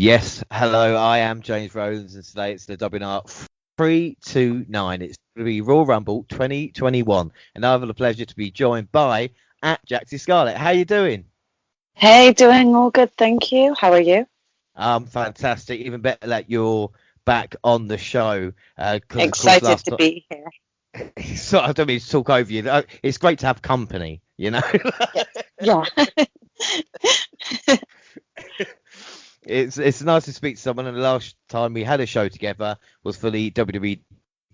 Yes, hello, I am James Rowlands, and today it's the WNR329. It's going to be Royal Rumble 2021, and I have the pleasure to be joined by at Jaxie Scarlett. How you doing? Hey, doing all good, thank you. How are you? Fantastic. Even better that you're back on the show, because of course Excited last to time, be here. so I don't mean to talk over you. It's great to have company, you know. Yes. Yeah. It's nice to speak to someone. And the last time we had a show together was for the WWE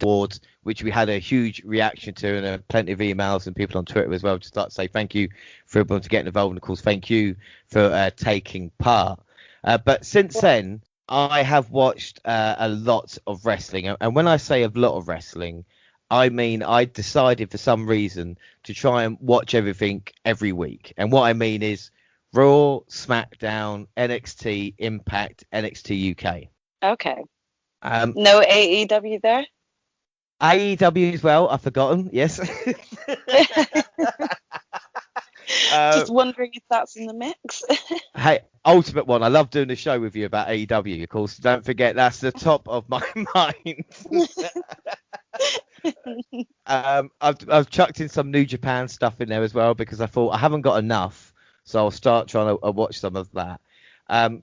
Awards, which we had a huge reaction to, and plenty of emails and people on Twitter as well. Just like to say thank you for everyone to getting involved, and of course thank you for taking part. But since then, I have watched a lot of wrestling, and when I say a lot of wrestling, I mean I decided for some reason to try and watch everything every week. And what I mean is Raw, SmackDown, NXT, Impact, NXT UK. Okay. Um, No AEW there? AEW as well. I've forgotten. Yes. Just wondering if that's in the mix. Hey, Ultimate One. I love doing the show with you about AEW. Of course, don't forget that's the top of my mind. I've chucked in some New Japan stuff in there as well because I thought I haven't got enough, so I'll start trying to watch some of that.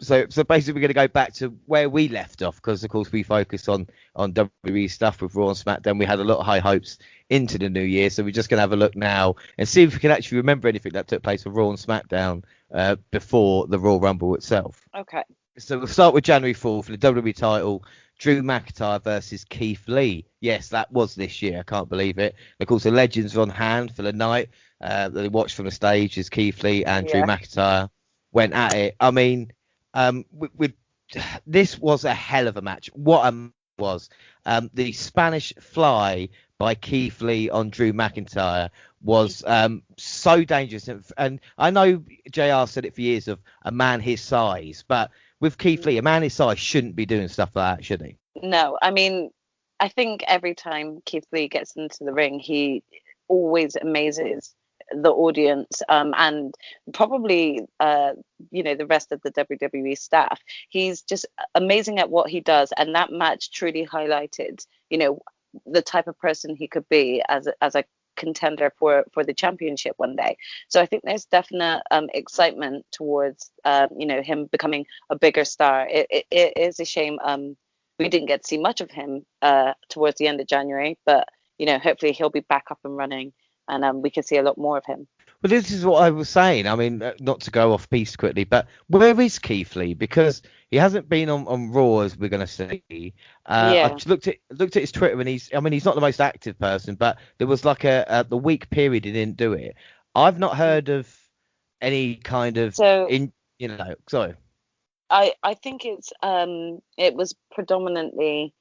So basically we're going to go back to where we left off because of course we focus on WWE stuff with Raw and SmackDown. We had a lot of high hopes into the new year, so we're just going to have a look now and see if we can actually remember anything that took place with Raw and SmackDown before the Royal Rumble itself. Okay. So we'll start with January 4th for the WWE title. Drew McIntyre versus Keith Lee. Yes, that was this year. I can't believe it. Of course, the legends were on hand for the night. They watched from the stage as Keith Lee and Drew Yeah. McIntyre went at it. I mean, this was a hell of a match. What a was. The Spanish Fly by Keith Lee on Drew McIntyre was so dangerous. And I know JR said it for years of a man his size, but with Keith Lee, a man his size shouldn't be doing stuff like that, should he? No, I mean, I think every time Keith Lee gets into the ring, he always amazes the audience, and probably the rest of the WWE staff. He's just amazing at what he does, and that match truly highlighted the type of person he could be as a contender for the championship one day. So I think there's definite excitement towards him becoming a bigger star. It is a shame we didn't get to see much of him towards the end of January, but hopefully he'll be back up and running, and we can see a lot more of him. Well, this is what I was saying. I mean, not to go off piece quickly, but where is Keith Lee? Because he hasn't been on Raw, as we're going to see. I Yeah. just looked at his Twitter, and he's not the most active person, but there was like the week period he didn't do it. I've not heard of any kind of So sorry. I think it was predominantly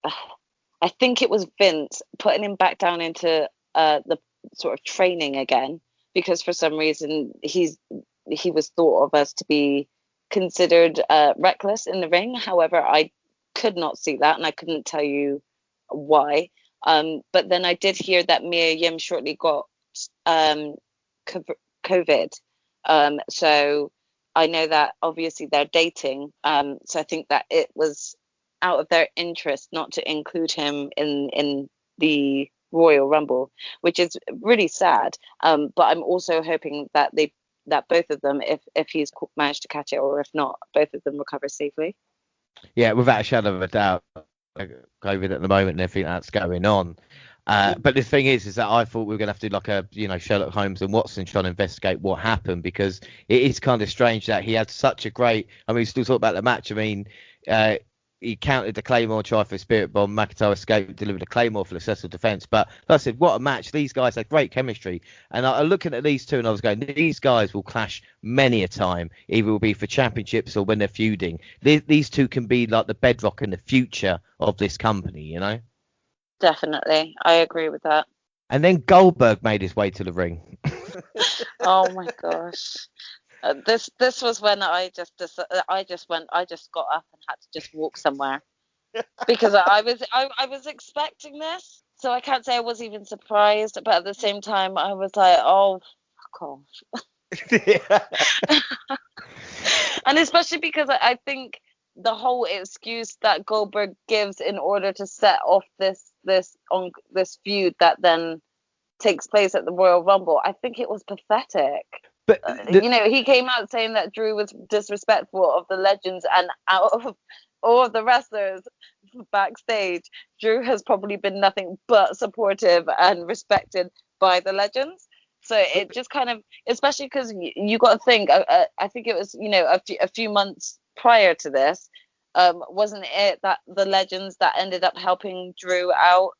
I think it was Vince putting him back down into the sort of training again, because for some reason he was thought of as to be considered reckless in the ring. However, I could not see that, and I couldn't tell you why. But then I did hear that Mia Yim shortly got COVID. So I know that obviously they're dating. So I think that it was out of their interest not to include him in the Royal Rumble, which is really sad. But I'm also hoping that both of them, if he's managed to catch it, or if not, both of them recover safely. Yeah, without a shadow of a doubt, COVID at the moment and everything that's going on. But the thing is that I thought we were going to have to do like a Sherlock Holmes and Watson trying to investigate what happened, because it is kind of strange that he had such a great. I mean, we still talk about the match. I mean, he counted the Claymore, try for a Spirit Bomb. McIntyre escaped, delivered a Claymore for the successful defense. But like I said, what a match! These guys had great chemistry, and I looking at these two, and I was going, these guys will clash many a time. Either it will be for championships or when they're feuding. These two can be like the bedrock and the future of this company, you know. Definitely, I agree with that. And then Goldberg made his way to the ring. Oh my gosh. This was when I just got up and had to just walk somewhere, because I was expecting this, so I can't say I was even surprised, but at the same time I was like, oh fuck off. And especially because I think the whole excuse that Goldberg gives in order to set off this feud that then takes place at the Royal Rumble, I think it was pathetic. But He came out saying that Drew was disrespectful of the legends, and out of all of the wrestlers backstage, Drew has probably been nothing but supportive and respected by the legends. So it just kind of, especially because you got to think, I think it was, a few months prior to this, wasn't it that the legends that ended up helping Drew out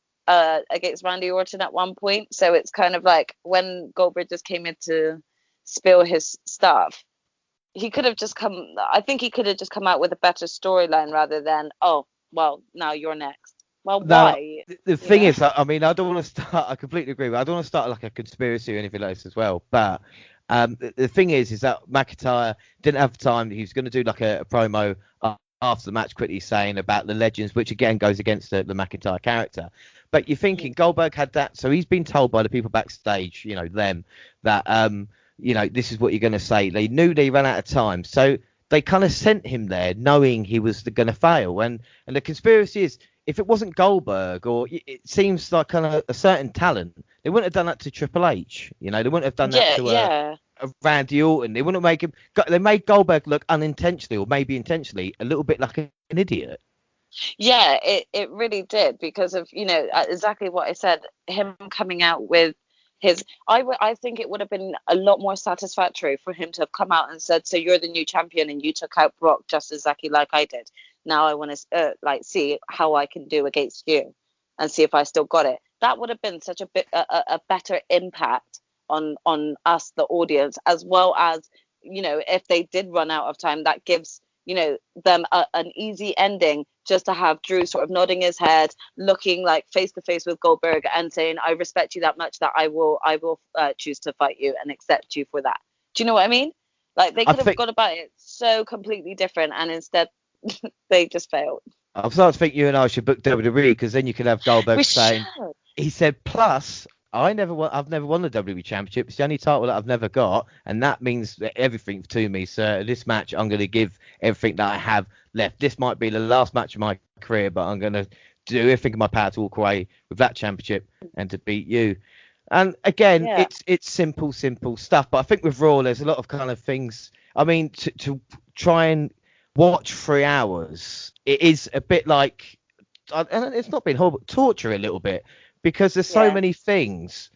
against Randy Orton at one point? So it's kind of like when Goldberg just came in to spill his stuff, he could have just come out with a better storyline rather than, oh, well, now you're next. Well, why? The thing is, I mean, I don't want to start. I completely agree. I don't want to start like a conspiracy or anything like this as well. But the thing is that McIntyre didn't have time. He was going to do like a promo after the match, quickly saying about the legends, which again goes against the McIntyre character. But you're thinking Goldberg had that, so he's been told by the people backstage, them, that this is what you're going to say. They knew they ran out of time, so they kind of sent him there knowing he was going to fail. And the conspiracy is, if it wasn't Goldberg, or it seems like kind of a certain talent, they wouldn't have done that to Triple H. They wouldn't have done that to a Randy Orton. They wouldn't make him. They made Goldberg look unintentionally, or maybe intentionally, a little bit like an idiot. Yeah, it really did, because of exactly what I said. Him coming out with his, I think it would have been a lot more satisfactory for him to have come out and said, so you're the new champion and you took out Brock just exactly like I did. Now I want to see how I can do against you and see if I still got it. That would have been such a better impact on us, the audience, as well as, if they did run out of time, that gives, them an easy ending, just to have Drew sort of nodding his head, looking like face to face with Goldberg and saying, I respect you that much that I will choose to fight you and accept you for that. Do you know what I mean? Like, they could have gone about it so completely different, and instead they just failed. I'm starting to think you and I should book WWE, because then you could have Goldberg saying, he said, plus, I've never won the WWE Championship. It's the only title that I've never got, and that means everything to me. So this match, I'm going to give everything that I have left. This might be the last match of my career, but I'm going to do everything in my power to walk away with that championship and to beat you. And again, it's simple stuff. But I think with Raw, there's a lot of kind of things. I mean, to try and watch 3 hours, it is a bit like, and it's not been horrible, torture a little bit, because there's so many things.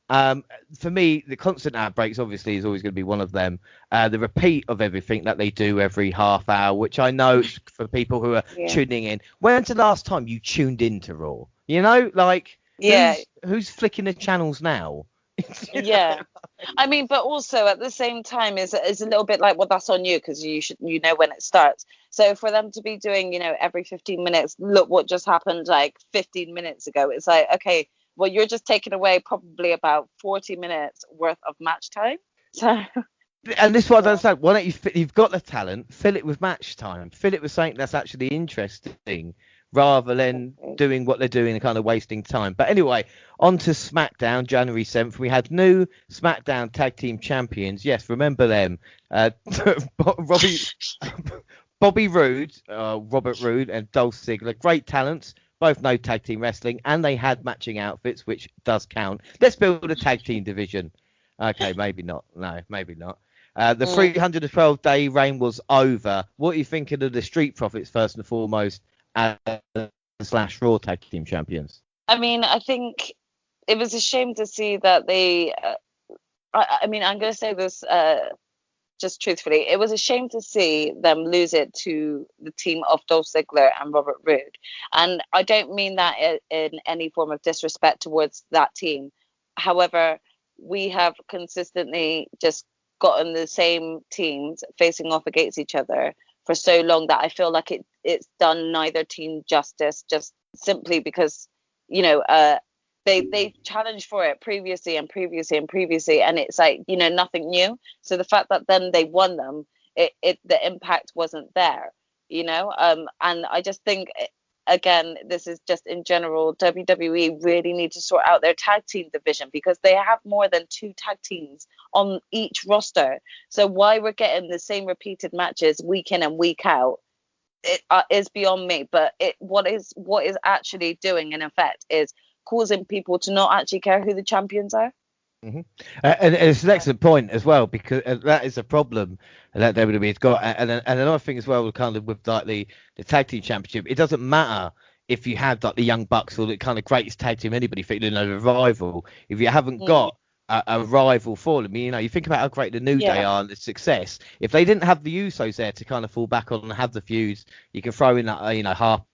For me, the constant outbreaks obviously is always going to be one of them. The repeat of everything that they do every half hour, which I know for people who are tuning in. When's the last time you tuned into Raw? Who's flicking the channels now? I mean, but also at the same time is a little bit like, well, that's on you, because you know when it starts. So for them to be doing, every 15 minutes, look what just happened like 15 minutes ago, it's like, okay, well, you're just taking away probably about 40 minutes worth of match time. So and this is what I don't understand. Why don't you've got the talent, fill it with match time, fill it with something that's actually interesting, rather than doing what they're doing and kind of wasting time. But anyway, on to SmackDown, January 7th. We had new SmackDown Tag Team Champions. Yes, remember them. Bobby Roode, Robert Roode, and Dolph Ziggler. Great talents. Both know tag team wrestling, and they had matching outfits, which does count. Let's build a tag team division. Okay, maybe not. No, maybe not. The 312-day reign was over. What are you thinking of the Street Profits, first and foremost, / Raw Tag Team Champions? I mean, I think it was a shame to see that they. I mean, I'm going to say this just truthfully. It was a shame to see them lose it to the team of Dolph Ziggler and Robert Roode. And I don't mean that in any form of disrespect towards that team. However, we have consistently just gotten the same teams facing off against each other for so long that I feel like it's done neither team justice, just simply because, they challenged for it previously, and it's like, nothing new. So the fact that then they won them, the impact wasn't there, and I just think, again, this is just in general, WWE really need to sort out their tag team division, because they have more than 2 tag teams on each roster. So why we're getting the same repeated matches week in and week out, is beyond me. But what is actually doing in effect is causing people to not actually care who the champions are. Mm-hmm. And it's an excellent point as well, because that is a problem that WWE's got. And another thing as well, kind of with like the tag team championship, it doesn't matter if you have like the Young Bucks or the kind of greatest tag team anybody feeling over a rival. If you haven't got a rival for them, you know, you think about how great the New Day are and the success. If they didn't have the Usos there to kind of fall back on and have the feuds, you can throw in that, you know, Harper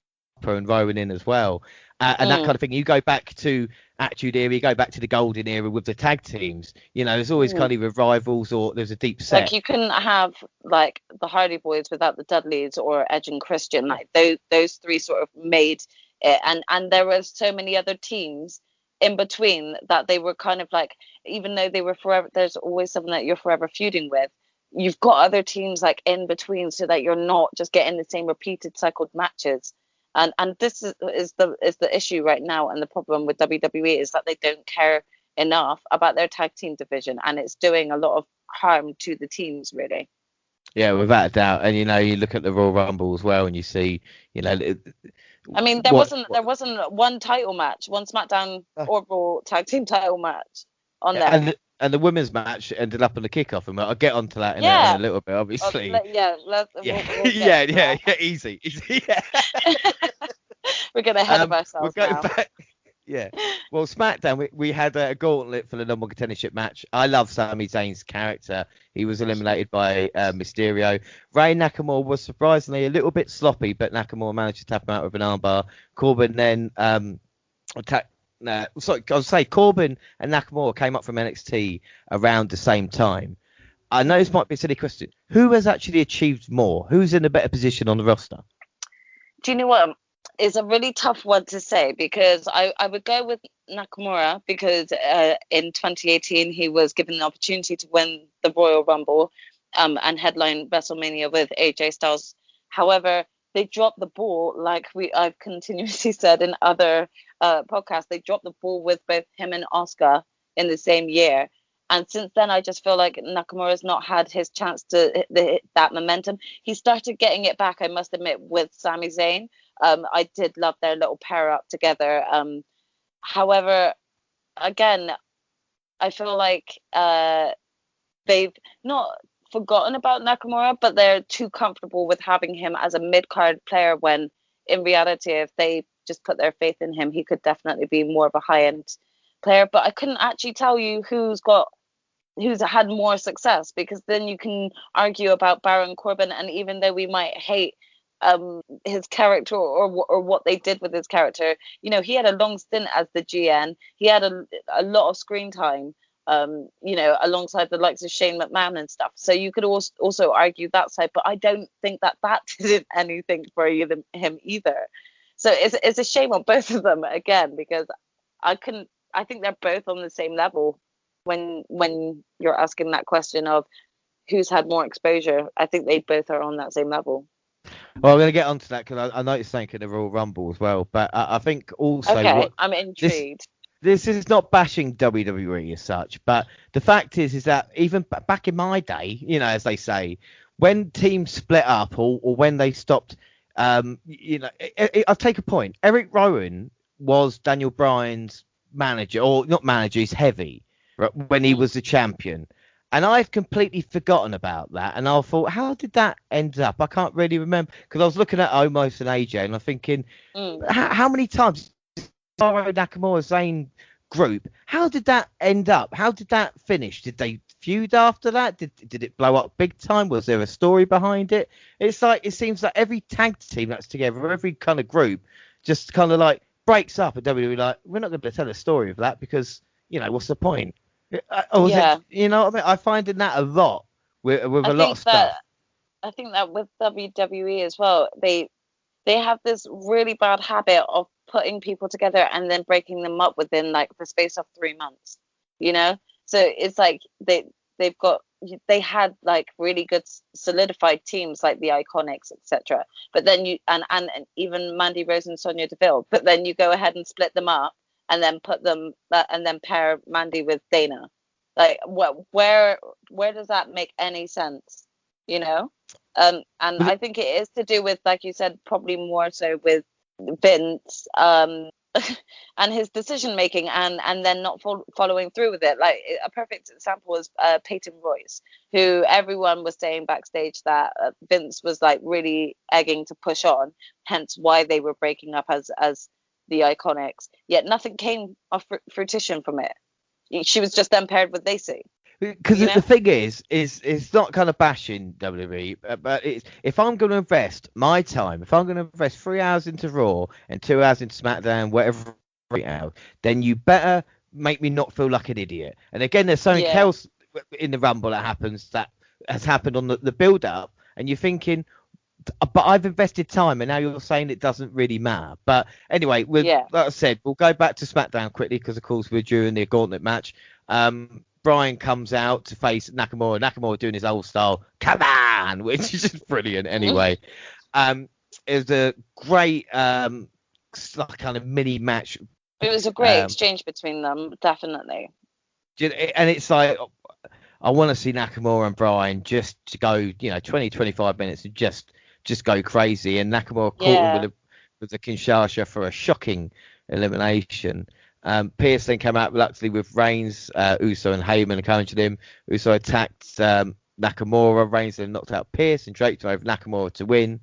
and Rowan in as well. And that kind of thing. You go back to Attitude Era, you go back to the Golden Era with the tag teams. You know, there's always kind of rivals, or there's a deep set. Like you couldn't have like the Hardy Boys without the Dudleys or Edge and Christian. Like those three sort of made it, and there was so many other teams in between that they were kind of like, even though they were forever, there's always someone that you're forever feuding with. You've got other teams like in between, so that you're not just getting the same repeated cycled matches. And this is the issue right now, and the problem with WWE is that they don't care enough about their tag team division, and it's doing a lot of harm to the teams, really. Yeah, without a doubt. And you know, you look at the Royal Rumble as well, and you see, you know, I mean, there wasn't one title match, one SmackDown or Raw tag team title match on there. And the women's match ended up on the kickoff, and I'll get onto that in a little bit, obviously. Easy. Yeah. We're getting ahead of ourselves now. Back. Yeah. Well, SmackDown, we had a gauntlet for the number one contendership match. I love Sami Zayn's character. He was eliminated by Mysterio. Rey Nakamura was surprisingly a little bit sloppy, but Nakamura managed to tap him out with an armbar. Corbin then attacked. Corbin and Nakamura came up from NXT around the same time. I know this might be a silly question. Who has actually achieved more? Who's in a better position on the roster? Do you know what? It's a really tough one to say, because I would go with Nakamura, because in 2018 he was given the opportunity to win the Royal Rumble and headline WrestleMania with AJ Styles. However, they dropped the ball, like I've continuously said in other podcasts. They dropped the ball with both him and Asuka in the same year. And since then, I just feel like Nakamura's not had his chance to hit that momentum. He started getting it back, I must admit, with Sami Zayn. I did love their little pair up together. However, again, I feel like they've not forgotten about Nakamura, but they're too comfortable with having him as a mid-card player, when in reality, if they just put their faith in him, he could definitely be more of a high-end player. But I couldn't actually tell you who's had more success, because then you can argue about Baron Corbin, and even though we might hate his character or what they did with his character, you know, he had a long stint as the GN. He had a lot of screen time, you know, alongside the likes of Shane McMahon and stuff. So you could also argue that side, but I don't think that did anything for him either. So it's a shame on both of them again, because I think they're both on the same level when you're asking that question of who's had more exposure. I think they both are on that same level. Well, I'm going to get onto that, because I noticed something in the Royal Rumble as well. But I think also... Okay, I'm intrigued. This is not bashing WWE as such, but the fact is that even back in my day, you know, as they say, when teams split up or when they stopped, you know, I'll take a point. Eric Rowan was Daniel Bryan's manager, or not manager, he's heavy, right, when he was the champion. And I've completely forgotten about that. And I thought, how did that end up? I can't really remember, because I was looking at Omos and AJ, and I'm thinking, how many times Nakamura Zayn group, how did that end up? How did that finish? Did they feud after that? Did it blow up big time? Was there a story behind it? It's like, it seems like every tag team that's together, every kind of group, just kind of like breaks up at WWE. Like, we're not going to tell a story of that, because, you know, what's the point? You know what I mean? I find in that a lot with a lot of stuff. I think that with WWE as well, they have this really bad habit of putting people together and then breaking them up within like the space of 3 months, you know? So it's like they had like really good solidified teams like the Iconics, etc. But then and even Mandy Rose and Sonya Deville, but then you go ahead and split them up and then and then pair Mandy with Dana. Like, where does that make any sense, you know? And I think it is to do with, like you said, probably more so with Vince, and his decision making, and then not following through with it. Like a perfect example is Peyton Royce, who everyone was saying backstage that Vince was like really egging to push on, hence why they were breaking up as the Iconics. Yet nothing came of fruition from it. She was just then paired with Lacey. Because You know? the thing is it's not kind of bashing WWE, but it's, if I'm going to invest my time, if I'm going to invest 3 hours into Raw and 2 hours into SmackDown, whatever, then you better make me not feel like an idiot. And again, there's something Yeah. else in the Rumble that has happened on the build up, and you're thinking, but I've invested time, and now you're saying it doesn't really matter. But anyway, like I said, we'll go back to SmackDown quickly because, of course, we're during the gauntlet match. Brian comes out to face Nakamura. Nakamura doing his old style, come on, which is just brilliant. Anyway, it was a great kind of mini match. It was a great exchange between them, definitely. And it's like, I want to see Nakamura and Brian just to go, 20, 25 minutes and just go crazy. And Nakamura caught him with a Kinshasa for a shocking elimination. Pierce then came out reluctantly with Reigns, Uso, and Heyman encouraging him. Uso attacked Nakamura. Reigns then knocked out Pierce and draped over Nakamura to win.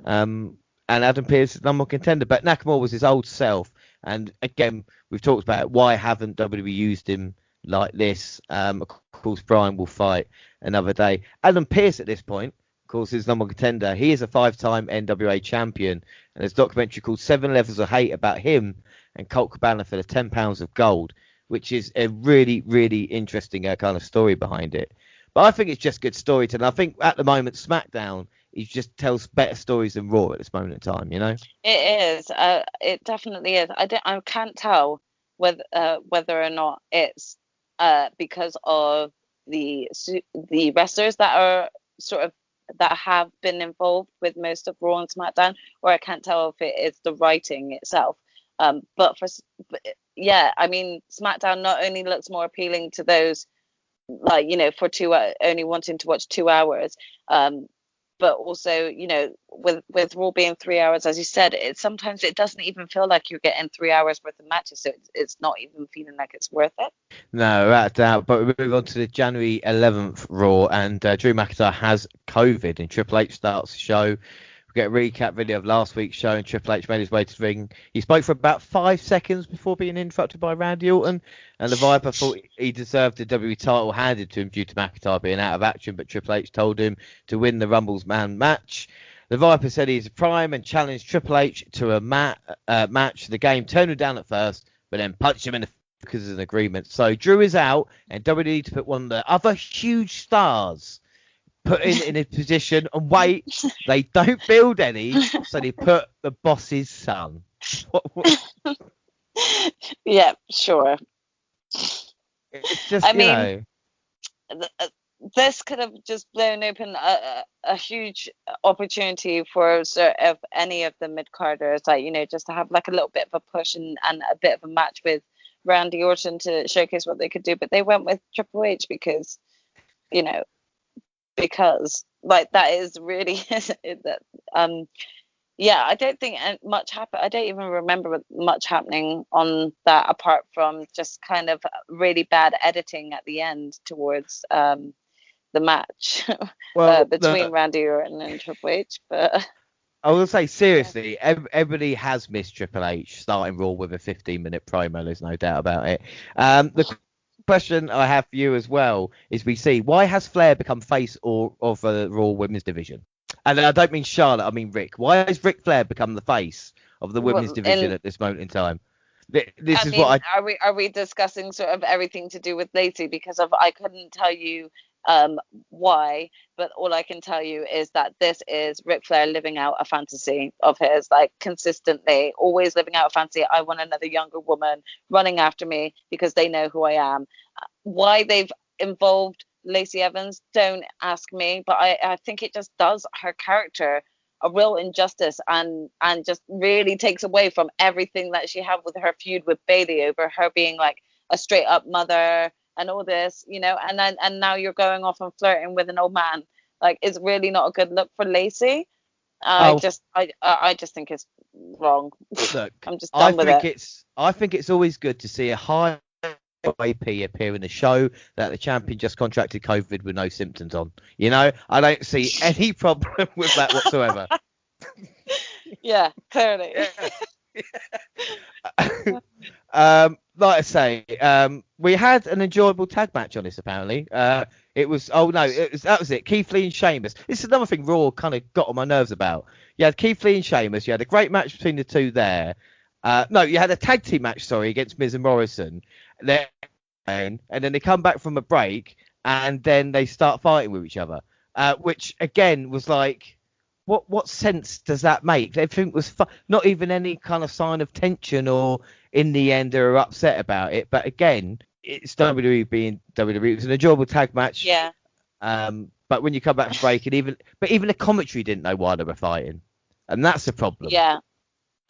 And Adam Pearce is number one contender. But Nakamura was his old self. And again, we've talked about it. Why haven't WWE used him like this? Of course, Brian will fight another day. Adam Pearce at this point, of course, is number one contender. He is a 5-time NWA champion. And there's a documentary called 7 Levels of Hate about him and Colt Cabana for the 10 pounds of gold, which is a really, really interesting kind of story behind it. But I think it's just good storytelling. I think at the moment, SmackDown, he just tells better stories than Raw at this moment in time, It is. It definitely is. I can't tell whether or not it's because of the wrestlers that are sort of that have been involved with most of Raw and SmackDown, or I can't tell if it is the writing itself. But I mean, SmackDown not only looks more appealing to those, like, for only wanting to watch 2 hours, but also, with Raw being 3 hours, as you said, sometimes it doesn't even feel like you're getting 3 hours worth of matches, so it's not even feeling like it's worth it. No, without doubt. But we move on to the January 11th Raw, and Drew McIntyre has COVID, and Triple H starts the show. We get a recap video of last week's show, and Triple H made his way to the ring. He spoke for about 5 seconds before being interrupted by Randy Orton, and the Viper thought he deserved the WWE title handed to him due to McIntyre being out of action, but Triple H told him to win the Rumble's man match. The Viper said he's a prime and challenged Triple H to a match. The game turned him down at first, but then punched him in the because of an agreement. So Drew is out, and WWE need to put one of the other huge stars in a position and wait. They don't build any, so they put the boss's son. Yeah, sure. It's just, this could have just blown open a huge opportunity for sort of any of the mid-carders, like, just to have like a little bit of a push and a bit of a match with Randy Orton to showcase what they could do. But they went with Triple H because like that is really that I don't think much happened. I don't even remember much happening on that apart from just kind of really bad editing at the end towards the match between Randy Orton and Triple H. But I will say, seriously, everybody has missed Triple H starting Raw with a 15-minute promo. There's no doubt about it. The question I have for you as well is, we see, why has Flair become face of the Raw Women's Division? And I don't mean Charlotte, I mean Rick. Why has Ric Flair become the face of the Women's Division at this moment in time? Are we discussing sort of everything to do with Lacey? Because I couldn't tell you why, but all I can tell you is that this is Ric Flair living out a fantasy of his, like consistently, always living out a fantasy. I want another younger woman running after me because they know who I am. Why they've involved Lacey Evans, don't ask me, but I think it just does her character a real injustice and just really takes away from everything that she had with her feud with Bayley over her being like a straight up mother and all this, and now you're going off and flirting with an old man. Like, it's really not a good look for Lacey. Oh, I just think it's wrong. look, I'm just done with it. I think it's always good to see a high AP appear in the show that the champion just contracted COVID with no symptoms on. You know, I don't see any problem with that whatsoever. Yeah, clearly. Like I say, we had an enjoyable tag match on this. Apparently, it was. Oh no, that was it. Keith Lee and Sheamus. This is another thing Raw kind of got on my nerves about. You had Keith Lee and Sheamus. You had a great match between the two there. No, you had a tag team match. Sorry, against Miz and Morrison. And then they come back from a break, and then they start fighting with each other. Which again was like, what sense does that make? Everything was not even any kind of sign of tension, or in the end they were upset about it. But again, it's WWE being WWE. It was an enjoyable tag match. Yeah. But when you come back from break, and even the commentary didn't know why they were fighting, and that's the problem. Yeah.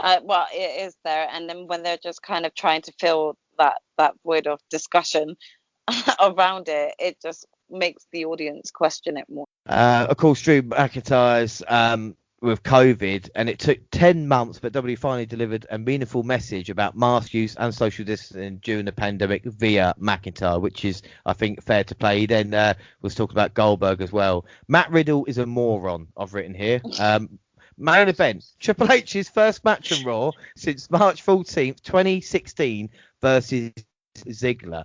Well, it is there, and then when they're just kind of trying to fill that void of discussion around it, it just makes the audience question it more. Of course, Drew McIntyre's with COVID, and it took 10 months, but WWE finally delivered a meaningful message about mask use and social distancing during the pandemic via McIntyre, which is, I think, fair to play. He then was talking about Goldberg as well. Matt Riddle is a moron, I've written here. Main event, Triple H's first match on Raw since March 14th, 2016 versus Ziggler.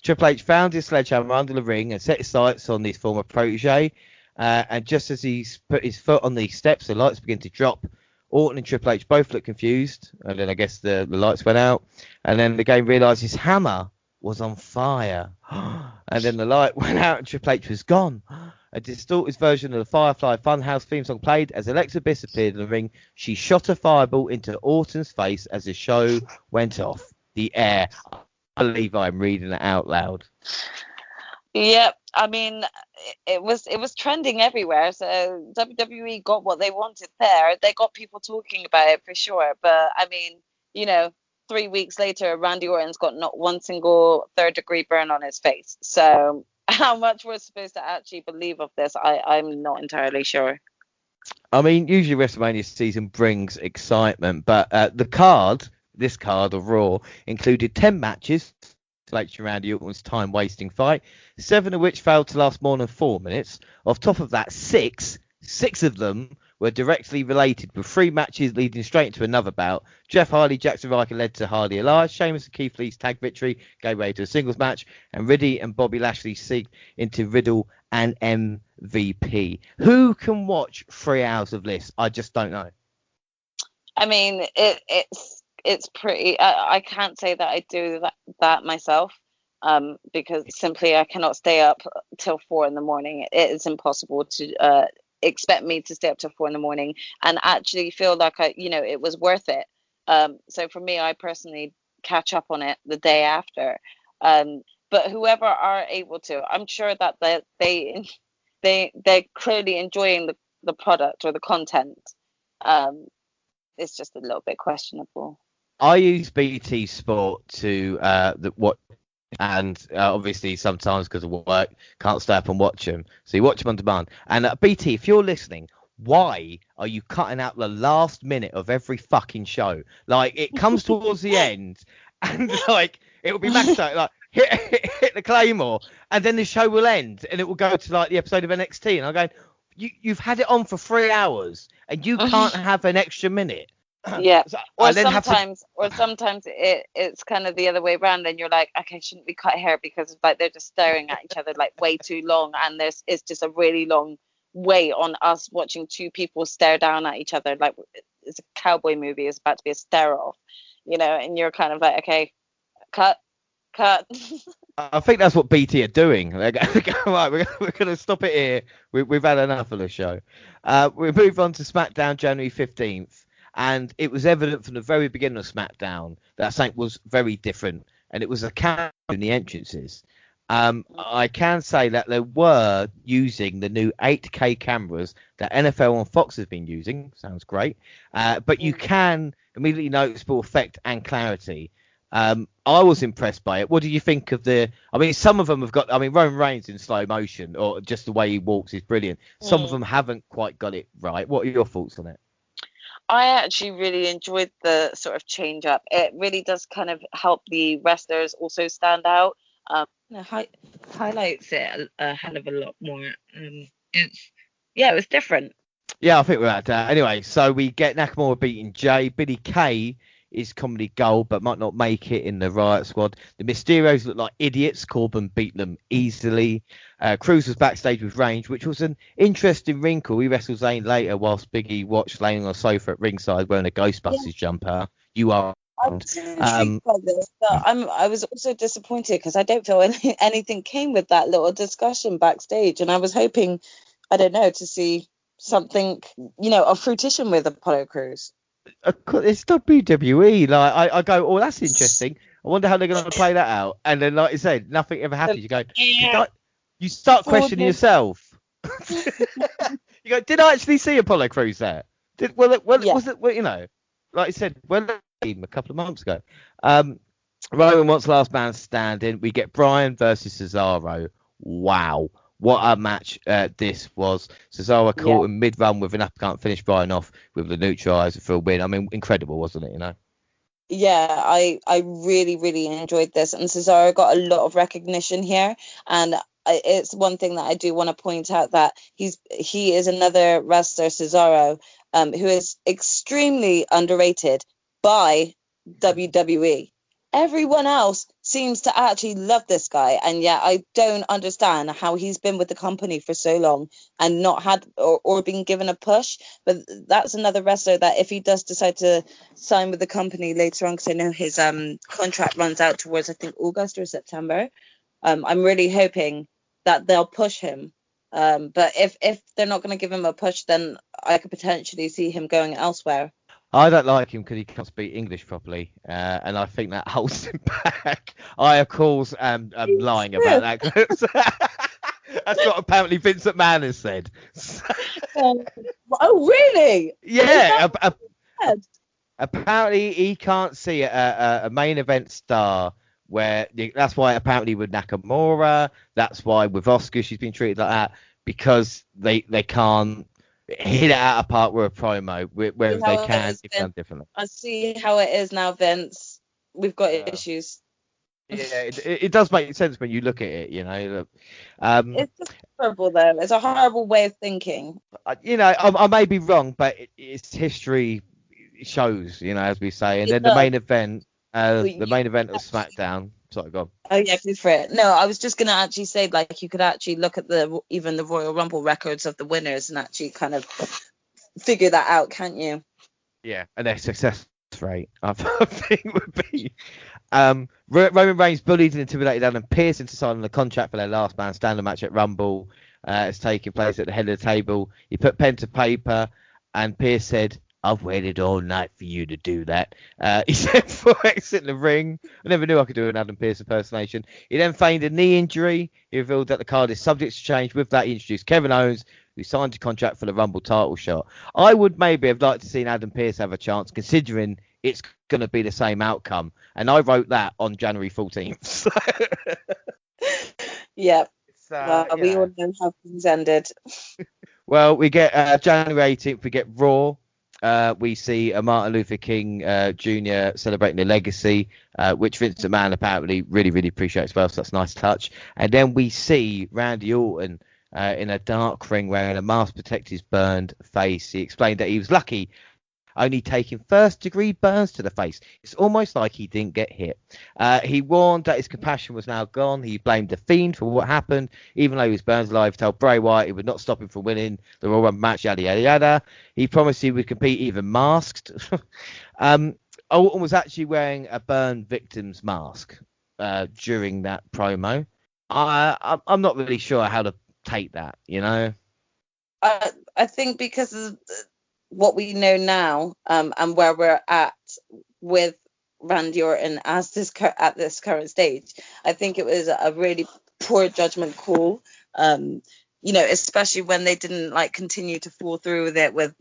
Triple H found his sledgehammer under the ring and set his sights on his former protege. And just as he's put his foot on the steps, the lights begin to drop. Orton and Triple H both look confused. And then I guess the lights went out. And then the game realised his hammer was on fire. And then the light went out and Triple H was gone. A distorted version of the Firefly Funhouse theme song played as Alexa Bliss appeared in the ring. She shot a fireball into Orton's face as the show went off the air. I believe I'm reading it out loud. Yep, I mean, it was trending everywhere. So WWE got what they wanted there. They got people talking about it for sure. But I mean, 3 weeks later, Randy Orton's got not one single third-degree burn on his face. So how much we're supposed to actually believe of this, I'm not entirely sure. I mean, usually WrestleMania season brings excitement, but this card of Raw included 10 matches, like Randy Orton's time-wasting fight, 7 of which failed to last more than 4 minutes. Off top of that, six of them were directly related, with 3 matches leading straight into another bout. Jeff Hardy, Jackson Riker led to Hardy Elias. Sheamus and Keith Lee's tag victory gave way to a singles match, and Riddy and Bobby Lashley seek into Riddle and MVP. Who can watch 3 hours of this? I just don't know. I mean, it's pretty. I can't say that I do that myself, because simply I cannot stay up till 4 a.m. It is impossible to expect me to stay up till 4 a.m. and actually feel like it was worth it. So for me, I personally catch up on it the day after. But whoever are able to, I'm sure that they're clearly enjoying the product or the content. It's just a little bit questionable. I use BT Sport to and obviously sometimes because of work can't stay up and watch them. So you watch them on demand. And BT, if you're listening, why are you cutting out the last minute of every fucking show? Like, it comes towards the end, and like it will be McIntyre like hit the Claymore, and then the show will end, and it will go to like the episode of NXT. And I'm going, you've had it on for 3 hours, and you can't have an extra minute. Yeah, or sometimes it's kind of the other way around, and you're like, okay, shouldn't we cut hair, because it's like they're just staring at each other like way too long, and it's just a really long wait on us watching 2 people stare down at each other like it's a cowboy movie. It's about to be a stare off, and you're kind of like, okay, cut. I think that's what BT are doing. They're going, right, we're going to stop it here. We've had enough of the show. We move on to SmackDown January 15th. And it was evident from the very beginning of SmackDown that something was very different. And it was a camera in the entrances. I can say that they were using the new 8K cameras that NFL and Fox has been using. Sounds great. But you can immediately noticeable effect and clarity. I was impressed by it. What do you think of the? I mean, some of them have got. I mean, Roman Reigns in slow motion, or just the way he walks is brilliant. Some of them haven't quite got it right. What are your thoughts on it? I actually really enjoyed the sort of change up. It really does kind of help the wrestlers also stand out. Highlights it a hell of a lot more. It was different. Yeah, I think we're at that. Anyway, so we get Nakamura beating Jay. Billy Kay is comedy gold, but might not make it in the Riot Squad. The Mysterios look like idiots. Corbin beat them easily. Cruz was backstage with Range, which was an interesting wrinkle. He wrestled Zayn later whilst Biggie watched laying on a sofa at ringside wearing a Ghostbusters jumper. You are. I'm intrigued by this, but I was also disappointed because I don't feel anything came with that little discussion backstage, and I was hoping, I don't know, to see something, of fruition with Apollo Crews. It's WWE. Like I go, oh, that's interesting. I wonder how they're going to play that out. And then, like you said, nothing ever happens. You go, you start questioning yourself. You go, did I actually see Apollo Crews there? Was it? Well, like you said, a couple of months ago. Roman wants last man standing. We get Bryan versus Cesaro. Wow. What a match this was. Cesaro caught him mid-run with an uppercut, finished Bryan off with the neutralizer for a win. I mean, incredible, wasn't it, Yeah, I really, really enjoyed this. And Cesaro got a lot of recognition here. And it's one thing that I do want to point out, that he is another wrestler, Cesaro, who is extremely underrated by WWE. Everyone else seems to actually love this guy, and yet I don't understand how he's been with the company for so long and not had or been given a push. But that's another wrestler that if he does decide to sign with the company later on, because I know his contract runs out towards, I think, August or September, I'm really hoping that they'll push him. But if they're not going to give him a push, then I could potentially see him going elsewhere. I don't like him because he can't speak English properly, and I think that holds him back. I, of course, am lying about that. That's what apparently Vince McMahon has said. Oh, really? Yeah. Apparently, he can't see a main event star. That's why apparently with Nakamura, that's why with Oscar she's been treated like that, because they can't hit it out of park with a promo, whereas they can if done differently. I see how it is now, Vince. We've got issues. Yeah, it does make sense when you look at it, It's just horrible, though. It's a horrible way of thinking. I may be wrong, but it's history shows, as we say. And then the main event of SmackDown. Sorry, go on. Oh yeah, go for it. No, I was just gonna actually say, like, you could actually look at even the Royal Rumble records of the winners and actually kind of figure that out, can't you? Yeah, and their success rate, I think, would be. Roman Reigns bullied and intimidated Adam Pearce into signing the contract for their last man standing match at Rumble. It's taking place at the head of the table. He put pen to paper, and Pearce said, "I've waited all night for you to do that." He said before exiting the ring. I never knew I could do an Adam Pearce impersonation. He then feigned a knee injury. He revealed that the card is subject to change. With that, he introduced Kevin Owens, who signed a contract for the Rumble title shot. I would maybe have liked to see Adam Pearce have a chance, considering it's going to be the same outcome. And I wrote that on January 14th. Yeah. We all know how things ended. Well, we get January 18th, we get Raw. We see a Martin Luther King Jr. celebrating the legacy, which Vince McMahon apparently really, really appreciates well, so that's a nice touch. And then we see Randy Orton in a dark ring wearing a mask to protect his burned face. He explained that he was lucky, only taking first-degree burns to the face. It's almost like he didn't get hit. He warned that his compassion was now gone. He blamed the Fiend for what happened, even though he was burned alive. Told Bray Wyatt he would not stop him from winning the Royal Rumble match, yada, yada, yada. He promised he would compete even masked. Orton was actually wearing a burn victim's mask during that promo. I'm not really sure how to take that, I think because of what we know now, and where we're at with Randy Orton at this current stage, I think it was a really poor judgment call. Especially when they didn't continue to fall through with it, with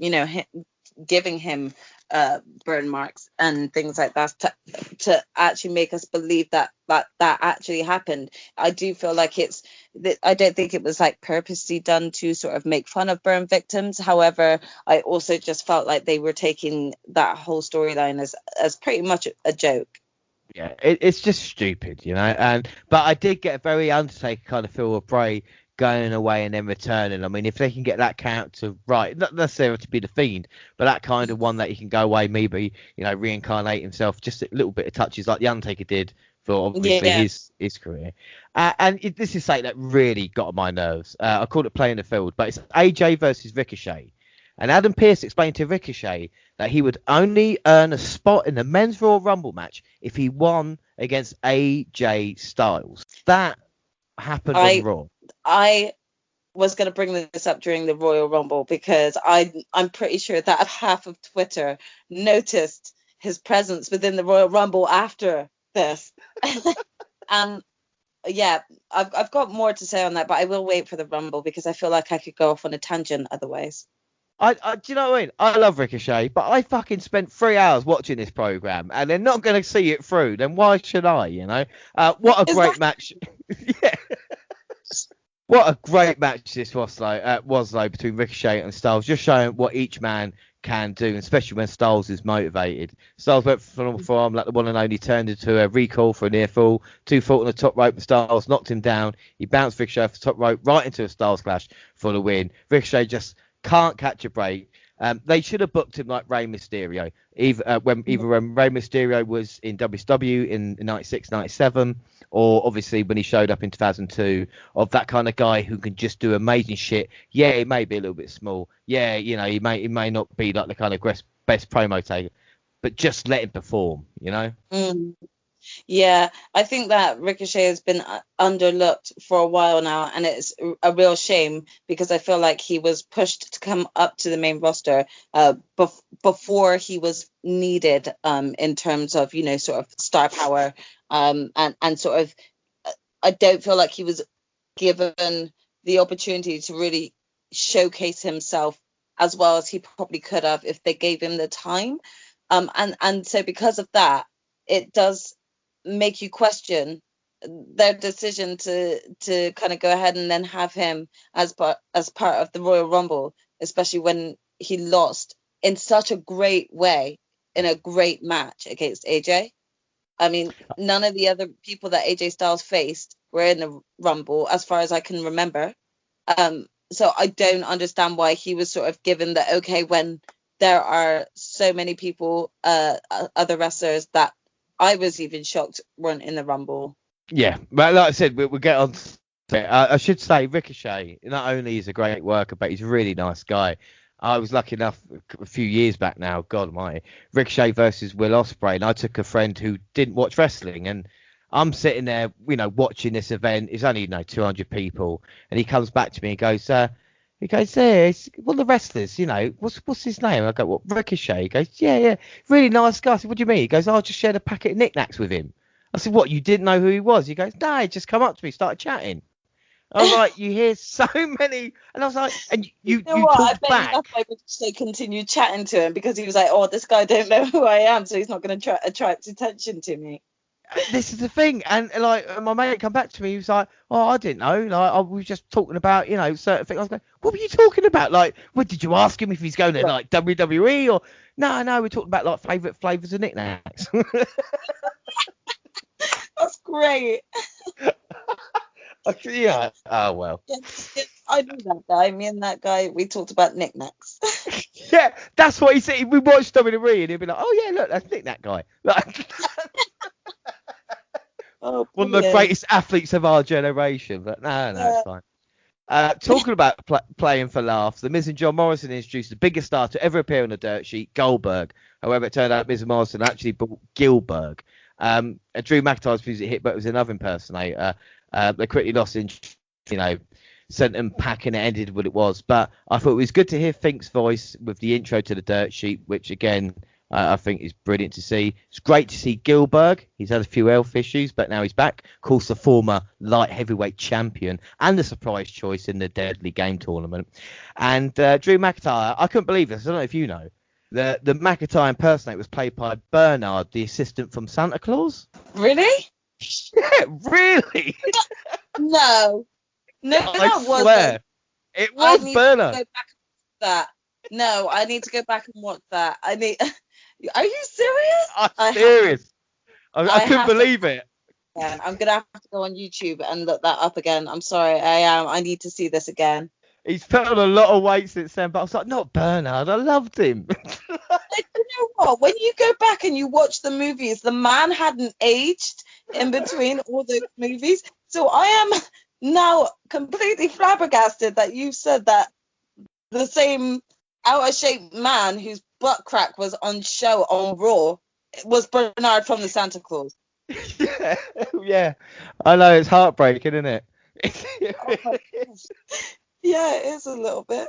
giving him burn marks and things like that to actually make us believe that actually happened. I do feel like I don't think it was like purposely done to sort of make fun of burn victims. However, I also just felt like they were taking that whole storyline as pretty much a joke. Yeah, it's just stupid, you know. But I did get a very Undertaker kind of feel of Bray going away and then returning. I mean, if they can get that character right, not necessarily to be the Fiend, but that kind of one that he can go away, maybe, you know, reincarnate himself, just a little bit of touches like the Undertaker did for obviously his career. This is something that really got on my nerves. I called it playing the field, but it's AJ versus Ricochet. And Adam Pearce explained to Ricochet that he would only earn a spot in the Men's Royal Rumble match if he won against AJ Styles. That happened on Raw. I was going to bring this up during the Royal Rumble because I'm pretty sure that half of Twitter noticed his presence within the Royal Rumble after this. And yeah, I've got more to say on that, but I will wait for the Rumble because I feel like I could go off on a tangent otherwise. Do you know what I mean? I love Ricochet, but I fucking spent 3 hours watching this program, and they're not going to see it through. Then why should I? You know, what a great match! Yeah, what a great match this was though between Ricochet and Styles, just showing what each man can do, especially when Styles is motivated. Styles went from a forearm like the one and only, turned into a recall for a near fall, 2-foot on the top rope, and Styles knocked him down. He bounced Ricochet off the top rope right into a Styles clash for the win. Ricochet just can't catch a break. They should have booked him like Rey Mysterio, either when Rey Mysterio was in WCW in 96, 97, or obviously when he showed up in 2002, of that kind of guy who can just do amazing shit. Yeah, he may be a little bit small. Yeah, you know, he may not be like the kind of best promo taker, but just let him perform, you know? Yeah, I think that Ricochet has been underlooked for a while now, and it's a real shame because I feel like he was pushed to come up to the main roster before he was needed in terms of, you know, sort of star power, and sort of I don't feel like he was given the opportunity to really showcase himself as well as he probably could have if they gave him the time, and so because of that, it does make you question their decision to kind of go ahead and then have him as part of the Royal Rumble, especially when he lost in such a great way in a great match against AJ. I mean, none of the other people that AJ Styles faced were in the Rumble as far as I can remember. So I don't understand why he was sort of given the okay when there are so many people, other wrestlers that I was even shocked weren't in the Rumble. Yeah, but like I said, we'll get on to it. I should say Ricochet, not only is a great worker, but he's a really nice guy. I was lucky enough a few years back now, God almighty, Ricochet versus Will Ospreay, and I took a friend who didn't watch wrestling, and I'm sitting there, you know, watching this event. It's only, 200 people, and he comes back to me and goes, there, well, the wrestlers, you know, what's his name? I go, what, Ricochet? He goes, yeah, really nice guy. I said, what do you mean? He goes, I just shared a packet of knickknacks with him. I said, what, you didn't know who he was? He goes, no, he just come up to me, started chatting. I was like, you hear so many, and I was like, and you talked back. That's why Ricochet continued chatting to him because he was like, oh, this guy don't know who I am, so he's not going to attract attention to me. This is the thing, and like my mate come back to me, he was like, "Oh, I didn't know. Like, we were just talking about, certain things." I was like, "What were you talking about? Like, what did you ask him if he's going to like WWE or no? We're talking about like favourite flavours of knickknacks." That's great. Yeah. Oh well. Yeah, I knew that guy. Me and that guy, we talked about knickknacks. Yeah, that's what he said. We watched WWE, and he'd be like, "Oh yeah, look, that's knickknack guy." Like. Oh, one of the greatest athletes of our generation, but no, it's fine. Talking about playing for laughs, The Miz and John Morrison introduced the biggest star to ever appear on the dirt sheet, Goldberg. However, it turned out Miz and Morrison actually bought Gilberg. Drew McIntyre's music hit, but it was another impersonator. They quickly lost in, sent them packing. It ended what it was. But I thought it was good to hear Fink's voice with the intro to the dirt sheet, which again, I think is brilliant to see. It's great to see Gilberg. He's had a few health issues, but now he's back. Of course, the former light heavyweight champion and the surprise choice in the Deadly Game tournament. And Drew McIntyre, I couldn't believe this. I don't know if you know. The McIntyre impersonator was played by Bernard, the assistant from Santa Claus. Really? Yeah, really? No. No, I that swear. wasn't. It I was need to Bernard. go back and watch that. No, I need to go back and watch that. I need. Are you serious? I'm serious. I couldn't have to. believe it. Yeah, I'm gonna have to go on YouTube and look that up again. I'm sorry, I am. I need to see this again. He's put on a lot of weight since then, but I was like, not Bernard. I loved him. You know what? When you go back and you watch the movies, the man hadn't aged in between all those movies. So I am now completely flabbergasted that you said that the same out of shape man whose butt crack was on show on Raw was Bernard from the Santa Claus. Yeah, yeah. I know, it's heartbreaking, isn't it? Yeah, it is a little bit.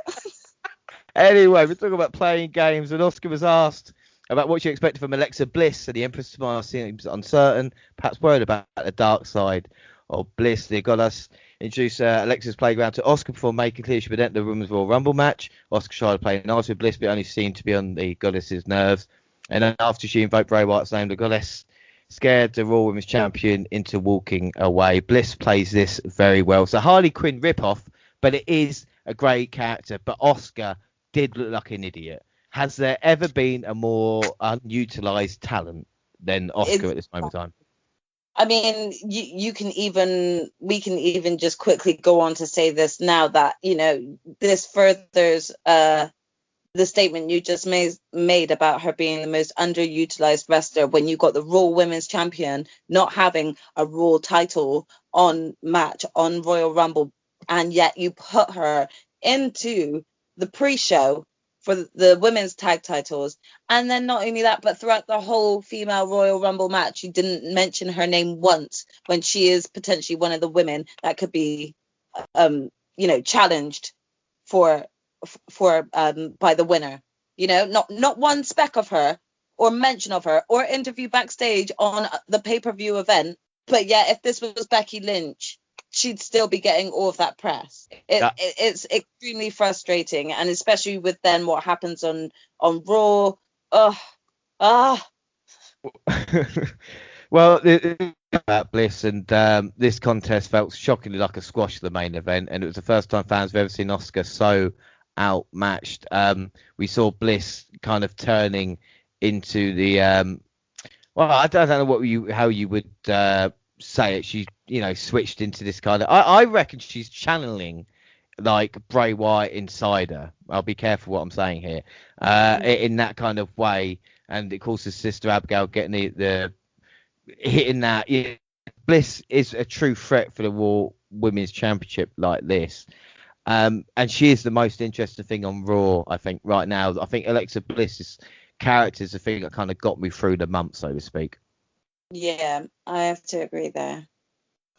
Anyway, we're talking about playing games, and Oscar was asked about what she expected from Alexa Bliss, and the Empress smile seems uncertain, perhaps worried about the dark side of Bliss. The goddess introduced Alexa's playground to Oscar before making clear she would enter the Women's Royal Rumble match. Oscar tried to play nice with Bliss, but only seemed to be on the goddess's nerves. And then after she invoked Bray Wyatt's name, the goddess scared the Raw Women's Champion into walking away. Bliss plays this very well. So Harley Quinn ripoff, but it is a great character. But Oscar did look like an idiot. Has there ever been a more unutilized talent than Oscar at this moment in time? I mean, we can even just quickly go on to say this now that, you know, this furthers the statement you just made about her being the most underutilized wrestler when you got the Raw Women's Champion not having a Raw title on match on Royal Rumble, and yet you put her into the pre-show for the women's tag titles. And then not only that, but throughout the whole female Royal Rumble match, you didn't mention her name once when she is potentially one of the women that could be, challenged for by the winner. You know, not one speck of her or mention of her or interview backstage on the pay-per-view event. But yet, if this was Becky Lynch, she'd still be getting all of that press. It's extremely frustrating, and especially with then what happens on Raw. Well, about Bliss, and this contest felt shockingly like a squash of the main event, and it was the first time fans have ever seen Oscar so outmatched. We saw Bliss kind of turning into the well, I don't know how you would say it. She, switched into this kind of. I reckon she's channeling like Bray Wyatt inside her. I'll be careful what I'm saying here. In that kind of way, and of course his sister Abigail getting the hitting that. Yeah, Bliss is a true threat for the Raw Women's Championship like this. And she is the most interesting thing on Raw, I think, right now. I think Alexa Bliss's character is the thing that kind of got me through the month, so to speak. Yeah, I have to agree there.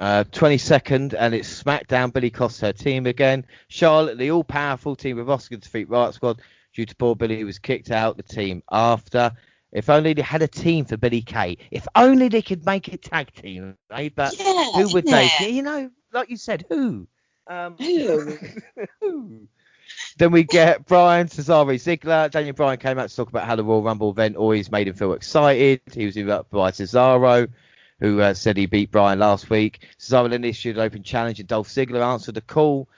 22nd, and it's SmackDown. Billy costs her team again. Charlotte, the all-powerful team with Oscar to defeat Riot Squad due to poor Billy, who was kicked out the team after. If only they had a team for Billy Kay. If only they could make a tag team, right? But who would they? Like you said, who? Who? Then we get Bryan, Cesaro, Ziggler. Daniel Bryan came out to talk about how the Royal Rumble event always made him feel excited. He was interrupted by Cesaro, who said he beat Bryan last week. Cesaro then issued an open challenge, and Dolph Ziggler answered the call.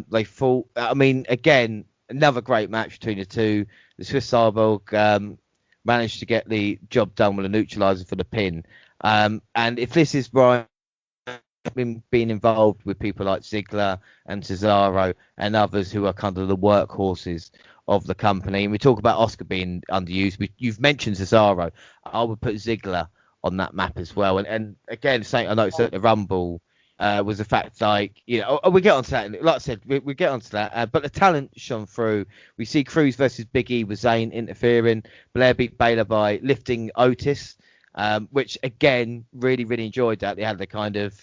They fought. I mean, again, another great match between the two. The Swiss Cyborg managed to get the job done with a neutralizer for the pin. And if this is Bryan being involved with people like Ziggler and Cesaro and others who are kind of the workhorses of the company, and we talk about Oscar being underused. You've mentioned Cesaro. I would put Ziggler on that map as well. And again, something I noticed at the Rumble was the fact, like, we get onto that. Like I said, we get onto that. But the talent shone through. We see Cruz versus Big E with Zayn interfering. Blair beat Baylor by lifting Otis, which again, really, really enjoyed that. They had the kind of,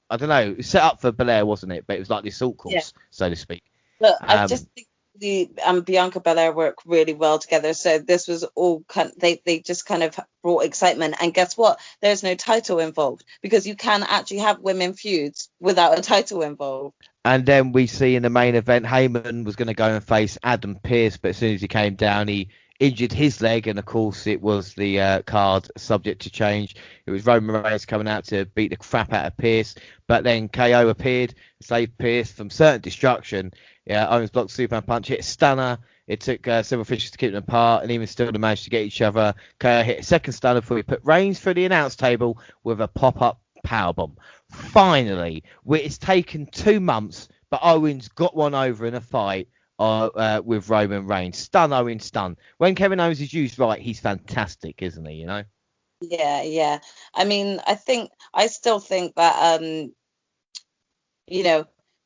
I don't know, set up for Belair, wasn't it? But it was like the assault course, so to speak. But I just think the Bianca Belair work really well together. So this was all they just kind of brought excitement. And guess what? There's no title involved, because you can actually have women feuds without a title involved. And then we see in the main event, Heyman was going to go and face Adam Pearce, but as soon as he came down, he injured his leg, and of course it was the card subject to change. It was Roman Reigns coming out to beat the crap out of Pierce, but then KO appeared, saved Pierce from certain destruction. Yeah, Owens blocked Superman punch, hit a stunner. It took several finishes to keep them apart, and even still they managed to get each other. KO hit a second stunner before he put Reigns through the announce table with a pop-up powerbomb. Finally, it's taken 2 months, but Owens got one over in a fight with Roman Reigns. Stun Owens, stun. When Kevin Owens is used right, he's fantastic, isn't he? You know. Yeah. I mean, I still think that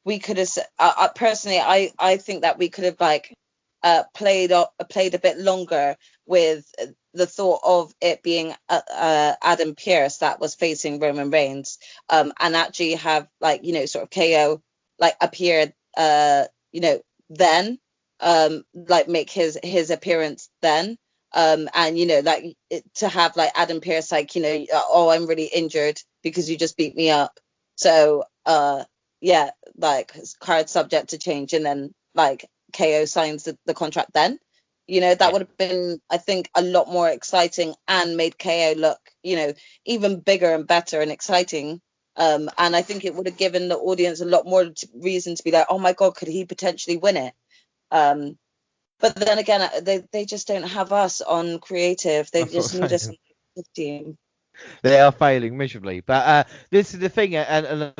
we could have personally. I think that we could have played a bit longer with the thought of it being Adam Pearce that was facing Roman Reigns, and actually have sort of KO appeared then, make his appearance then, and to have Adam Pearce oh, I'm really injured because you just beat me up, so card subject to change, and then KO signs the contract then. That would have been, I think, a lot more exciting and made KO look even bigger and better and exciting. And I think it would have given the audience a lot more reason to be like, oh my God, could he potentially win it? But then again, they just don't have us on creative. They just need us on the team. They are failing miserably. But this is the thing, and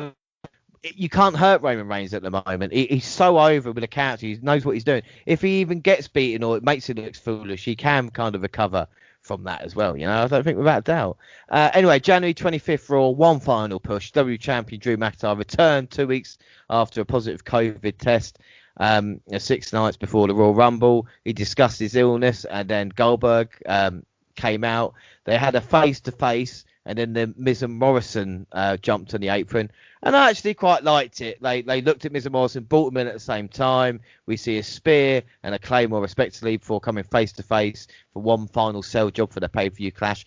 you can't hurt Roman Reigns at the moment. He's so over with the character. He knows what he's doing. If he even gets beaten or it makes it look foolish, he can kind of recover from that as well. I don't think without a doubt. Anyway, January 25th Raw, one final push. W champion Drew McIntyre returned 2 weeks after a positive COVID test. 6 nights before the Royal Rumble, he discussed his illness, and then Goldberg came out. They had a face-to-face, and then the Miz and Morrison jumped on the apron, and I actually quite liked it. They looked at Miz and Morrison, brought them in at the same time. We see a spear and a Claymore respectively before coming face-to-face for one final sell job for the pay-per-view clash.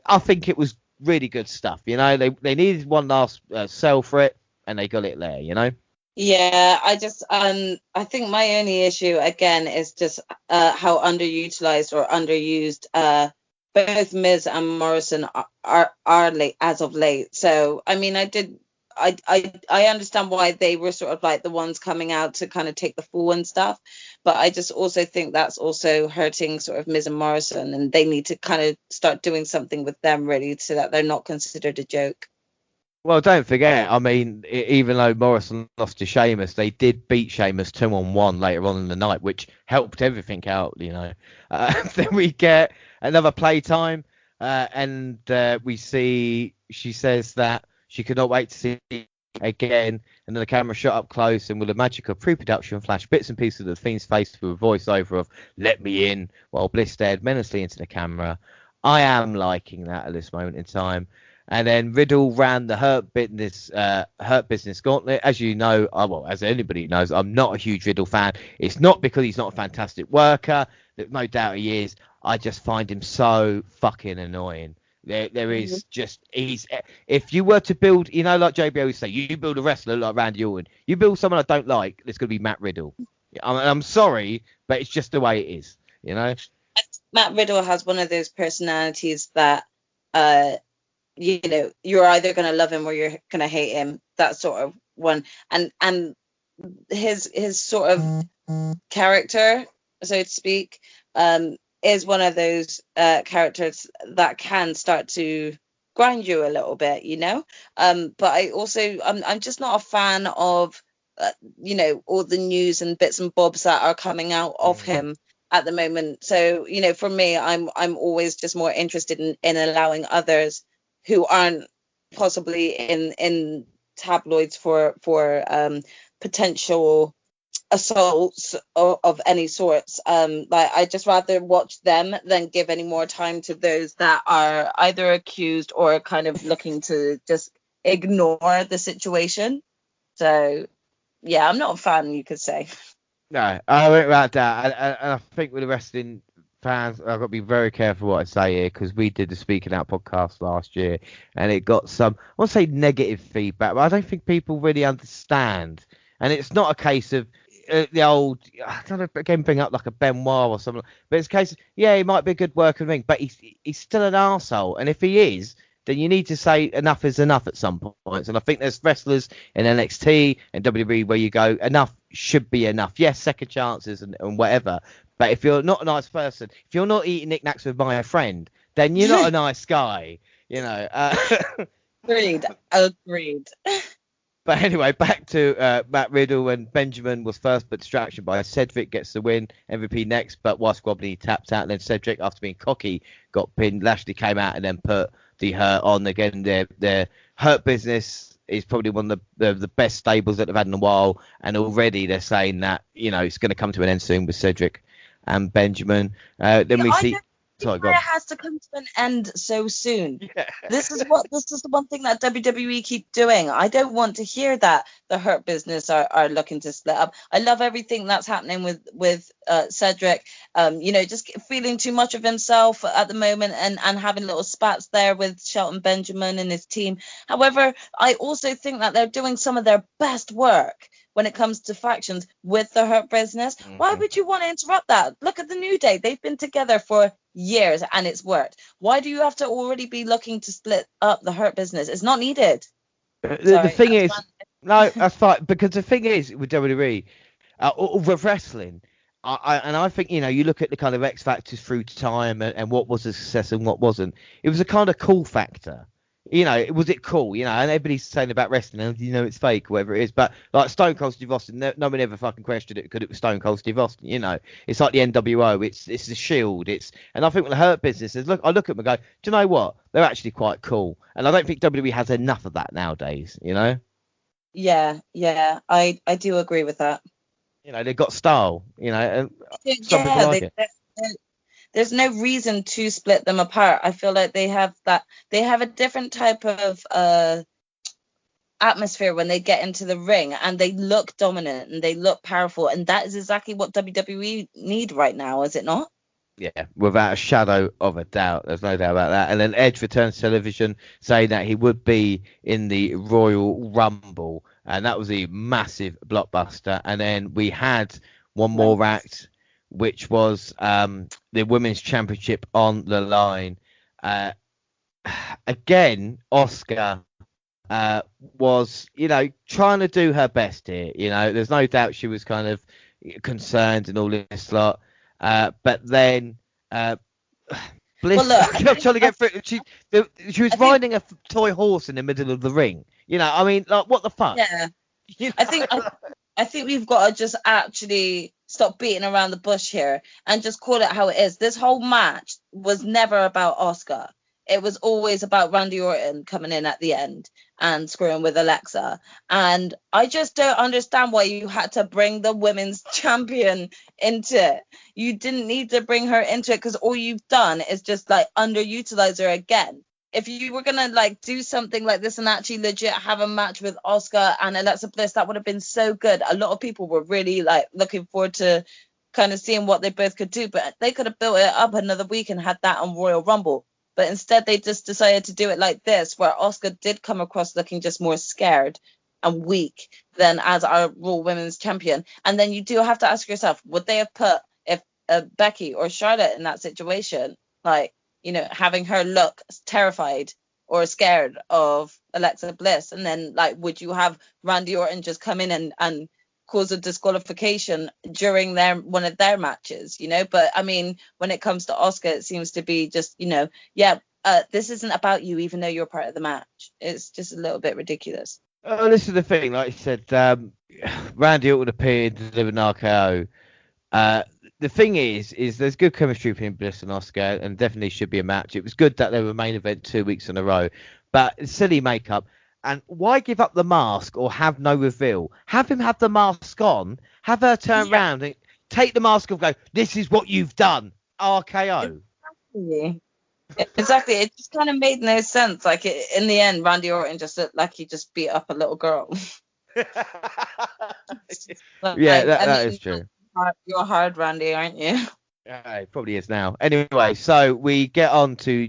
I think it was really good stuff. They needed one last sell for it, and they got it there. Yeah, I think my only issue again is just how underutilized or underused both Miz and Morrison are late as of late. So I mean, I understand why they were sort of the ones coming out to kind of take the fall and stuff, but I just also think that's also hurting sort of Miz and Morrison, and they need to kind of start doing something with them really, so that they're not considered a joke. Well, don't forget, I mean, even though Morrison lost to Sheamus, they did beat Sheamus 2-on-1 later on in the night, which helped everything out, Then we get another playtime, and we see she says that she could not wait to see it again, and then the camera shot up close, and with the magic of pre-production, flash bits and pieces of the Fiend's face with a voiceover of "Let me in," while Bliss stared menacingly into the camera. I am liking that at this moment in time. And then Riddle ran the Hurt Business Gauntlet. As you know, as anybody knows, I'm not a huge Riddle fan. It's not because he's not a fantastic worker. No doubt he is. I just find him so fucking annoying. There is just, if you were to build, like JBL would say, you build a wrestler like Randy Orton. You build someone I don't like, it's going to be Matt Riddle. I'm sorry, but it's just the way it is, Matt Riddle has one of those personalities that, you're either going to love him or you're going to hate him. That sort of one. And his sort of character, so to speak, is one of those characters that can start to grind you a little bit, But I also, I'm just not a fan of, all the news and bits and bobs that are coming out of him at the moment. So, for me, I'm always just more interested in allowing others who aren't possibly in tabloids for potential assaults of any sorts. I just rather watch them than give any more time to those that are either accused or kind of looking to just ignore the situation. So, yeah, I'm not a fan, you could say. No, I went about that. And I think with the wrestling fans, I've got to be very careful what I say here, because we did the Speaking Out podcast last year, and it got some, I won't say negative feedback, but I don't think people really understand. And it's not a case of, the old, I don't know, again, bring up like a Benoit or something. But it's a case, yeah, he might be a good worker in the ring, but he's still an arsehole. And if he is, then you need to say enough is enough at some points. And I think there's wrestlers in NXT and WWE where you go, enough should be enough. Yes, second chances and whatever. But if you're not a nice person, if you're not eating knickknacks with my friend, then you're not a nice guy, you know. Agreed. But anyway, back to Matt Riddle, and Benjamin was first, but distraction by Cedric gets the win. MVP next, but whilst Wobbly tapped out, and then Cedric, after being cocky, got pinned. Lashley came out and then put the Hurt on again. Their Hurt Business is probably one of the best stables that they've had in a while, and already they're saying that, you know, it's going to come to an end soon with Cedric and Benjamin. Then we see. Sorry, it has to come to an end so soon. Yeah. This is the one thing that WWE keep doing. I don't want to hear that the Hurt Business are looking to split up. I love everything that's happening with Cedric. You know, just feeling too much of himself at the moment and having little spats there with Shelton Benjamin and his team. However, I also think that they're doing some of their best work when it comes to factions with the Hurt Business. Mm-hmm. Why would you want to interrupt that? Look at the New Day. They've been together for years and it's worked. Why do you have to already be looking to split up the Hurt Business? It's not needed. The thing is, no, that's fine, because the thing is with WWE, with wrestling, I think, you know, you look at the kind of X factors through time and what was a success and what wasn't. It was a kind of cool factor. You know, was it cool? You know, and everybody's saying about wrestling, and you know, it's fake, whatever it is. But like Stone Cold Steve Austin, no one ever fucking questioned it because it was Stone Cold Steve Austin. You know, it's like the NWO. It's the Shield. And I think with the Hurt Business, I look at them and go, do you know what? They're actually quite cool. And I don't think WWE has enough of that nowadays. You know? Yeah, I do agree with that. You know, they've got style. You know, and some people like it. There's no reason to split them apart. I feel like they have a different type of atmosphere when they get into the ring, and they look dominant and they look powerful, and that is exactly what WWE need right now, is it not? Yeah, without a shadow of a doubt. There's no doubt about that. And then Edge returns to television saying that he would be in the Royal Rumble, and that was a massive blockbuster. And then we had one more act, which was the Women's Championship on the line. Again, Asuka was, you know, trying to do her best here. You know, there's no doubt she was kind of concerned and all this lot. But then Bliss, I'm trying to get through. She was riding a toy horse in the middle of the ring. You know, I mean, like, what the fuck? Yeah. You know? I think we've got to just actually stop beating around the bush here and just call it how it is. This whole match was never about Asuka. It was always about Randy Orton coming in at the end and screwing with Alexa. And I just don't understand why you had to bring the women's champion into it. You didn't need to bring her into it, because all you've done is just like underutilize her again. If you were going to like do something like this and actually legit have a match with Asuka and Alexa Bliss, that would have been so good. A lot of people were really like looking forward to kind of seeing what they both could do, but they could have built it up another week and had that on Royal Rumble. But instead they just decided to do it like this, where Asuka did come across looking just more scared and weak than as our Raw Women's Champion. And then you do have to ask yourself, would they have put if Becky or Charlotte in that situation, like, you know, having her look terrified or scared of Alexa Bliss? And then, like, would you have Randy Orton just come in and cause a disqualification during one of their matches, you know? But, I mean, when it comes to Asuka, it seems to be just, you know, this isn't about you, even though you're part of the match. It's just a little bit ridiculous. This is the thing, like you said, Randy Orton appeared, delivered an RKO. The thing is there's good chemistry between Bliss and Asuka, and definitely should be a match. It was good that they were main event 2 weeks in a row, but silly makeup. And why give up the mask or have no reveal? Have him have the mask on, have her turn around and take the mask off and go, this is what you've done, RKO. Exactly. It just kind of made no sense. Like, in the end, Randy Orton just looked like he just beat up a little girl. That is true. You're hard, Randy, aren't you? It probably is now. Anyway, so we get on to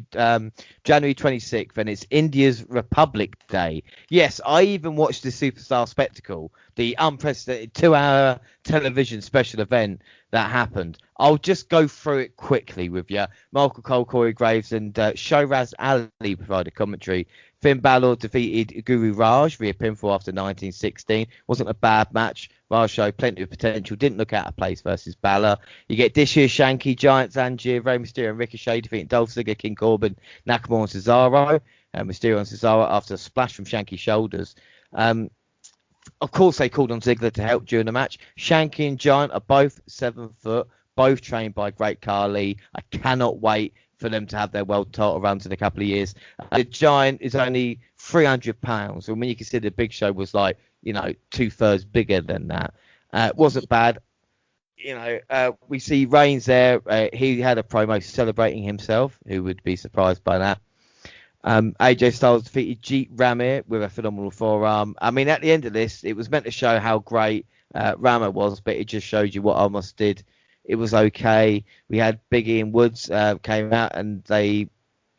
January 26th, and it's India's Republic Day. Yes, I even watched the Superstar Spectacle, the unprecedented 2-hour television special event that happened. I'll just go through it quickly with you. Michael Cole, Corey Graves, and Shoraz Ali provided commentary. Finn Balor defeated Guru Raj via pinfall after 1916. Wasn't a bad match. Raj showed plenty of potential. Didn't look out of place versus Balor. You get this year Shanky, Giants, Angier, Rey Mysterio, and Ricochet defeating Dolph Ziggler, King Corbin, Nakamura, and Cesaro. Mysterio and Cesaro after a splash from Shanky's shoulders. Of course, they called on Ziggler to help during the match. Shanky and Giant are both 7 foot, both trained by Great Khali. I cannot wait for them to have their world title runs in a couple of years. The Giant is only 300 pounds. And when you consider the Big Show was like, 2/3 bigger than that. It wasn't bad. We see Reigns there. He had a promo celebrating himself. Who would be surprised by that? AJ Styles defeated Jeet Ramir with a phenomenal forearm. I mean, at the end of this, it was meant to show how great Ramir was, but it just showed you what Almost did. It was okay. We had Biggie and Woods came out and they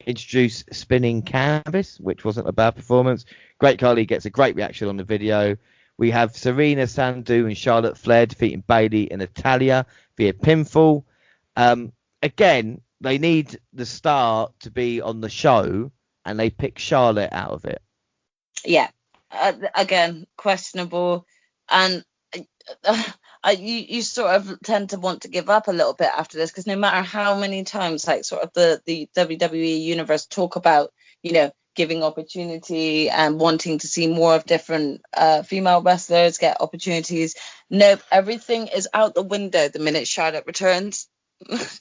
introduced Spinning Canvas, which wasn't a bad performance. Great Khali gets a great reaction on the video. We have Serena Sandu and Charlotte Flair defeating Bayley and Natalia via pinfall. Again, they need the star to be on the show, and they pick Charlotte out of it. Yeah, again, questionable, and you sort of tend to want to give up a little bit after this, because no matter how many times, like, sort of the WWE universe talk about, giving opportunity and wanting to see more of different female wrestlers get opportunities. Nope, everything is out the window the minute Charlotte returns.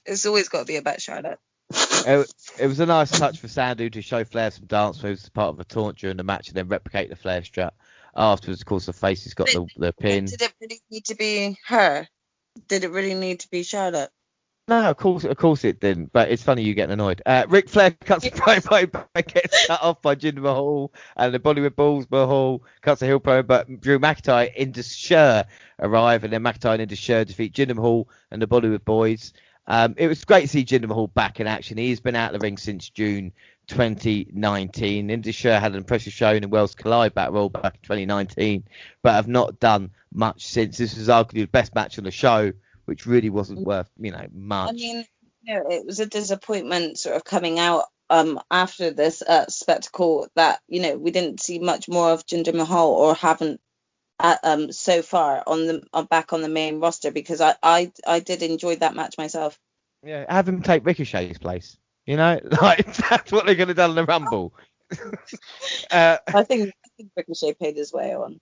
It's always got to be about Charlotte. It was a nice touch for Sandu to show Flair some dance moves as part of a taunt during the match and then replicate the Flair strut. Afterwards, of course, the face has got the pin. Did it really need to be her? Did it really need to be Charlotte? No, of course it didn't. But it's funny you getting annoyed. Ric Flair cuts a promo but gets cut off by Jinder Mahal, and the Bollywood Bulls Mahal cuts a heel promo, but Drew McIntyre and Indus Sher arrive, and then McIntyre and Indus Sher defeat Jinder Mahal and the Bollywood Boys. It was great to see Jinder Mahal back in action. He's been out of the ring since June 2019. Indus Sher had an impressive showing in Wells Collide Battle Royal back in 2019, but have not done much since. This was arguably the best match on the show, which really wasn't worth, much. I mean, it was a disappointment sort of coming out after this spectacle that, we didn't see much more of Jinder Mahal, or haven't so far back on the main roster, because I did enjoy that match myself. Yeah, have him take Ricochet's place. Like that's what they're going to do in the Rumble. I think Ricochet paid his way on.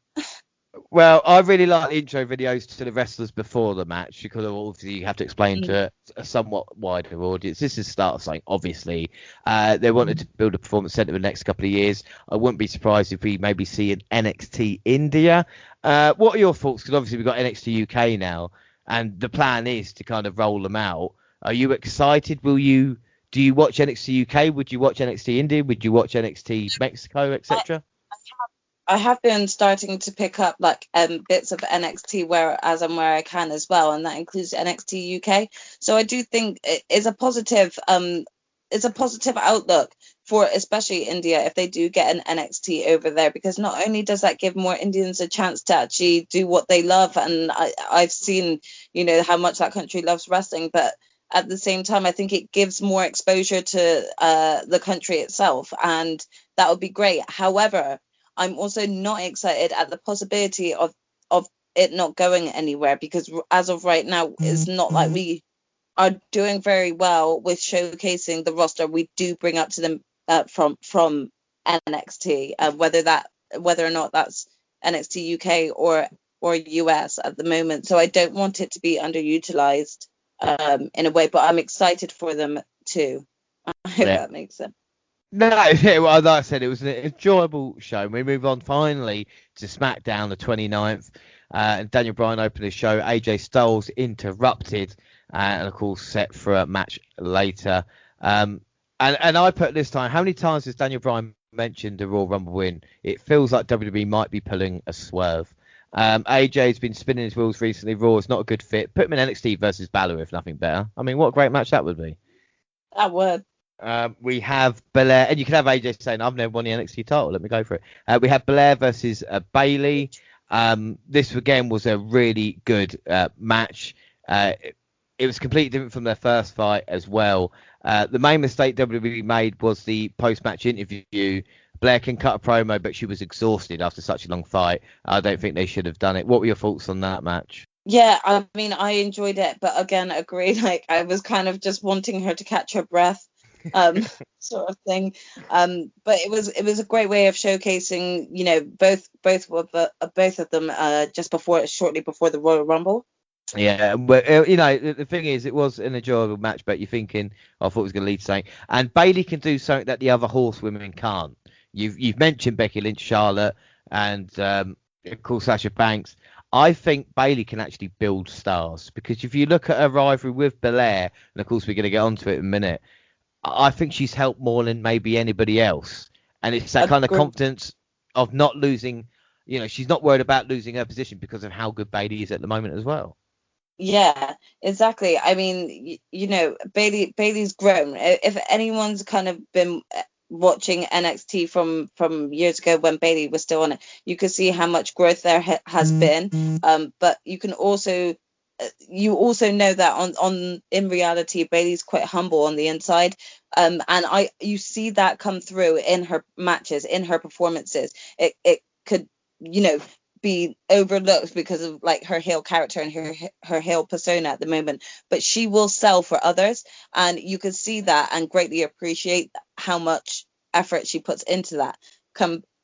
Well, I really like the intro videos to the wrestlers before the match, because obviously you have to explain to a somewhat wider audience. This is the start of something, obviously. They wanted to build a performance centre in the next couple of years. I wouldn't be surprised if we maybe see an NXT India. What are your thoughts? Because obviously we've got NXT UK now, and the plan is to kind of roll them out. Are you excited? Do you watch NXT UK? Would you watch NXT India? Would you watch NXT Mexico, etc.? I have been starting to pick up bits of NXT where I can as well, and that includes NXT UK. So I do think it is a positive outlook for especially India if they do get an NXT over there, because not only does that give more Indians a chance to actually do what they love, and I've seen how much that country loves wrestling, but at the same time I think it gives more exposure to the country itself, and that would be great. However, I'm also not excited at the possibility of it not going anywhere, because as of right now, it's not like we are doing very well with showcasing the roster we do bring up to them from NXT, whether or not that's NXT UK or US at the moment. So I don't want it to be underutilized in a way, but I'm excited for them too. I hope that makes sense. No, yeah, well, like I said, it was an enjoyable show. We move on finally to SmackDown the 29th. And Daniel Bryan opened the show. AJ Styles interrupted, and of course set for a match later. And I put this time, how many times has Daniel Bryan mentioned the Royal Rumble win? It feels like WWE might be pulling a swerve. AJ's been spinning his wheels recently. Raw is not a good fit. Put him in NXT versus Balor if nothing better. I mean, what a great match that would be. That would. We have Belair, and you can have AJ saying, I've never won the NXT title. Let me go for it. We have Belair versus Bayley. This, again, was a really good match. It was completely different from their first fight as well. The main mistake WWE made was the post-match interview. Blair can cut a promo, but she was exhausted after such a long fight. I don't think they should have done it. What were your thoughts on that match? Yeah, I mean, I enjoyed it, but again, agree. Like, I was kind of just wanting her to catch her breath, sort of thing. But it was a great way of showcasing, you know, both of them shortly before the Royal Rumble. Yeah, but you know, the thing is, it was an enjoyable match, but you're thinking, I thought it was going to lead to something. And Bayley can do something that the other horsewomen can't. You've mentioned Becky Lynch, Charlotte, and of course Sasha Banks. I think Bayley can actually build stars, because if you look at her rivalry with Belair, and of course we're going to get onto it in a minute, I think she's helped more than maybe anybody else. And it's that kind of confidence of not losing. You know, she's not worried about losing her position because of how good Bayley is at the moment as well. Yeah, exactly. I mean, you know, Bayley's grown. If anyone's kind of been watching NXT from years ago when Bayley was still on it, you could see how much growth there has been. But you can also know that on in reality, Bayley's quite humble on the inside. And you see that come through in her matches, in her performances. It could, you know, be overlooked because of like her heel character and her heel persona at the moment, but she will sell for others, and you can see that and greatly appreciate how much effort she puts into that.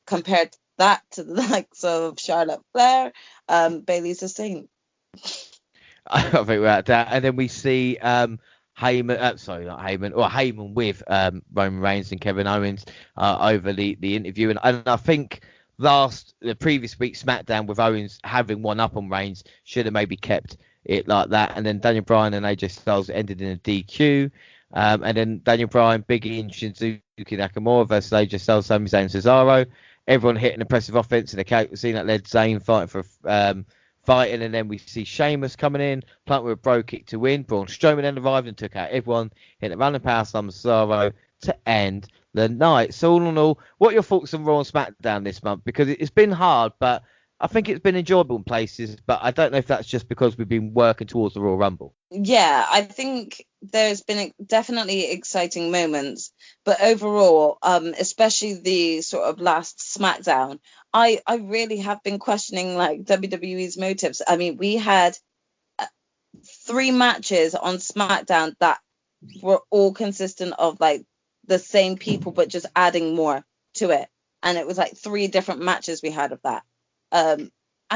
Compared that to the likes of Charlotte Flair, Bayley's the same. I think we're at that, and then we see Heyman with Roman Reigns and Kevin Owens over the interview, and I think the previous week SmackDown with Owens having one up on Reigns should have maybe kept it like that. And then Daniel Bryan and AJ Styles ended in a DQ. And then Daniel Bryan, Big E and Shinsuke Nakamura versus AJ Styles, Sami Zayn and Cesaro. Everyone hit an impressive offense in the character scene that led Zayn fighting for fighting. And then we see Sheamus coming in, planting with a bro kick to win. Braun Strowman then arrived and took out everyone, hit a random power slam Cesaro to end the night. So all in all, what are your thoughts on Raw and SmackDown this month? Because it's been hard, but I think it's been enjoyable in places, but I don't know if that's just because we've been working towards the Royal Rumble. Yeah, I think there's been definitely exciting moments, but overall, especially the sort of last SmackDown, I really have been questioning like WWE's motives. I mean, we had 3 matches on SmackDown that were all consistent of like the same people, but just adding more to it. And it was like 3 different matches we had of that. And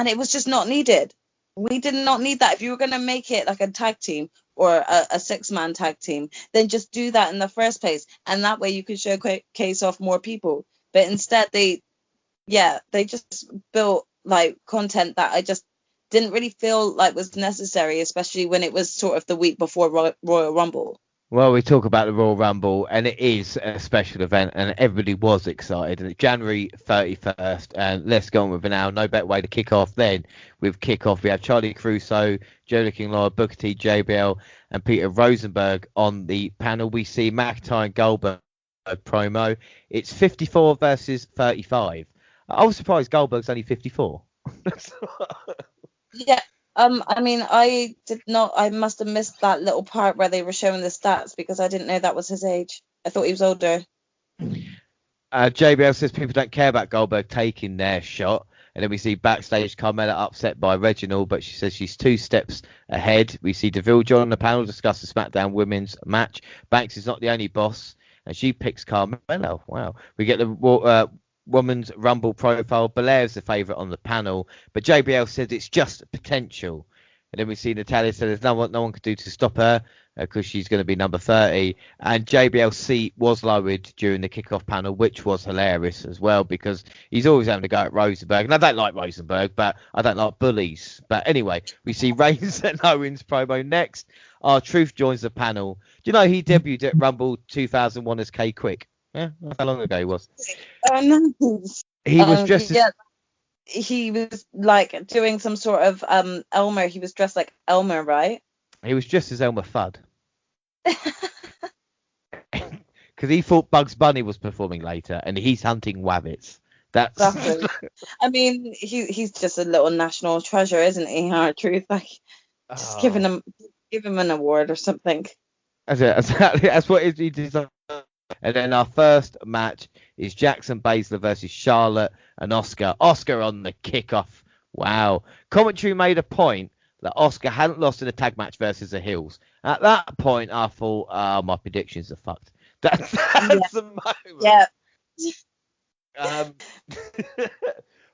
it was just not needed. We did not need that. If you were going to make it like a tag team or a 6-man tag team, then just do that in the first place. And that way you could showcase off more people. But instead they just built like content that I just didn't really feel like was necessary, especially when it was sort of the week before Royal Rumble. Well, we talk about the Royal Rumble, and it is a special event, and everybody was excited. And it's January 31st, and let's go on with it now. No better way to kick off than with kickoff. We have Charlie Caruso, Joe King Lawler, Booker T, JBL, and Peter Rosenberg on the panel. We see McIntyre and Goldberg promo. It's 54 versus 35. I was surprised Goldberg's only 54. Yeah. I mean, I must have missed that little part where they were showing the stats because I didn't know that was his age. I thought he was older. JBL says people don't care about Goldberg taking their shot. And then we see backstage Carmella upset by Reginald, but she says she's 2 steps ahead. We see Deville John on the panel discuss the SmackDown women's match. Banks is not the only boss, and she picks Carmella. Wow. We get the Women's Rumble profile. Belair's the favourite on the panel, but JBL says it's just potential. And then we see Natalya said there's no one could do to stop her because she's going to be number 30. And JBL's seat was lowered during the kickoff panel, which was hilarious as well because he's always having to go at Rosenberg. And I don't like Rosenberg, but I don't like bullies. But anyway, we see Reigns and Owens promo next. R-Truth joins the panel. Do you know he debuted at Rumble 2001 as K Quick? Yeah, how long ago he was. Oh, nice. He was just he was like doing some sort of Elmer. He was dressed like Elmer, right? He was just as Elmer Fudd. Because he thought Bugs Bunny was performing later, and he's hunting wabbits. That's. I mean, he's just a little national treasure, isn't he? Our truth, like, just give him an award or something. That's what he deserves. And then our first match is Jackson Baszler versus Charlotte and Oscar. Oscar on the kickoff. Wow. Commentary made a point that Oscar hadn't lost in a tag match versus the Hills. At that point, I thought, my predictions are fucked. That's the moment. Yeah.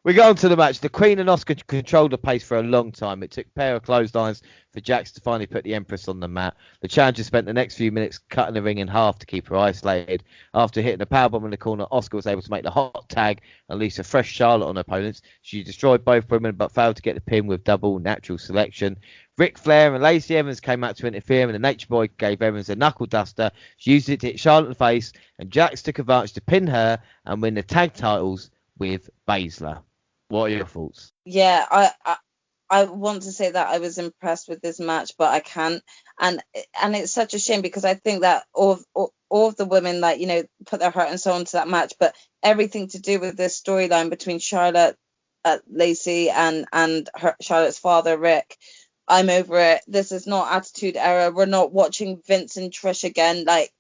We go on to the match. The Queen and Oscar controlled the pace for a long time. It took a pair of clotheslines for Jax to finally put the Empress on the mat. The challenger spent the next few minutes cutting the ring in half to keep her isolated. After hitting a powerbomb in the corner, Oscar was able to make the hot tag and release a fresh Charlotte on opponents. She destroyed both women but failed to get the pin with double natural selection. Ric Flair and Lacey Evans came out to interfere, and the Nature Boy gave Evans a knuckle duster. She used it to hit Charlotte in the face, and Jax took advantage to pin her and win the tag titles with Baszler. What are your thoughts? Yeah, I want to say that I was impressed with this match, but I can't. And it's such a shame because I think that all of the women, like, you know, put their heart and soul into that match, but everything to do with this storyline between Charlotte, Lacey, and Charlotte's father, Rick, I'm over it. This is not Attitude Era. We're not watching Vince and Trish again. Like,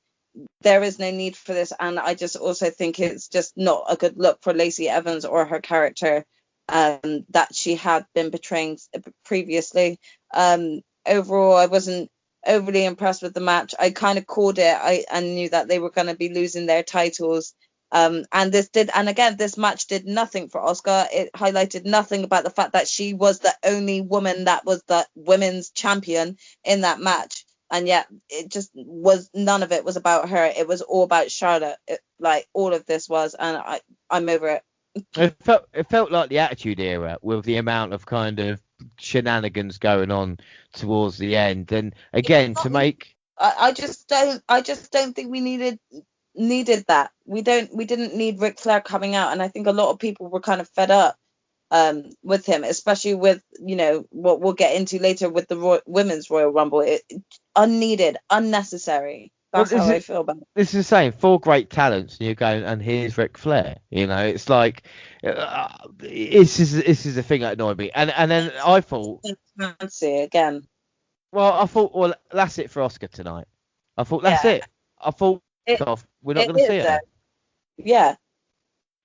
there is no need for this. And I just also think it's just not a good look for Lacey Evans or her character that she had been portraying previously. Overall, I wasn't overly impressed with the match. I kind of called it. I knew that they were going to be losing their titles. And this match did nothing for Oscar. It highlighted nothing about the fact that she was the only woman that was the women's champion in that match. And yet it just was, none of it was about her. It was all about Charlotte. Like, all of this was, and I'm over it. It felt like the Attitude Era with the amount of kind of shenanigans going on towards the end. And again, to make, I just don't think we needed that. We didn't need Ric Flair coming out, and I think a lot of people were kind of fed up with him, especially with, you know, what we'll get into later with the Women's Royal Rumble. Unneeded, unnecessary. That's how I feel about it. This is the same. 4 great talents, and you're going, and here's Ric Flair. You know, it's like, this is the thing that annoyed me. And then I thought, fancy again. Well, I thought, well, that's it for Oscar tonight. I thought that's it. I thought we're not going to see it. Yeah.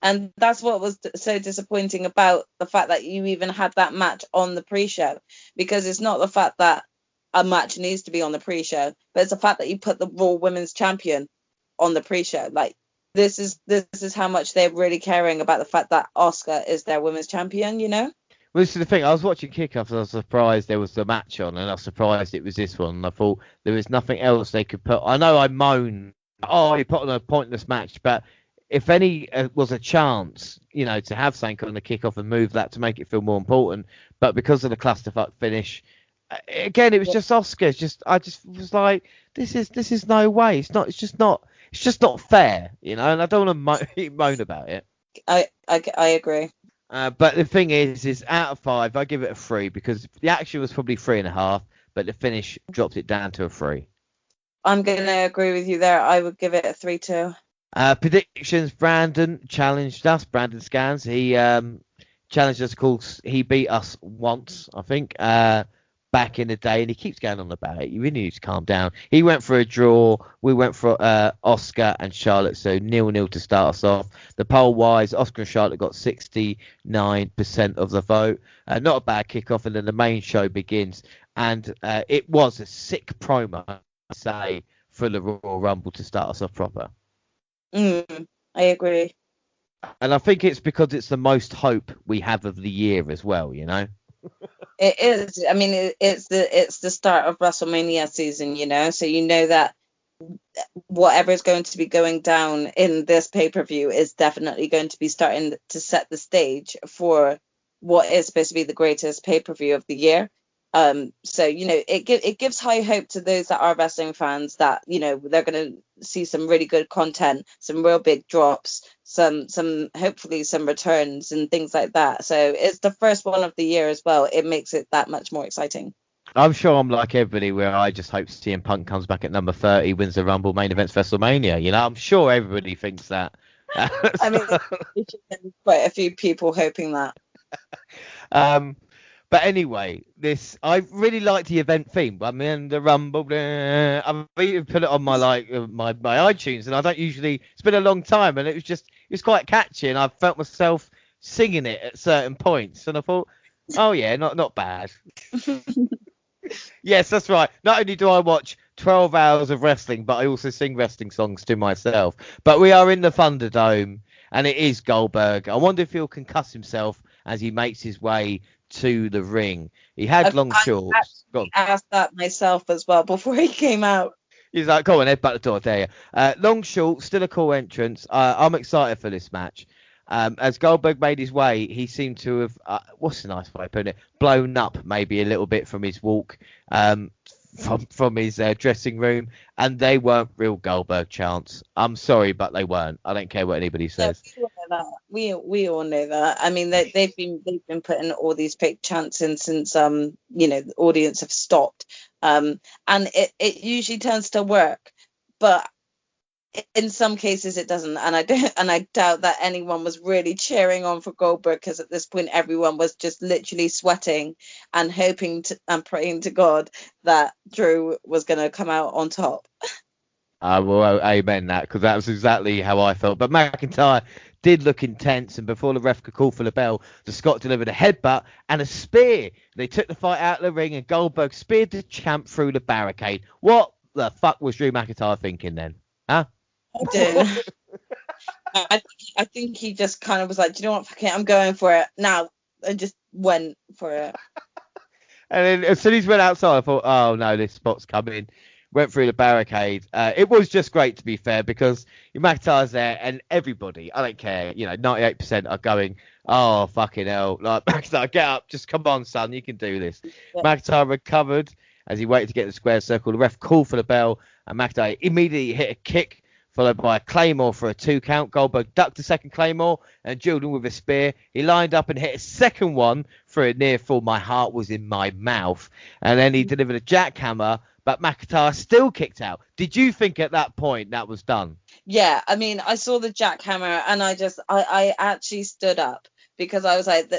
And that's what was so disappointing about the fact that you even had that match on the pre-show, because it's not the fact that a match needs to be on the pre-show, but it's the fact that you put the Raw Women's Champion on the pre-show. Like, this is how much they're really caring about the fact that Oscar is their Women's Champion, you know? Well, this is the thing. I was watching Kickoff and I was surprised there was the match on, and I was surprised it was this one. And I thought there was nothing else they could put. I know I moan, you put on a pointless match, but if any was a chance, you know, to have something on the kickoff and move that to make it feel more important, but because of the clusterfuck finish, again, it was just Oscar. I just was like, this is no way. It's just not fair, you know. And I don't want to moan about it. I agree. But the thing is out of 5, I give it a 3 because the action was probably 3.5, but the finish dropped it down to a 3. I'm gonna agree with you there. I would give it a 3 too. Predictions. Brandon challenged us. Brandon Scans. He challenged us. Of course, he beat us once, I think, back in the day, and he keeps going on about it. You really need to calm down. He went for a draw. We went for Oscar and Charlotte, so 0-0 to start us off. The poll wise, Oscar and Charlotte got 69% of the vote. Not a bad kickoff, and then the main show begins. And it was a sick promo, I say, for the Royal Rumble to start us off proper. I agree. And I think it's because it's the most hope we have of the year as well, you know? It is. I mean, it's the start of WrestleMania season, you know, so you know that whatever is going to be going down in this pay-per-view is definitely going to be starting to set the stage for what is supposed to be the greatest pay-per-view of the year. So, it gives high hope to those that are wrestling fans that, they're going to see some really good content, some real big drops, some hopefully some returns and things like that. So it's the first one of the year as well. It makes it that much more exciting. I'm sure I'm like everybody where I just hope CM Punk comes back at number 30, wins the Rumble, main events WrestleMania. I'm sure everybody thinks that. I mean, there's quite a few people hoping that. But anyway, I really like the event theme. I mean, the Rumble. I've even put it on my my iTunes, and I don't usually. It's been a long time, and it was quite catchy, and I felt myself singing it at certain points, and I thought, oh yeah, not bad. Yes, that's right. Not only do I watch 12 hours of wrestling, but I also sing wrestling songs to myself. But we are in the Thunderdome, and it is Goldberg. I wonder if he'll concuss himself as he makes his way to the ring. He had long shorts. I asked that myself as well before he came out. He's like, go on, head back the door, there you. Long shorts, still a cool entrance. I'm excited for this match. As Goldberg made his way, he seemed to have, what's a nice way of putting it, blown up maybe a little bit from his walk, from his dressing room, and they weren't real Goldberg chants. I'm sorry, but they weren't. I don't care what anybody says. Yeah, we all know that. I mean, they've been putting all these fake chants in since the audience have stopped, and it usually tends to work, but in some cases it doesn't, and I doubt that anyone was really cheering on for Goldberg, because at this point everyone was just literally sweating and hoping and praying to God that Drew was going to come out on top. Well, amen that, because that was exactly how I felt. But McIntyre did look intense, and before the ref could call for the bell, the Scot delivered a headbutt and a spear. They took the fight out of the ring, and Goldberg speared the champ through the barricade. What the fuck was Drew McIntyre thinking then? Huh? I do. I think he just kind of was like, do you know what, fuck it, I'm going for it now, and just went for it. And then as soon as he went outside, I thought, oh no, this spot's coming. Went through the barricade. It was just great, to be fair, because McIntyre's there, and everybody, I don't care, 98% are going, oh fucking hell, like, McIntyre, get up, just come on, son, you can do this. Yeah. McIntyre recovered as he waited to get the square circle. The ref called for the bell, and McIntyre immediately hit a kick, followed by a claymore for a 2 count. Goldberg ducked the second claymore and drilled him with a spear. He lined up and hit a second one for a near fall. My heart was in my mouth. And then he delivered a jackhammer, but McIntyre still kicked out. Did you think at that point that was done? Yeah, I mean, I saw the jackhammer, and I actually stood up, because I was like,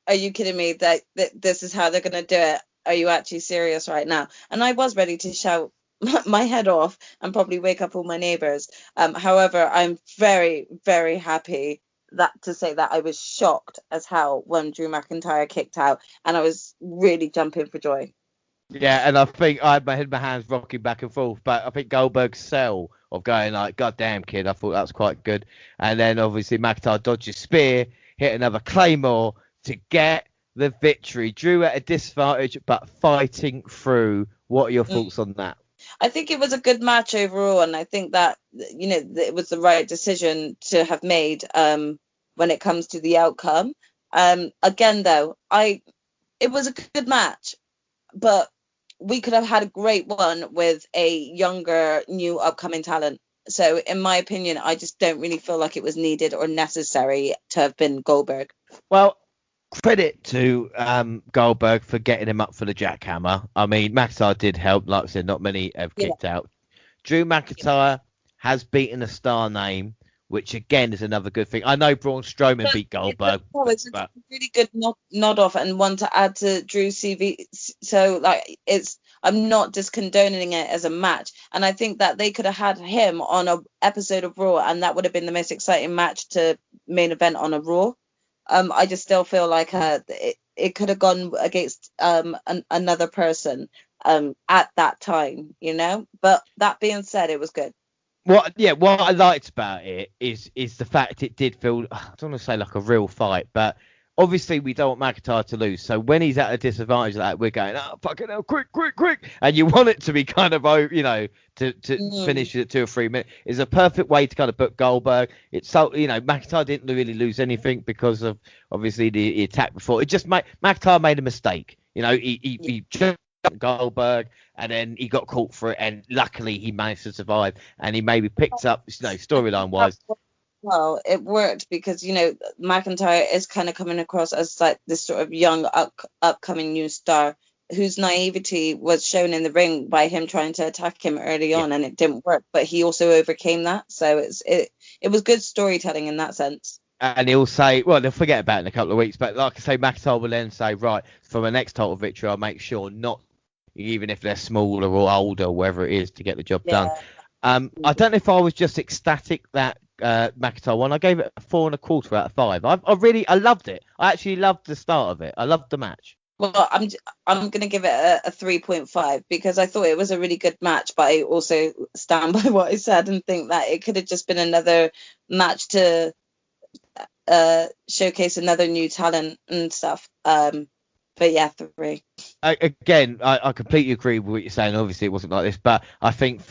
are you kidding me? That this is how they're going to do it? Are you actually serious right now? And I was ready to shout my head off and probably wake up all my neighbors. However, I'm very, very happy to say that I was shocked as hell when Drew McIntyre kicked out, and I was really jumping for joy. Yeah, and I think I had my hands rocking back and forth, but I think Goldberg's sell of going like, God damn, kid, I thought that was quite good. And then obviously McIntyre dodged his spear, hit another claymore to get the victory. Drew at a disadvantage, but fighting through. What are your thoughts on that? I think it was a good match overall, and I think that it was the right decision to have made when it comes to the outcome. Again, though, it was a good match, but we could have had a great one with a younger, new, upcoming talent. So, in my opinion, I just don't really feel like it was needed or necessary to have been Goldberg. Well, credit to Goldberg for getting him up for the jackhammer. I mean, McIntyre did help. Like I said, not many have kicked out. Drew McIntyre has beaten a star name, which again is another good thing. I know Braun Strowman beat Goldberg. It's a really good nod off, and one to add to Drew's CV. So, I'm not just condoning it as a match. And I think that they could have had him on an episode of Raw, and that would have been the most exciting match to main event on a Raw. I just still feel like it could have gone against another person at that time, But that being said, it was good. What I liked about it is the fact it did feel, I don't want to say like a real fight, but obviously we don't want McIntyre to lose. So when he's at a disadvantage like that, we're going, oh, fucking hell, quick. And you want it to be kind of, to finish it at 2 or 3 minutes. It's a perfect way to kind of put Goldberg. It's so, McIntyre didn't really lose anything because of obviously the attack before. It just McIntyre made a mistake. You know, he jumped Goldberg, and then he got caught for it, and luckily he managed to survive, and he maybe picked up, you know, storyline wise. Well, it worked because, you know, McIntyre is kind of coming across as like this sort of young upcoming new star whose naivety was shown in the ring by him trying to attack him early on, and it didn't work, but he also overcame that. So it was good storytelling in that sense. And he'll say, well, they'll forget about it in a couple of weeks, but like I say, McIntyre will then say, right, for my next title victory, I'll make sure not, even if they're smaller or older, wherever it is, to get the job done. I don't know if I was just ecstatic that McIntyre won. I gave it a 4.25 out of 5. I loved it. I actually loved the start of it. I loved the match. Well, I'm going to give it a 3.5 because I thought it was a really good match, but I also stand by what I said and think that it could have just been another match to showcase another new talent and stuff. But yeah, 3. I completely agree with what you're saying. Obviously, it wasn't like this, but I think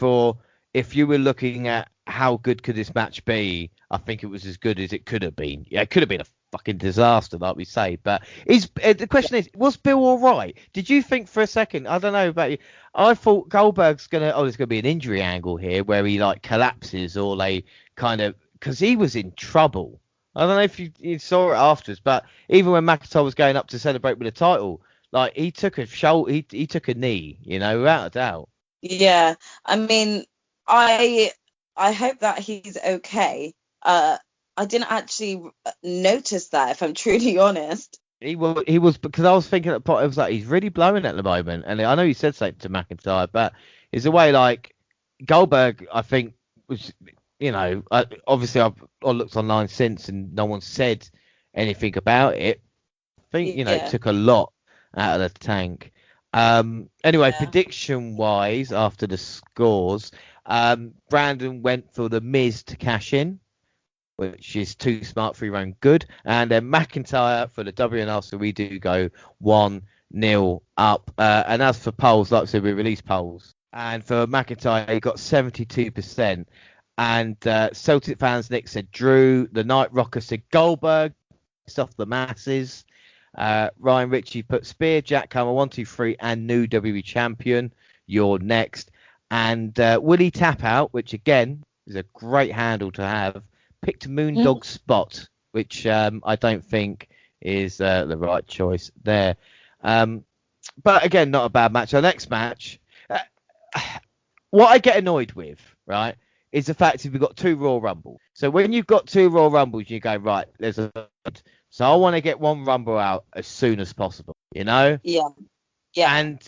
if you were looking at how good could this match be, I think it was as good as it could have been. Yeah, it could have been a fucking disaster, like we say. But the question is, was Bill all right? Did you think for a second? I don't know about you. I thought Goldberg's there's gonna be an injury angle here where he like collapses, or they kind of, because he was in trouble. I don't know if you saw it afterwards, but even when McIntyre was going up to celebrate with the title, like he took a knee, you know, without a doubt. Yeah, I mean, I hope that he's okay. I didn't actually notice that, if I'm truly honest. He was because I was thinking at the point, it was like he's really blowing at the moment, and I know he said something to McIntyre, but it's a way like Goldberg, I think, was, you know, obviously I've looked online since and no one said anything about it. I think, you know, it took a lot out of the tank. Anyway, prediction wise, after the scores, Brandon went for the Miz to cash in, which is too smart for your own good, and then McIntyre for the WNR, so we do go 1-0 up. And as for polls, like I said, we released polls, and for McIntyre he got 72%. And Celtic fans, Nick said Drew. The Night Rocker said Goldberg. Off the masses. Ryan Ritchie put Spear, Jack Hammer, 1, 2, 3, and new WWE champion. You're next. And Willie Tap Out, which again is a great handle to have, picked Moondog Spot, which I don't think is the right choice there. But again, not a bad match. Our next match, what I get annoyed with, right, is the fact that we've got 2 Royal Rumbles. So when you've got 2 Royal Rumbles, you go, right, so I want to get one Rumble out as soon as possible, you know? Yeah. And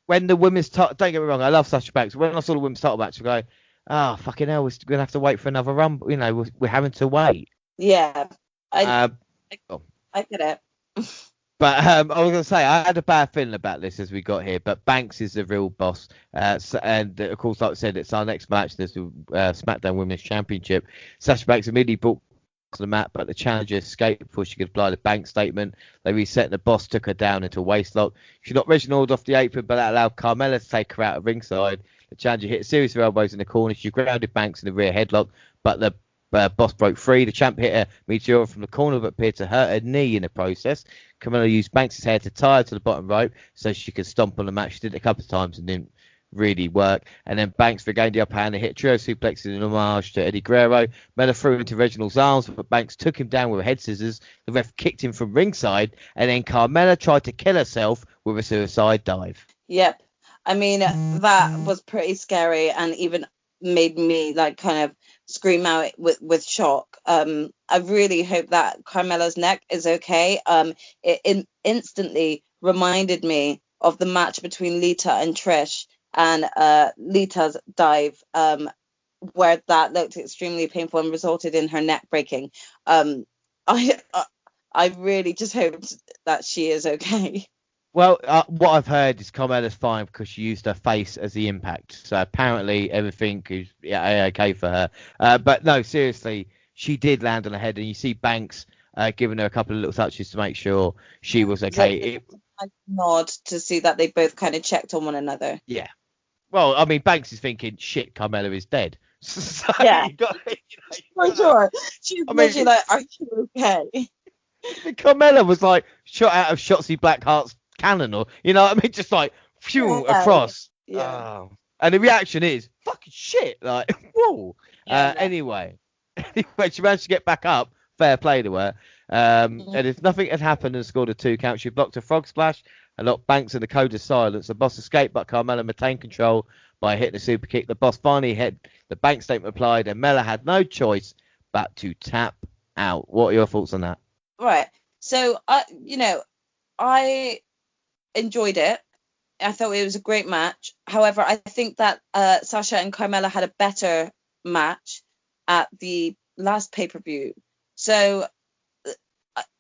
when the women's title, don't get me wrong, I love Sasha Banks. When I saw the women's title match, I go, oh, fucking hell, we're going to have to wait for another Rumble. You know, we're having to wait. Yeah. I get it. But I was going to say, I had a bad feeling about this as we got here, but Banks is the real boss. And, of course, like I said, it's our next match. There's the SmackDown Women's Championship. Sasha Banks immediately brought to the mat, but the challenger escaped before she could apply the Banks statement. They reset, and the boss took her down into a waistlock. She knocked Reginald off the apron, but that allowed Carmella to take her out of ringside. The challenger hit a series of elbows in the corner. She grounded Banks in the rear headlock, but the boss broke free. The champ hit a meteor from the corner, but appeared to hurt her knee in the process. Carmella used Banks' hair to tie her to the bottom rope so she could stomp on the match. She did it a couple of times and didn't really work. And then Banks regained the upper hand and hit trio suplexes in homage to Eddie Guerrero. Mella threw into Reginald's arms, but Banks took him down with head scissors. The ref kicked him from ringside, and then Carmella tried to kill herself with a suicide dive. Yep. I mean, that was pretty scary and even made me like kind of scream out with shock. I really hope that Carmella's neck is okay. It instantly reminded me of the match between Lita and Trish, and Lita's dive, where that looked extremely painful and resulted in her neck breaking. I really just hope that she is okay. Well, what I've heard is Carmella's fine because she used her face as the impact. So apparently everything is okay for her. But no, seriously, she did land on her head, and you see Banks giving her a couple of little touches to make sure she was okay. I nod to see that they both kind of checked on one another. Yeah. Well, I mean, Banks is thinking, shit, Carmella is dead. So yeah. For sure. She's literally like, are you okay? Carmella was like shot out of Shotzi Blackheart's cannon, or you know what I mean, just like phew across. Yeah. Oh. And the reaction is fucking shit, like whoa. Yeah, Anyway, she managed to get back up. Fair play to her. And if nothing had happened and scored a 2 count, she blocked a frog splash and locked Banks in the code of silence. The boss escaped, but Carmella maintained control by hitting a super kick. The boss finally hit the bank statement applied, and Mella had no choice but to tap out. What are your thoughts on that? Right. So, I enjoyed it. I thought it was a great match. However, I think that Sasha and Carmella had a better match at the last pay-per-view. So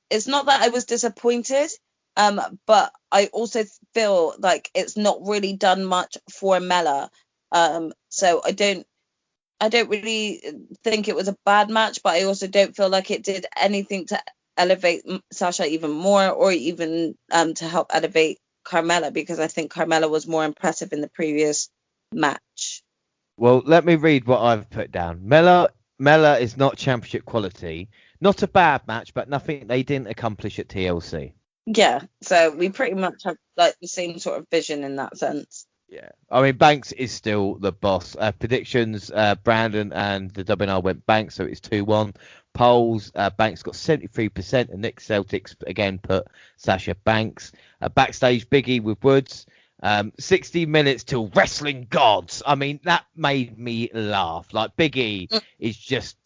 it's not that I was disappointed, but I also feel like it's not really done much for Mella. So I don't really think it was a bad match, but I also don't feel like it did anything to elevate Sasha even more, or even to help elevate Carmella, because I think Carmella was more impressive in the previous match. Well, let me read what I've put down. Mella is not championship quality. Not a bad match, but nothing they didn't accomplish at TLC. Yeah, so we pretty much have like the same sort of vision in that sense. Yeah, I mean, Banks is still the boss. Predictions, Brandon and the WNR went Banks, so it's 2-1. Polls, Banks got 73%, and Nick Celtics again put Sasha Banks. Backstage, Biggie with Woods. 60 minutes till Wrestling Gods. I mean, that made me laugh. Like, Biggie is just,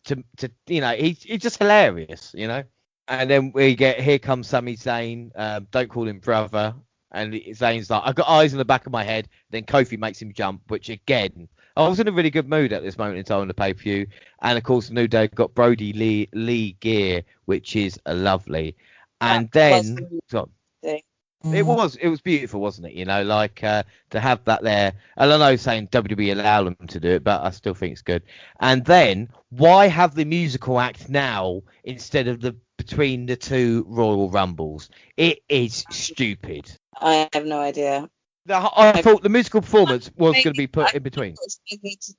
he's just hilarious, you know? And then we get, here comes Sami Zayn. Don't call him brother. And Zayn's like, I've got eyes in the back of my head. Then Kofi makes him jump, which again, I was in a really good mood at this moment in time on the pay-per-view. And of course, the New Day got Brody Lee gear, which is lovely. And then it was beautiful, wasn't it? You know, like to have that there. And I know saying WWE allow them to do it, but I still think it's good. And then why have the musical act now instead of between the two Royal Rumbles? It is stupid. I have no idea. I thought the musical performance was going to be put in between. It's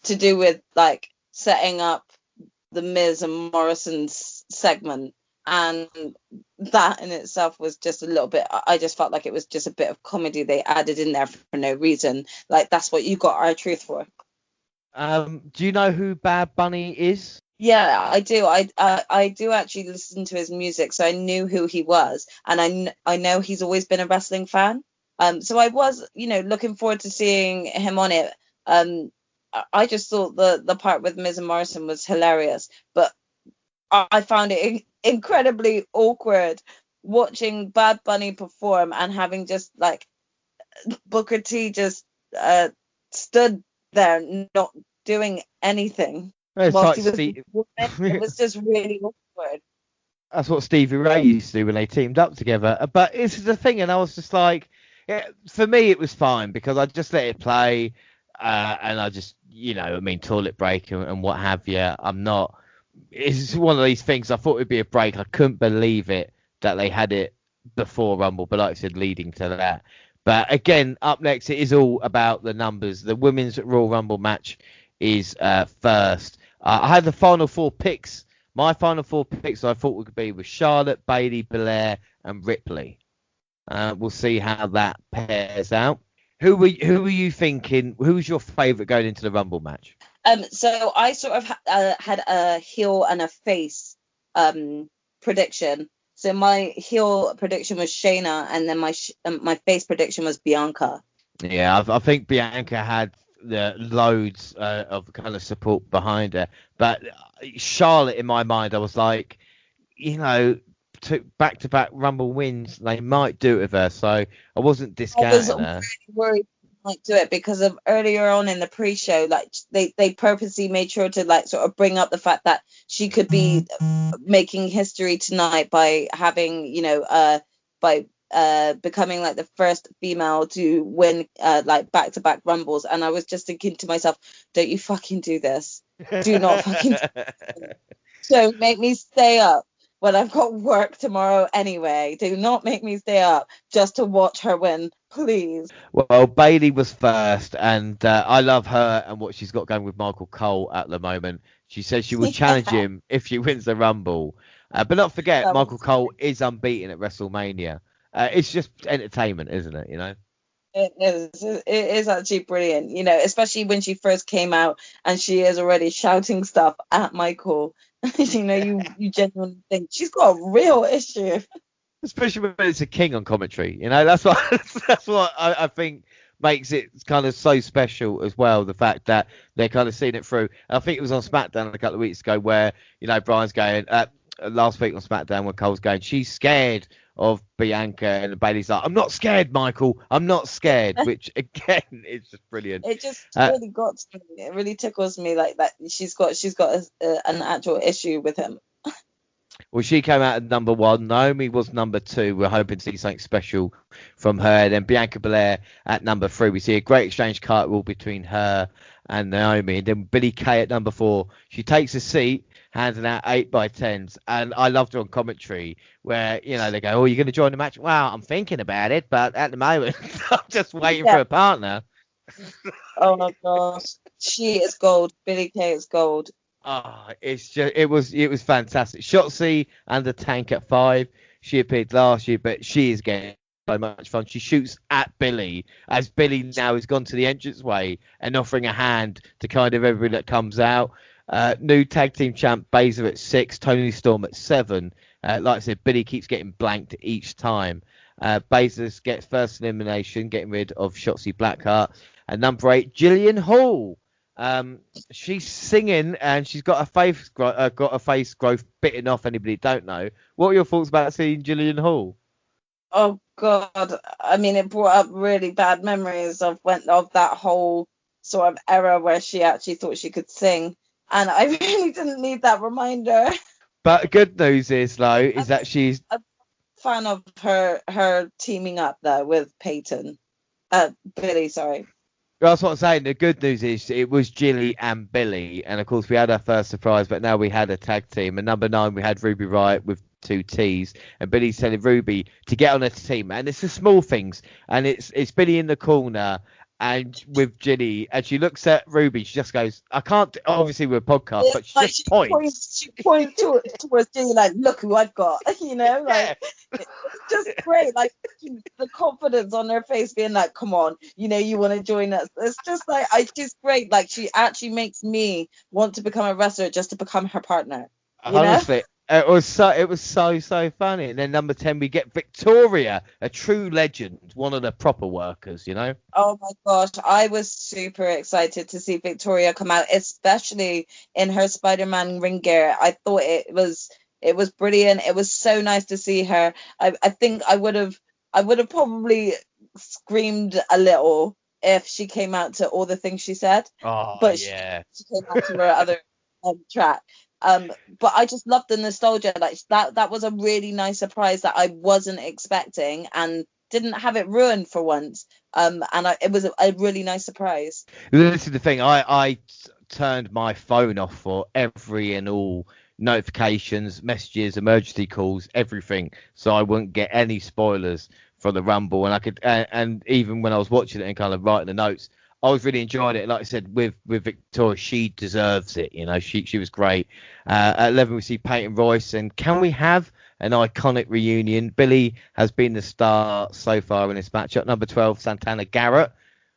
to do with like setting up the Miz and Morrison's segment, and that in itself was just a little bit. I just felt like it was just a bit of comedy they added in there for no reason. Like, that's what you got R-Truth for. Do you know who Bad Bunny is? Yeah, I do. I do actually listen to his music, so I knew who he was, and I know he's always been a wrestling fan. So I was, looking forward to seeing him on it. I just thought the part with Miz and Morrison was hilarious, but I found it incredibly awkward watching Bad Bunny perform and having just like Booker T just stood there not doing anything. It's like it was just really awkward. That's what Stevie Ray used to do when they teamed up together. But this is the thing, and I was just like, for me, it was fine because I just let it play, and I just, toilet break and what have you. It's one of these things. I thought it'd be a break. I couldn't believe it that they had it before Rumble, but like I said, leading to that. But again, up next, it is all about the numbers. The women's Royal Rumble match is first. I had the final 4 picks. My final 4 picks I thought would be with Charlotte, Bayley, Belair, and Ripley. We'll see how that pairs out. Who were you thinking? Who was your favourite going into the Rumble match? So I sort of had a heel and a face prediction. So my heel prediction was Shayna, and then my face prediction was Bianca. Yeah, I think Bianca had the loads of kind of support behind her, but Charlotte, in my mind, I was like, back-to-back Rumble wins, they might do it with her, so I wasn't discounting her. I was really worried they might do it because of earlier on in the pre-show, like they purposely made sure to like sort of bring up the fact that she could be making history tonight by having, becoming like the first female to win like back-to-back Rumbles, and I was just thinking to myself, don't you fucking do this. Do not fucking do this. So make me stay up when I've got work tomorrow anyway. Do not make me stay up just to watch her win, please. Well, Bayley was first, and I love her and what she's got going with Michael Cole at the moment. She says she will challenge him if she wins the Rumble. But not forget, Michael Cole is unbeaten at WrestleMania. It's just entertainment, isn't it? You know. It is actually brilliant, you know, especially when she first came out and she is already shouting stuff at Michael. You know, you genuinely think she's got a real issue. Especially when it's a king on commentary, you know, that's what that's what I think makes it kind of so special as well. The fact that they're kind of seeing it through. And I think it was on SmackDown a couple of weeks ago where, you know, Brian's going last week on SmackDown when Cole's going, she's scared of Bianca, and Bailey's like, I'm not scared, Michael, I'm not scared, which again is just brilliant. It just really got to me. It really tickles me like that. She's got an actual issue with him. Well, she came out at number 1. Naomi was number 2. We're hoping to see something special from her. Then Bianca Belair at number 3. We see a great exchange cartwheel between her and Naomi. And then Billie Kay at number 4. She takes a seat, handing out 8x10s. And I loved her on commentary where, you know, they go, oh, you're going to join the match? Well, I'm thinking about it, but at the moment, I'm just waiting for a partner. Oh, my gosh. She is gold. Billie Kay is gold. Oh, it was fantastic. Shotzi and the Tank at 5. She appeared last year, but she is getting so much fun. She shoots at Billy as Billy now has gone to the entranceway and offering a hand to kind of everybody that comes out. New tag team champ Baszler at 6, Tony Storm at 7. Like I said, Billy keeps getting blanked each time. Baszler gets first elimination, getting rid of Shotzi Blackheart. And number 8, Jillian Hall. She's singing and she's got a face growth bitten off. Anybody don't know. What are your thoughts about seeing Jillian Hall? Oh God, I mean, it brought up really bad memories of that whole sort of era where she actually thought she could sing, and I really didn't need that reminder. But good news is that she's a fan of her teaming up there with Peyton, Billy, sorry. That's what I'm saying. The good news is it was Jilly and Billy. And, of course, we had our first surprise, but now we had a tag team. And number 9, we had Ruby Riott with 2 T's. And Billy's telling Ruby to get on a team. And it's the small things. And it's Billy in the corner and with Jilly. And she looks at Ruby. She just goes, I can't. Obviously, we're a podcast, but she just points. She points towards Jilly like, look who I've got. You know, like, it's just great. Like, the confidence on her face being like, come on, you know, you want to join us. It's just like, it's great. Like, she actually makes me want to become a wrestler just to become her partner. Honestly, know? It was so funny. And then number 10, we get Victoria, a true legend, one of the proper workers, you know. Oh my gosh, I was super excited to see Victoria come out, especially in her Spider-Man ring gear. I thought it was brilliant. It was so nice to see her. I think I would have probably screamed a little if she came out to all the things she said. Oh, but yeah. She came out to her other track. But I just loved the nostalgia. Like that was a really nice surprise that I wasn't expecting and didn't have it ruined for once. It was a really nice surprise. This is the thing. I turned my phone off for every and all notifications, messages, emergency calls, everything, so I wouldn't get any spoilers for the Rumble. And I could, and even when I was watching it and kind of writing the notes, I was really enjoying it. Like I said, with Victoria, she deserves it. You know, she was great. At 11, we see Peyton Royce, and can we have an iconic reunion? Billy has been the star so far in this matchup. Number 12, Santana Garrett.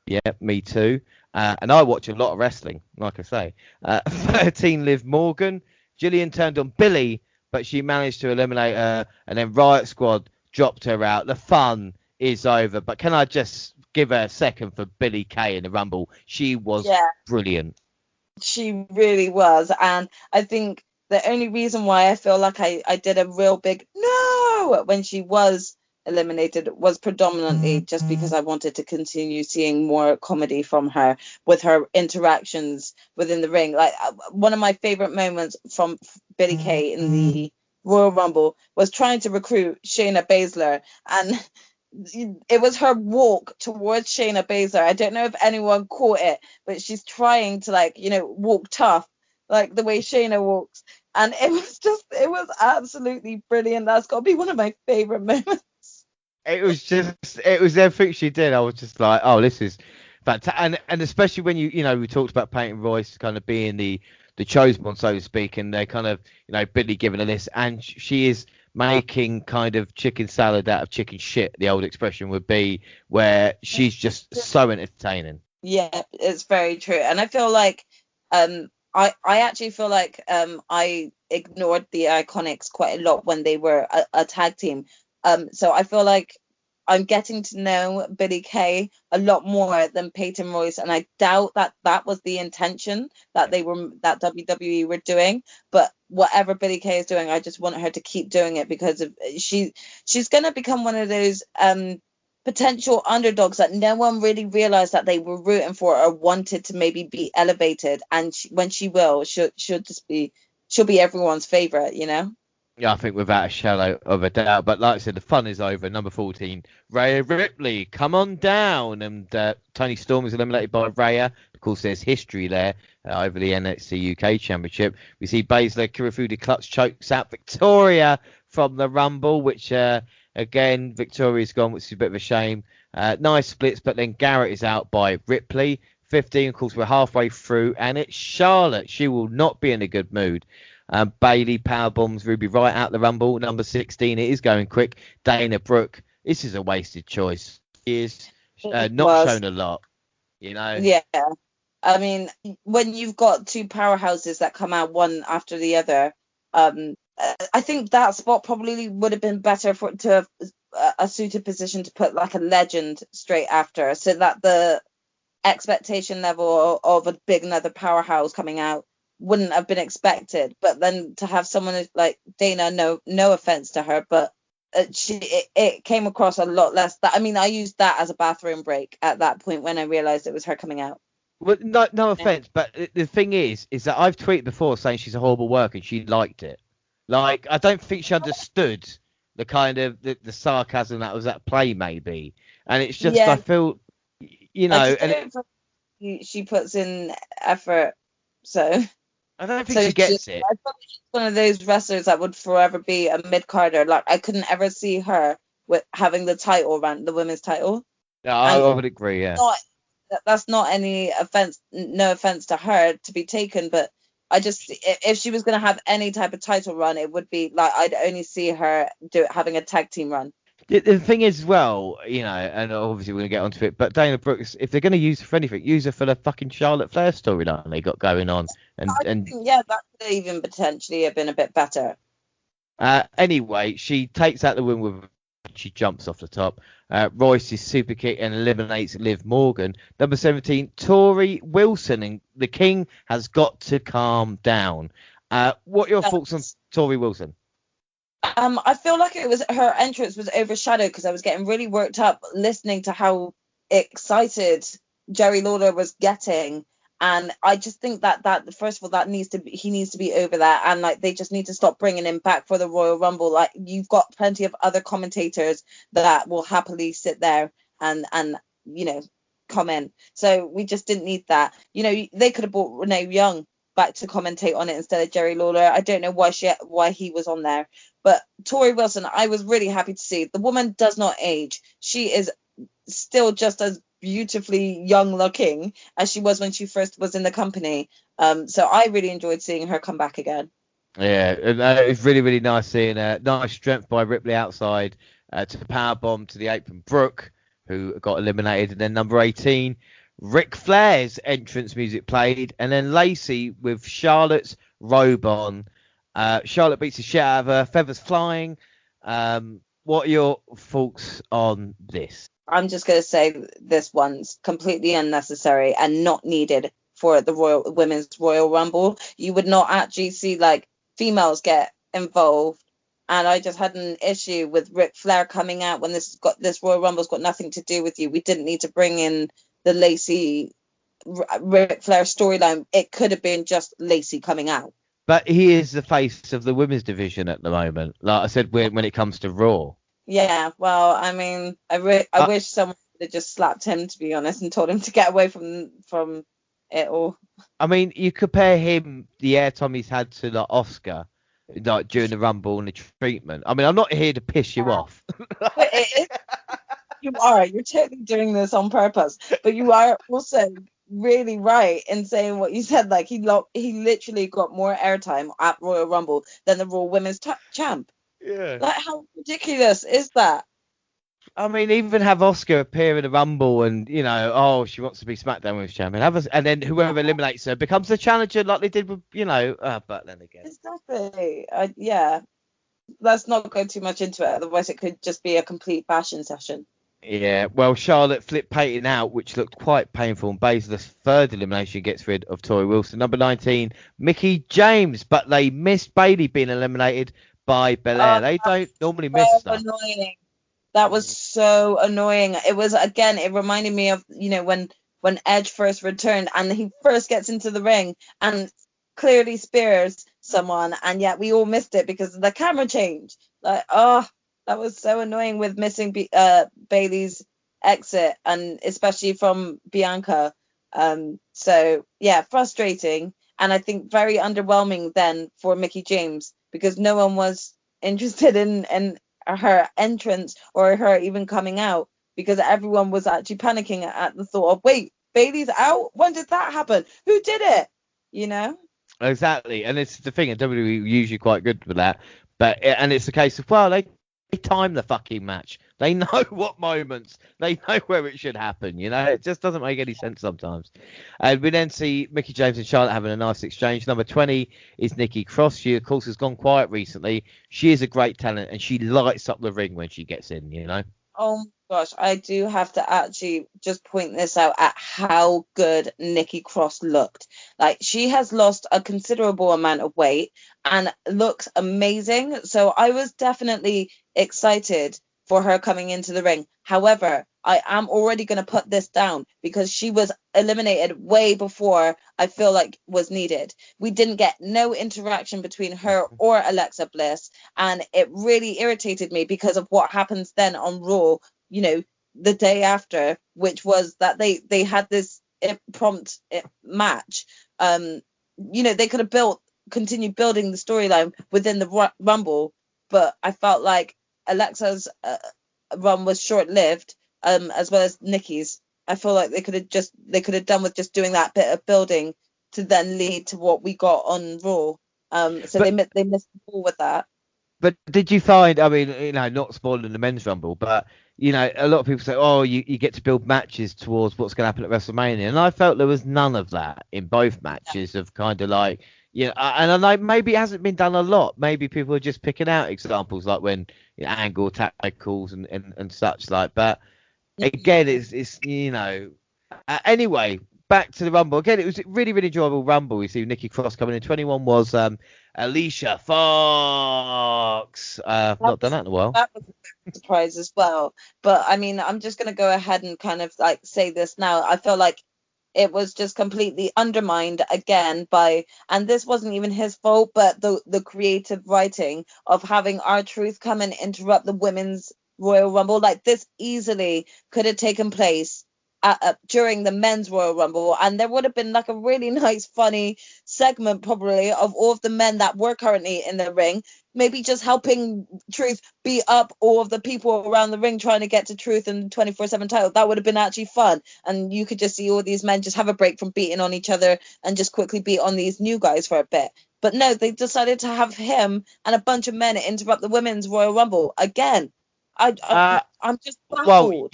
Yeah, me too. And I watch a lot of wrestling, like I say. 13, Liv Morgan. Jillian turned on Billy, but she managed to eliminate her, and then Riot Squad dropped her out. The fun is over. But can I just give her a second for Billie Kay in the Rumble? She was brilliant. She really was. And I think the only reason why I feel like I did a real big no when she was eliminated was predominantly just because I wanted to continue seeing more comedy from her with her interactions within the ring. Like one of my favorite moments from Billie Kay in the Royal Rumble was trying to recruit Shayna Baszler, and it was her walk towards Shayna Baszler. I don't know if anyone caught it, but she's trying to walk tough, like the way Shayna walks. And it was absolutely brilliant. That's got to be one of my favorite moments. It was everything she did. I was just like, oh, this is fantastic. And especially when we talked about Peyton Royce kind of being the chosen one, so to speak, and they kind of, Billy giving her this, and she is making kind of chicken salad out of chicken shit, the old expression would be, where she's just so entertaining. Yeah, it's very true. And I feel like I actually feel like I ignored the Iconics quite a lot when they were a tag team. So I feel like I'm getting to know Billie Kay a lot more than Peyton Royce, and I doubt that was the intention that WWE were doing. But whatever Billie Kay is doing, I just want her to keep doing it, because she's gonna become one of those potential underdogs that no one really realized that they were rooting for or wanted to maybe be elevated. And when she will, she'll be everyone's favorite, you know. Yeah, I think without a shadow of a doubt. But like I said, the fun is over. Number 14, Rhea Ripley, come on down. And Toni Storm is eliminated by Rhea. Of course, there's history there over the NXT UK Championship. We see Baszler, Kirifuda clutch chokes out Victoria from the Rumble, which, again, Victoria's gone, which is a bit of a shame. Nice splits, but then Garrett is out by Ripley. 15, of course, we're halfway through, and it's Charlotte. She will not be in a good mood. Bailey powerbombs Ruby right out the Rumble. Number 16, it is going quick. Dana Brooke, this is a wasted choice. She is not shown a lot, you know. Yeah, I mean, when you've got two powerhouses that come out one after the other, I think that spot probably would have been better for to a suited position to put like a legend straight after, so that the expectation level of a big another powerhouse coming out wouldn't have been expected. But then to have someone like Dana, no offense to her, but it came across a lot less. That, I mean, I used that as a bathroom break at that point when I realized it was her coming out. Well, no offense, but the thing is that I've tweeted before saying she's a horrible worker and she liked it. Like, I don't think she understood the kind of the sarcasm that was at play, maybe. And it's just, I feel, you know, she puts in effort, so I don't think she gets it. I thought she's one of those wrestlers that would forever be a mid-carder. Like, I couldn't ever see her with having the title run, the women's title. Yeah, I would agree, yeah. That's not any offense, no offense to her to be taken, but I just, if she was going to have any type of title run, it would be like, I'd only see her having a tag team run. The thing is, as well, you know, and obviously we're going to get onto it, but Dana Brooks, if they're going to use her for anything, use her for the fucking Charlotte Flair storyline they got going on. And yeah, that could even potentially have been a bit better. Anyway, she takes out the win with, she jumps off the top. Royce's super kick and eliminates Liv Morgan. Number 17, Tori Wilson, and the King has got to calm down. What are your thoughts on Tori Wilson? I feel like her entrance was overshadowed because I was getting really worked up listening to how excited Jerry Lawler was getting, and I just think that first of all, he needs to be over that, and like they just need to stop bringing him back for the Royal Rumble. Like, you've got plenty of other commentators that will happily sit there and you know, comment. So we just didn't need that. You know, they could have brought Renee Young back to commentate on it instead of Jerry Lawler. I don't know why he was on there. But Tori Wilson, I was really happy to see. The woman does not age. She is still just as beautifully young looking as she was when she first was in the company. So I really enjoyed seeing her come back again. Yeah, it's really, really nice seeing nice strength by Ripley outside to the powerbomb to the apron. Brooke, who got eliminated. And then number 18, Ric Flair's entrance music played. And then Lacey with Charlotte's robe on. Charlotte beats the shit out of her, feathers flying. What are your thoughts on this? I'm just going to say this one's completely unnecessary and not needed for the Women's Royal Rumble. You would not actually see like females get involved. And I just had an issue with Ric Flair coming out when this Royal Rumble's got nothing to do with you. We didn't need to bring in the Lacey Ric Flair storyline. It could have been just Lacey coming out. But he is the face of the women's division at the moment. Like I said, when it comes to Raw. Yeah, well, I mean, I wish someone would have just slapped him, to be honest, and told him to get away from it all. I mean, you compare him, the airtime he's had to like Oscar, like during the Rumble and the treatment. I mean, I'm not here to piss you off. You're totally doing this on purpose, but you are also really right in saying what you said. Like, he literally got more airtime at Royal Rumble than the Raw Women's champ. Yeah. Like, how ridiculous is that? I mean, even have Oscar appear in the Rumble and, oh, she wants to be SmackDown Women's Champion. And then whoever eliminates her becomes the challenger like they did with, but then again. Exactly. Yeah. Let's not go too much into it. Otherwise, it could just be a complete bashing session. Yeah, well, Charlotte flipped Peyton out, which looked quite painful, and Baszler's third elimination gets rid of Tori Wilson. Number 19, Mickie James, but they missed Bayley being eliminated by Belair. They don't normally miss stuff. Annoying. That was so annoying. It was, again, it reminded me of, when Edge first returned and he first gets into the ring and clearly spears someone, and yet we all missed it because of the camera change. Like, that was so annoying with missing Bayley's exit, and especially from Bianca. So yeah, frustrating, and I think very underwhelming then for Mickie James, because no one was interested in her entrance or her even coming out, because everyone was actually panicking at the thought of, wait, Bayley's out? When did that happen? Who did it? Exactly, and it's the thing, and WWE are usually quite good with that, and it's the case of, well, they time the fucking match. They know what moments, they know where it should happen. It just doesn't make any sense sometimes. And we then see Mickie James and Charlotte having a nice exchange. Number 20 is Nikki Cross. She, of course, has gone quiet recently. She is a great talent, and she lights up the ring when she gets in. Oh my gosh, I do have to actually just point this out at how good Nikki Cross looked. Like, she has lost a considerable amount of weight and looks amazing. So I was definitely excited for her coming into the ring. However, I am already going to put this down because she was eliminated way before I feel like was needed. We didn't get no interaction between her or Alexa Bliss, and it really irritated me because of what happens then on Raw, the day after, which was that they had this prompt match. They could have continued building the storyline within the Rumble, but I felt like Alexa's run was short-lived, as well as Nikki's. I feel like they could have done with just doing that bit of building to then lead to what we got on Raw. They missed the ball with that. But did you find, I mean, not spoiling the men's Rumble, but a lot of people say, oh, you get to build matches towards what's going to happen at WrestleMania, and I felt there was none of that in both matches, of kind of like, and I know maybe it hasn't been done a lot. Maybe people are just picking out examples like when Angle tackles and such like. But again, it's anyway, back to the Rumble. Again, it was a really, really enjoyable Rumble. We see Nikki Cross coming in. 21 was Alicia Fox. Not done that in a while. That was a surprise as well. But I mean, I'm just going to go ahead and kind of like say this now. I feel like it was just completely undermined again and this wasn't even his fault, but the creative writing of having R-Truth come and interrupt the women's Royal Rumble. Like, this easily could have taken place during the men's Royal Rumble, and there would have been like a really nice, funny segment probably of all of the men that were currently in the ring, maybe just helping Truth beat up all of the people around the ring trying to get to Truth and the 24/7 title. That would have been actually fun, and you could just see all these men just have a break from beating on each other and just quickly beat on these new guys for a bit. But no, they decided to have him and a bunch of men interrupt the women's Royal Rumble again. I'm just baffled. Well,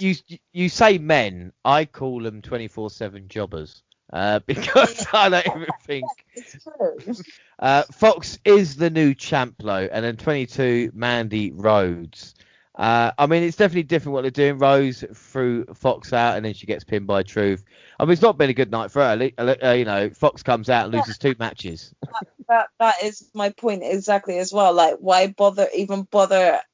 you say men, I call them 24/7 jobbers, because I don't even think. It's true. Fox is the new champ, though, and then 22, Mandy Rhodes. I mean, it's definitely different what they're doing. Rose threw Fox out, and then she gets pinned by Truth. I mean, it's not been a good night for her. Fox comes out and loses 2 matches. That is my point exactly as well. Like, why bother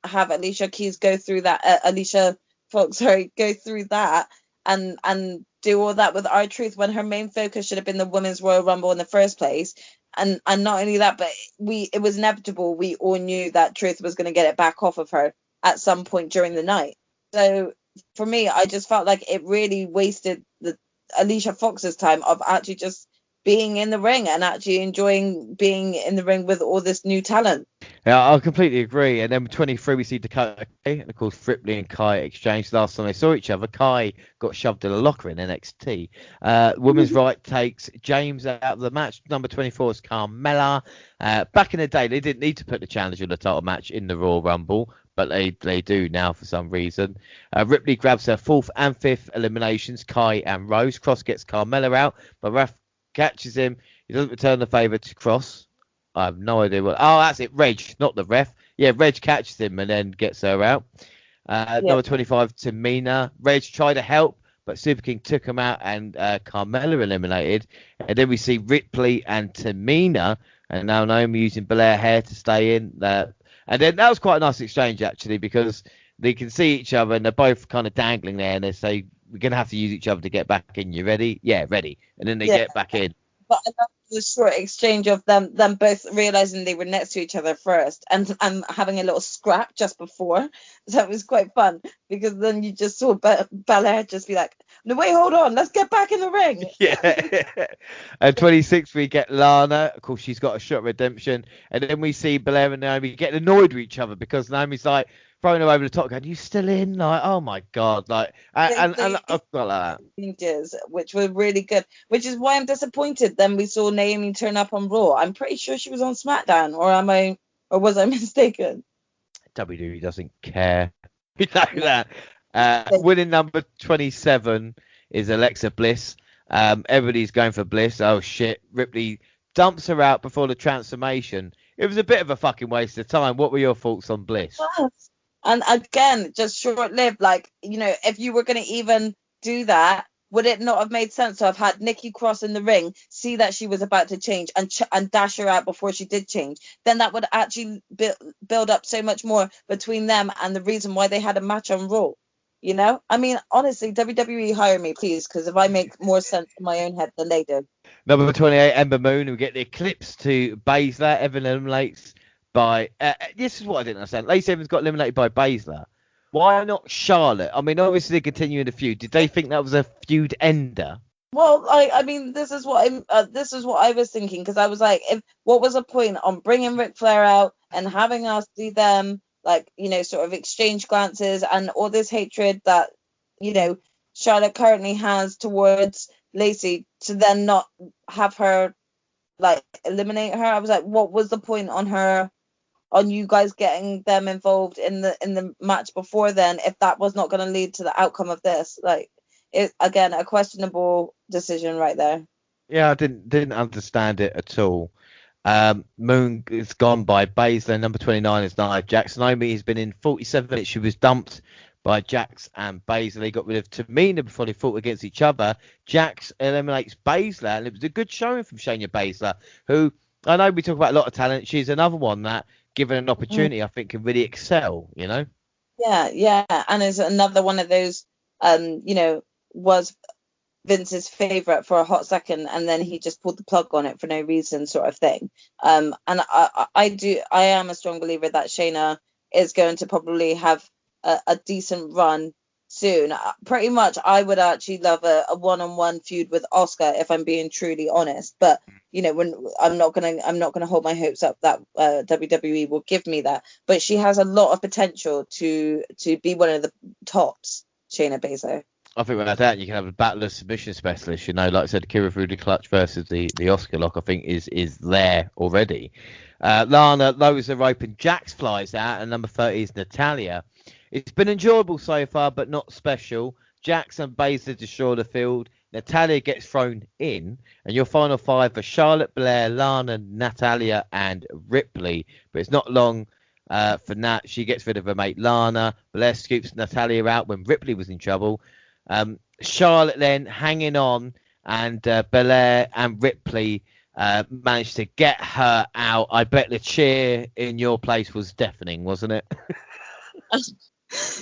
have Alicia Keys go through that? Alicia Fox, go through that and do all that with R-Truth when her main focus should have been the Women's Royal Rumble in the first place. And not only that, but it was inevitable. We all knew that Truth was going to get it back off of her at some point during the night. So for me, I just felt like it really wasted Alicia Fox's time of actually just being in the ring and actually enjoying being in the ring with all this new talent. Yeah, I completely agree. And then 23, we see Dakota Kai, and of course Ripley and Kai exchange. Last time they saw each other, Kai got shoved in a locker in NXT. Women's Right takes James out of the match. Number 24 is Carmella. Back in the day, they didn't need to put the challenger in the title match in the Royal Rumble, but they do now for some reason. Ripley grabs her fourth and fifth eliminations, Kai and Rose. Cross gets Carmella out, but Ref catches him. He doesn't return the favour to Cross. I have no idea what. Oh, that's it. Reg, not the ref. Yeah, Reg catches him and then gets her out. Number 25, Tamina. Reg tried to help, but Super King took him out and Carmella eliminated. And then we see Ripley and Tamina, and now Naomi using Belair hair to stay in. And then that was quite a nice exchange, actually, because they can see each other and they're both kind of dangling there, and they say, we're going to have to use each other to get back in. You ready? Yeah, ready. And then they get back in. But I love the short exchange of them both realizing they were next to each other first and having a little scrap just before. So it was quite fun, because then you just saw Belair just be like, no, wait, hold on, let's get back in the ring. Yeah. And 26, we get Lana. Of course, she's got a shot of redemption. And then we see Belair and Naomi getting annoyed with each other because Naomi's like throwing her over the top, going, you still in? Like, oh my God. Like, and I've got like that. Changes, which were really good, which is why I'm disappointed. Then we saw Naomi turn up on Raw. I'm pretty sure she was on SmackDown, or was I mistaken? WWE doesn't care. You know that. Winning number 27 is Alexa Bliss. Everybody's going for Bliss. Oh shit. Ripley dumps her out before the transformation. It was a bit of a fucking waste of time. What were your thoughts on Bliss? Yes. And again, just short-lived. Like, you know, if you were going to even do that, would it not have made sense to have had Nikki Cross in the ring, see that she was about to change, and dash her out before she did change? Then that would actually build up so much more between them and the reason why they had a match on Raw. You know, I mean, honestly, WWE, hire me, please, because if I make more sense in my own head than they do. Number 28, Ember Moon. We get the Eclipse to Baszler. Evan eliminates by... this is what I didn't understand. Lacey Evans got eliminated by Baszler. Why not Charlotte? I mean, obviously they're continuing the feud. Did they think that was a feud ender? Well, I mean, this is what I was thinking, because I was like, what was the point on bringing Ric Flair out and having us see them, like, you know, sort of exchange glances and all this hatred that, you know, Charlotte currently has towards Lacey, to then not have her, like, eliminate her? I was like, what was the point on you guys getting them involved in the match before then, if that was not going to lead to the outcome of this? Like, it, again, a questionable decision right there. Yeah, I didn't understand it at all. Moon is gone by Baszler. Number 29 is Nia Jax. Naomi has been in 47 minutes. She was dumped by Jax and Baszler. They got rid of Tamina before they fought against each other. Jax eliminates Baszler, and it was a good showing from Shayna Baszler, who, I know we talk about a lot of talent. She's another one that, given an opportunity, I think can really excel, you know? Yeah. And it's another one of those, you know, was Vince's favorite for a hot second, and then he just pulled the plug on it for no reason, sort of thing. And I am a strong believer that Shayna is going to probably have a decent run soon. Pretty much, I would actually love a one-on-one feud with Asuka, if I'm being truly honest. But you know, when I'm not gonna hold my hopes up that WWE will give me that. But she has a lot of potential to be one of the tops, Shayna Baszler. I think without that, you can have a battle of submission specialists. You know, like I said, Kira through the clutch versus the Oscar lock, I think is there already. Lana lowers the rope and Jax flies out, and number 30 is Natalya. It's been enjoyable so far, but not special. Jax and Baszler destroy the field. Natalya gets thrown in, and your final five are Charlotte, Blair, Lana, Natalya, and Ripley. But it's not long for Nat. She gets rid of her mate Lana. Blair scoops Natalya out when Ripley was in trouble. Charlotte then hanging on, and Belair and Ripley managed to get her out. I bet the cheer in your place was deafening, wasn't it?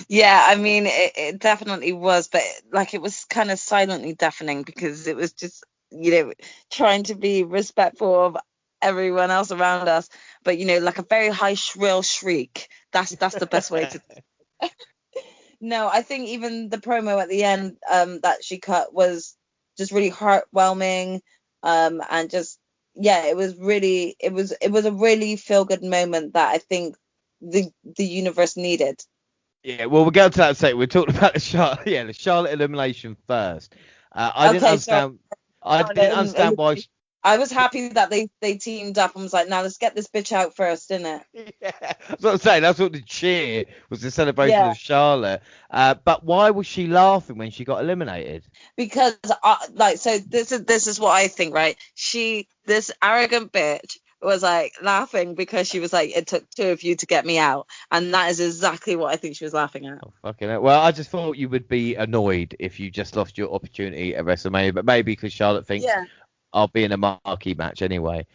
Yeah, I mean, it definitely was, but like it was kind of silently deafening, because it was just, you know, trying to be respectful of everyone else around us, but you know, like a very high shrill shriek. That's the best way to. No, I think even the promo at the end that she cut was just really heartwarming. And just, yeah, it was a really feel good moment that I think the universe needed. Yeah, well, we'll get to that in a second. We're talking about the Charlotte elimination first. I didn't Okay, so understand. I didn't understand why. I was happy that they teamed up and was like, now let's get this bitch out first, didn't it? Yeah, that's what I'm saying. That's what the cheer was, the celebration Yeah. of Charlotte. But why was she laughing when she got eliminated? Because so this is what I think, right? This arrogant bitch was like laughing because she was like, it took two of you to get me out, and that is exactly what I think she was laughing at. Oh, fucking hell. Well, I just thought you would be annoyed if you just lost your opportunity at WrestleMania, but maybe because Charlotte thinks I'll be in a marquee match anyway.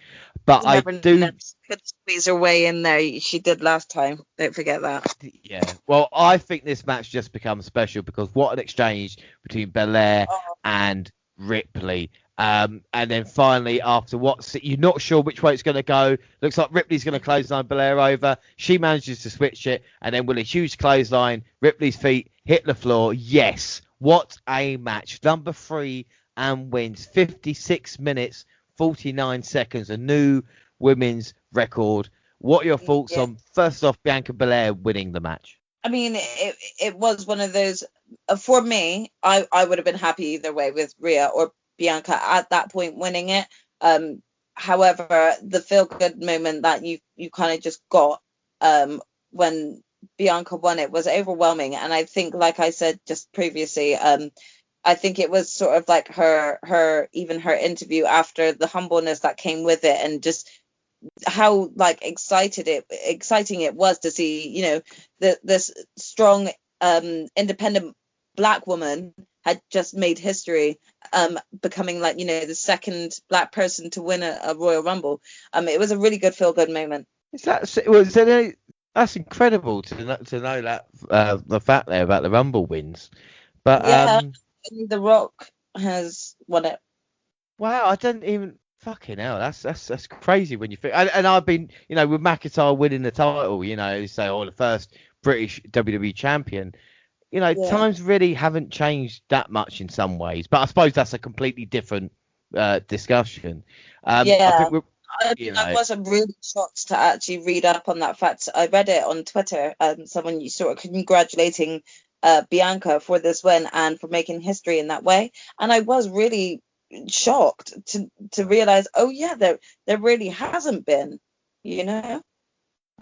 But I do. Could squeeze her way in there. She did last time. Don't forget that. Yeah. Well, I think this match just becomes special because what an exchange between Belair and Ripley. And then finally, after you're not sure which way it's going to go. Looks like Ripley's going to clothesline Belair over. She manages to switch it, and then with a huge clothesline, Ripley's feet hit the floor. Yes, what a match! Number 3 and wins 56 minutes 49 seconds, a new women's record. What are your thoughts on, first off, Bianca Belair winning the match? I mean, it was one of those. For me, I would have been happy either way with Rhea or Bianca at that point winning it. However, the feel good moment that you kind of just got when Bianca won it was overwhelming, and I think, like I said just previously, I think it was sort of like her interview after, the humbleness that came with it, and just how like exciting it was to see, you know, this strong independent black woman had just made history, becoming, like, you know, the second black person to win a Royal Rumble. It was a really good feel good moment. That's incredible to know that the fact there about the Rumble wins. But The Rock has won it. Wow, I didn't even, fucking hell. That's crazy when you think. And I've been, you know, with McIntyre winning the title, you know, you say, the first British WWE champion. You know, times really haven't changed that much in some ways, but I suppose that's a completely different discussion. I think I wasn't really shocked to actually read up on that fact. I read it on Twitter, someone sort of congratulating Bianca for this win and for making history in that way, and I was really shocked to realize, there really hasn't been, you know.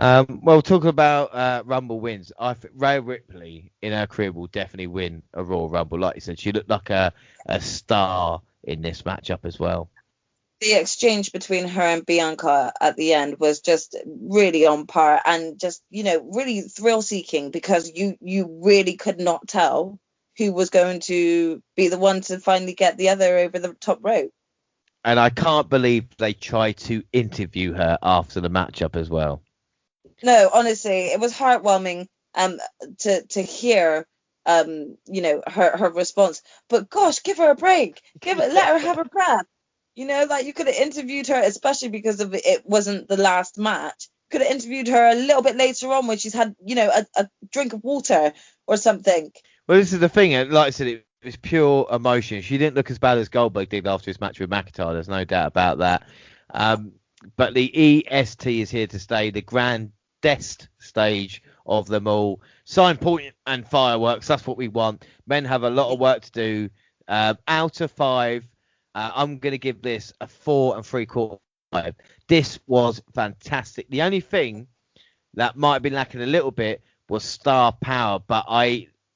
Well, talking about Rumble wins, I think Rhea Ripley in her career will definitely win a Royal Rumble. Like you said, she looked like a star in this matchup as well. The exchange between her and Bianca at the end was just really on par, and just, you know, really thrill-seeking, because you really could not tell who was going to be the one to finally get the other over the top rope. And I can't believe they tried to interview her after the matchup as well. No, honestly, it was heartwarming to hear you know, her response. But gosh, give her a break. Let her have a breath. You know, like, you could have interviewed her, especially because of it wasn't the last match. Could have interviewed her a little bit later on when she's had, you know, a drink of water or something. Well, this is the thing. Like I said, it was pure emotion. She didn't look as bad as Goldberg did after his match with McIntyre. There's no doubt about that. But the EST is here to stay. The grandest stage of them all. Sign point and fireworks. That's what we want. Men have a lot of work to do. Out of 5. I'm going to give this a 4 3/4. This was fantastic. The only thing that might have been lacking a little bit was star power, but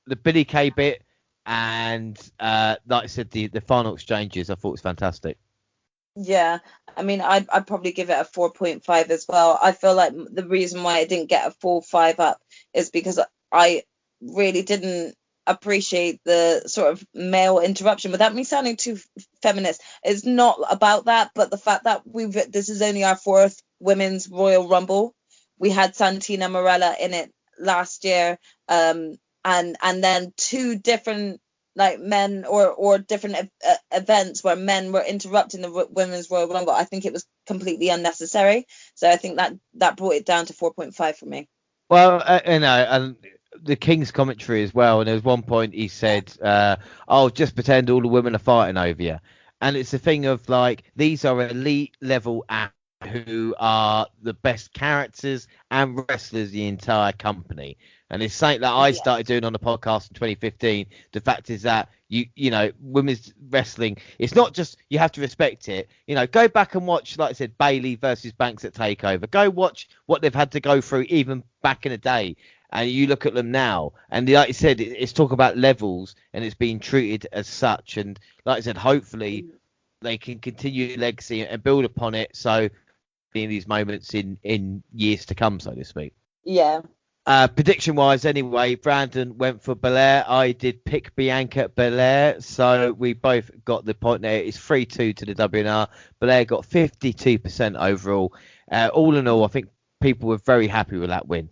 the Billy Kay bit and like I said, the final exchanges, I thought was fantastic. Yeah, I mean, I'd probably give it a 4.5 as well. I feel like the reason why I didn't get a full 5 up is because I really didn't appreciate the sort of male interruption, without me sounding too feminist. It's not about that, but the fact that this is only our 4th women's Royal Rumble. We had Santina Marella in it last year, and then 2 different, like, men or different events where men were interrupting the women's Royal Rumble. I think it was completely unnecessary, so I think that brought it down to 4.5 for me. Well, you know, and the King's commentary as well, and there was one point he said, just pretend all the women are fighting over you. And it's a thing of like, these are elite level actors who are the best characters and wrestlers in the entire company. And it's something that I started doing on the podcast in 2015. The fact is that you know, women's wrestling, it's not just, you have to respect it. You know, go back and watch, like I said, Bailey versus Banks at Takeover. Go watch what they've had to go through even back in the day. And you look at them now, and like you said, it's talk about levels, and it's being treated as such. And like I said, hopefully they can continue legacy and build upon it. So in these moments in years to come, so to speak. Yeah. Prediction wise, anyway, Brandon went for Belair. I did pick Bianca Belair, so we both got the point there. It's 3-2 to the WNR. Belair got 52% overall. All in all, I think people were very happy with that win.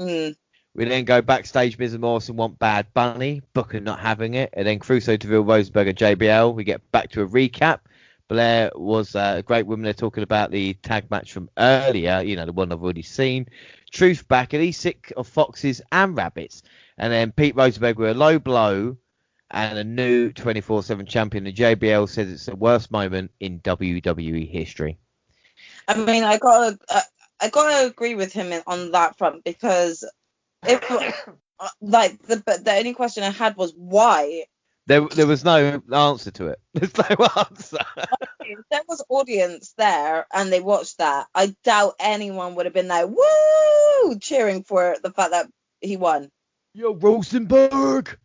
We then go backstage. Miz and Morrison want Bad Bunny, Booker not having it, and then Crusoe, Deville, Rosenberg, and JBL. We get back to a recap. Blair was a great woman. They're talking about the tag match from earlier, you know, the one I've already seen. Truth back, and he's sick of foxes and rabbits. And then Pete Rosenberg with a low blow and a new 24/7 champion. And JBL says it's the worst moment in WWE history. I mean, I gotta agree with him on that front, because if like the only question I had was why. There was no answer to it. There's no answer. If there was audience there and they watched that, I doubt anyone would have been like, woo, cheering for the fact that he won. Yo, Rosenberg.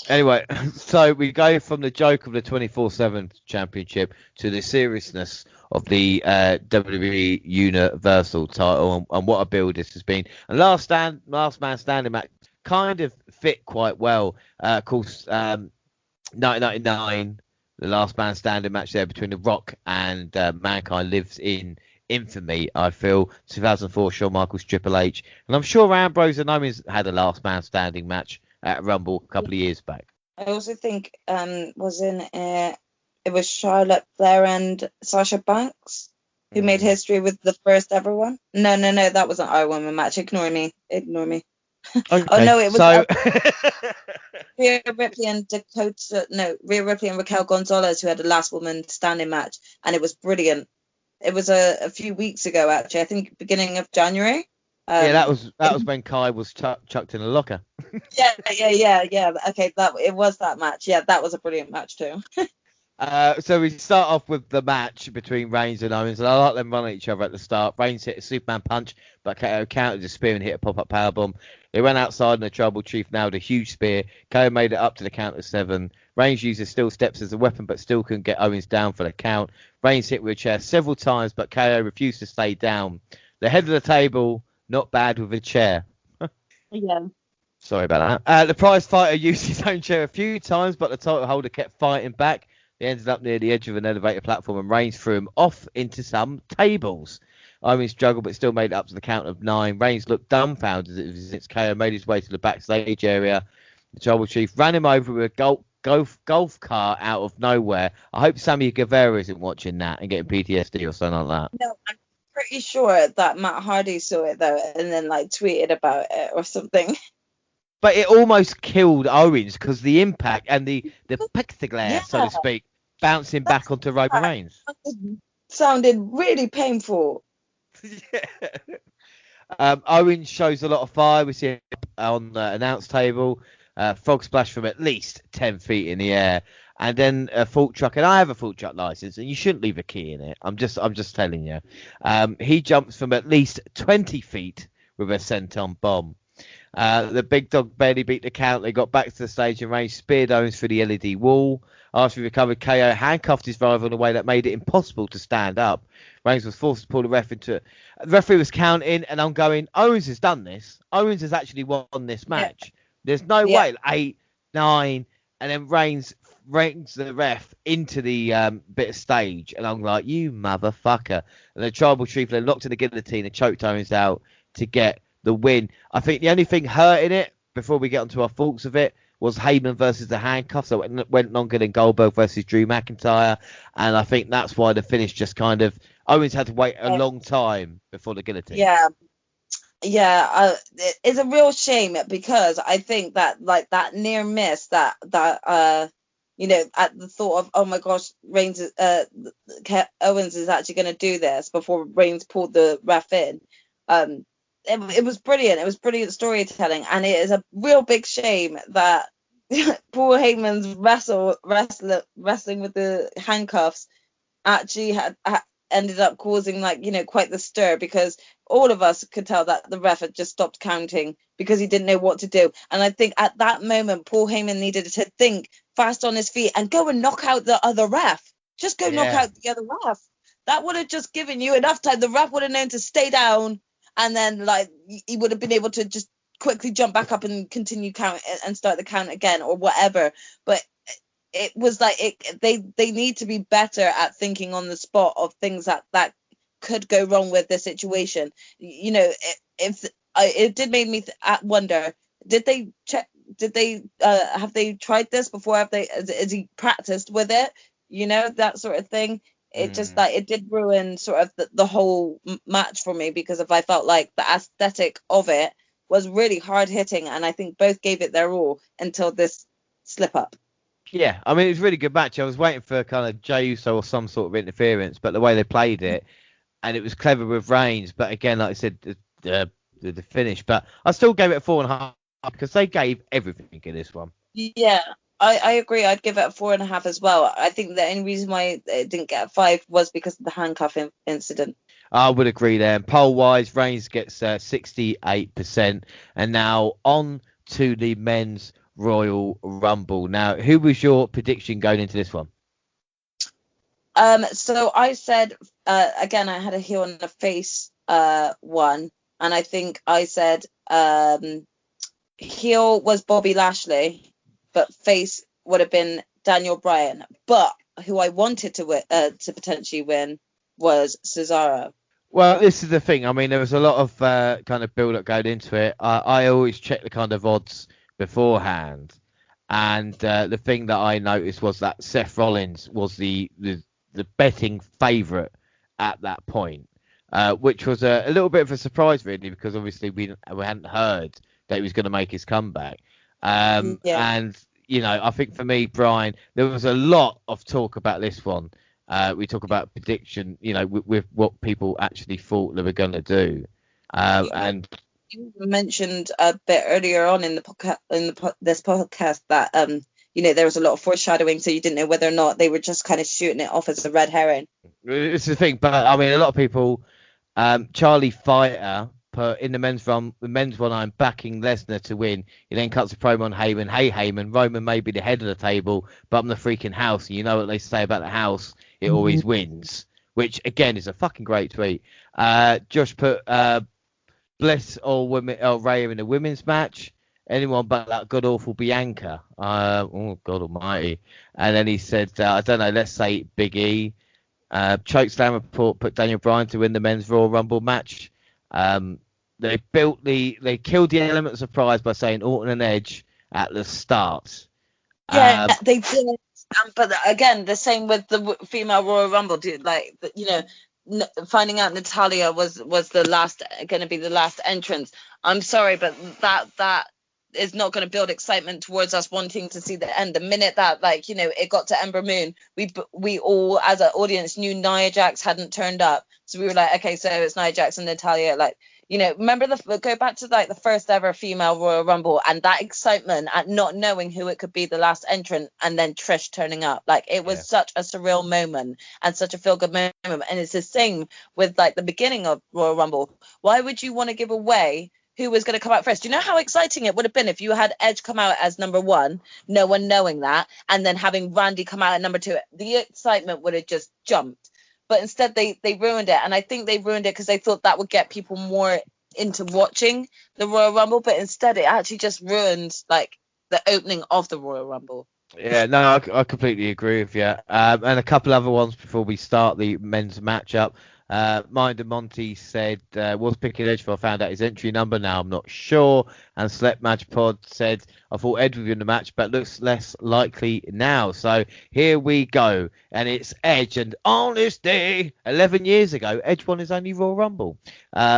Anyway, so we go from the joke of the 24/7 championship to the seriousness of the WWE Universal title, and what a build this has been. And last man standing match kind of fit quite well. Of course, 1999, the last man standing match there between The Rock and Mankind lives in infamy, I feel. 2004, Shawn Michaels, Triple H. And I'm sure Ambrose and Owens had a last man standing match at Rumble a couple of years back. I also think it was Charlotte Flair and Sasha Banks who made history with the first ever one. No, that wasn't our woman match. Ignore me. Okay. Oh no, it was Rhea Ripley and Rhea Ripley and Raquel Gonzalez who had a last woman standing match, and it was brilliant. It was a few weeks ago, actually. I think beginning of January. That was when Kai was chucked in a locker. Yeah. Okay, it was that match. Yeah, that was a brilliant match too. So we start off with the match between Reigns and Owens, and I like them running at each other at the start. Reigns hit a Superman punch, but KO countered the spear and hit a pop-up powerbomb. They went outside and the Tribal Chief nailed a huge spear. KO made it up to the count of 7. Reigns uses steel steps as a weapon, but still couldn't get Owens down for the count. Reigns hit with a chair several times, but KO refused to stay down. The head of the table, not bad with a chair. Yeah. Sorry about that. The prize fighter used his own chair a few times, but the title holder kept fighting back. He ended up near the edge of an elevator platform, and Reigns threw him off into some tables. Owens struggled, but still made it up to the count of 9. Reigns looked dumbfounded since KO made his way to the backstage area. The Tribal Chief ran him over with a golf cart out of nowhere. I hope Sammy Guevara isn't watching that and getting PTSD or something like that. No, I'm pretty sure that Matt Hardy saw it though, and then like tweeted about it or something. But it almost killed Owens because the impact and the plexiglass, so to speak, bouncing back onto Roman Reigns. Sounded really painful. Owens shows a lot of fire. We see him on the announce table. Frog splash from at least 10 feet in the air. And then a fault truck, and I have a fault truck license, and you shouldn't leave a key in it. I'm just telling you. He jumps from at least 20 feet with a senton bomb. The big dog barely beat the count. They got back to the stage and Reigns speared Owens through the LED wall. After he recovered, KO handcuffed his rival in a way that made it impossible to stand up. Reigns was forced to pull the ref into it. The referee was counting, and I'm going, Owens has done this. Owens has actually won this match. Yeah. There's no way. 8, 9, and then Reigns the ref into the bit of stage, and I'm like, you motherfucker. And the Tribal Chief then locked in the guillotine and choked Owens out to get the win. I think the only thing hurting it, before we get onto our thoughts of it, was Heyman versus the handcuffs. So it went longer than Goldberg versus Drew McIntyre. And I think that's why the finish just kind of... Owens had to wait a long time before the guillotine. Yeah. It's a real shame because I think that like that near miss that at the thought of, oh my gosh, Owens is actually going to do this before Reigns pulled the ref in. It was brilliant. It was brilliant storytelling, and it is a real big shame that Paul Heyman's wrestling with the handcuffs actually had ended up causing quite the stir, because all of us could tell that the ref had just stopped counting because he didn't know what to do. And I think at that moment Paul Heyman needed to think fast on his feet and go and knock out the other ref. Just go knock out the other ref. That would have just given you enough time. The ref would have known to stay down, and then he would have been able to just quickly jump back up and continue count and start the count again or whatever. But it was they need to be better at thinking on the spot of things that could go wrong with the situation. It did make me wonder, did they check, have they tried this before? Has he practiced with it, that sort of thing? It just it did ruin sort of the whole match for me, because I felt like the aesthetic of it was really hard hitting, and I think both gave it their all until this slip up. Yeah, I mean, it was a really good match. I was waiting for kind of Jey Uso or some sort of interference, but the way they played it, and it was clever with Reigns. But again, like I said, the finish. But I still gave it a 4.5 because they gave everything in this one. Yeah, I agree. I'd give it a 4.5 as well. I think the only reason why it didn't get a 5 was because of the handcuff incident. I would agree there. And poll-wise, Reigns gets 68%. And now on to the men's Royal Rumble. Now, who was your prediction going into this one? So I said, again, I had a heel and a face one. And I think I said heel was Bobby Lashley, but face would have been Daniel Bryan. But who I wanted to potentially win was Cesaro. Well, this is the thing. I mean, there was a lot of kind of build-up going into it. I always check the kind of odds beforehand. And the thing that I noticed was that Seth Rollins was the betting favourite at that point, which was a little bit of a surprise, really, because obviously we hadn't heard that he was going to make his comeback. And, I think for me, Brian, there was a lot of talk about this one. We talk about prediction, with what people actually thought they were going to do. And you mentioned a bit earlier on in the podcast, this podcast, that there was a lot of foreshadowing, so you didn't know whether or not they were just kind of shooting it off as a red herring. It's the thing, but I mean, a lot of people, Charlie Fighter put in the men's one, I'm backing Lesnar to win. He then cuts a promo on Heyman. Hey, Heyman, Roman may be the head of the table, but I'm the freaking house. And you know what they say about the house? It always wins, which again is a fucking great tweet. Josh put bless all women, Rhea in the women's match. Anyone but that god awful Bianca. Oh God Almighty. And then he said, I don't know. Let's say Big E. Chokeslam report put Daniel Bryan to win the men's Royal Rumble match. They killed the element of surprise by saying Orton and Edge at the start. Yeah, they did. But again, the same with the female Royal Rumble, dude. Finding out Natalya was going to be the last entrance. I'm sorry, but that is not going to build excitement towards us wanting to see the end. The minute that it got to Ember Moon, we all as an audience knew Nia Jax hadn't turned up, so we were like, okay, so it's Nia Jax and Natalya. Remember go back to the first ever female Royal Rumble and that excitement at not knowing who it could be the last entrant, and then Trish turning up. It was such a surreal moment and such a feel good moment. And it's the same with the beginning of Royal Rumble. Why would you want to give away who was going to come out first? Do you know how exciting it would have been if you had Edge come out as number 1, no one knowing that, and then having Randy come out at number 2? The excitement would have just jumped. But instead they ruined it, and I think they ruined it because they thought that would get people more into watching the Royal Rumble, but instead it actually just ruined the opening of the Royal Rumble. Yeah, no, I completely agree with you. And a couple other ones before we start the men's matchup. Minder Monty said, was picking Edge for I found out his entry number. Now I'm not sure. And Select Match Pod said, I thought Edge would win the match, but looks less likely now. So here we go. And it's Edge. And on this day, 11 years ago, Edge won his only Royal Rumble,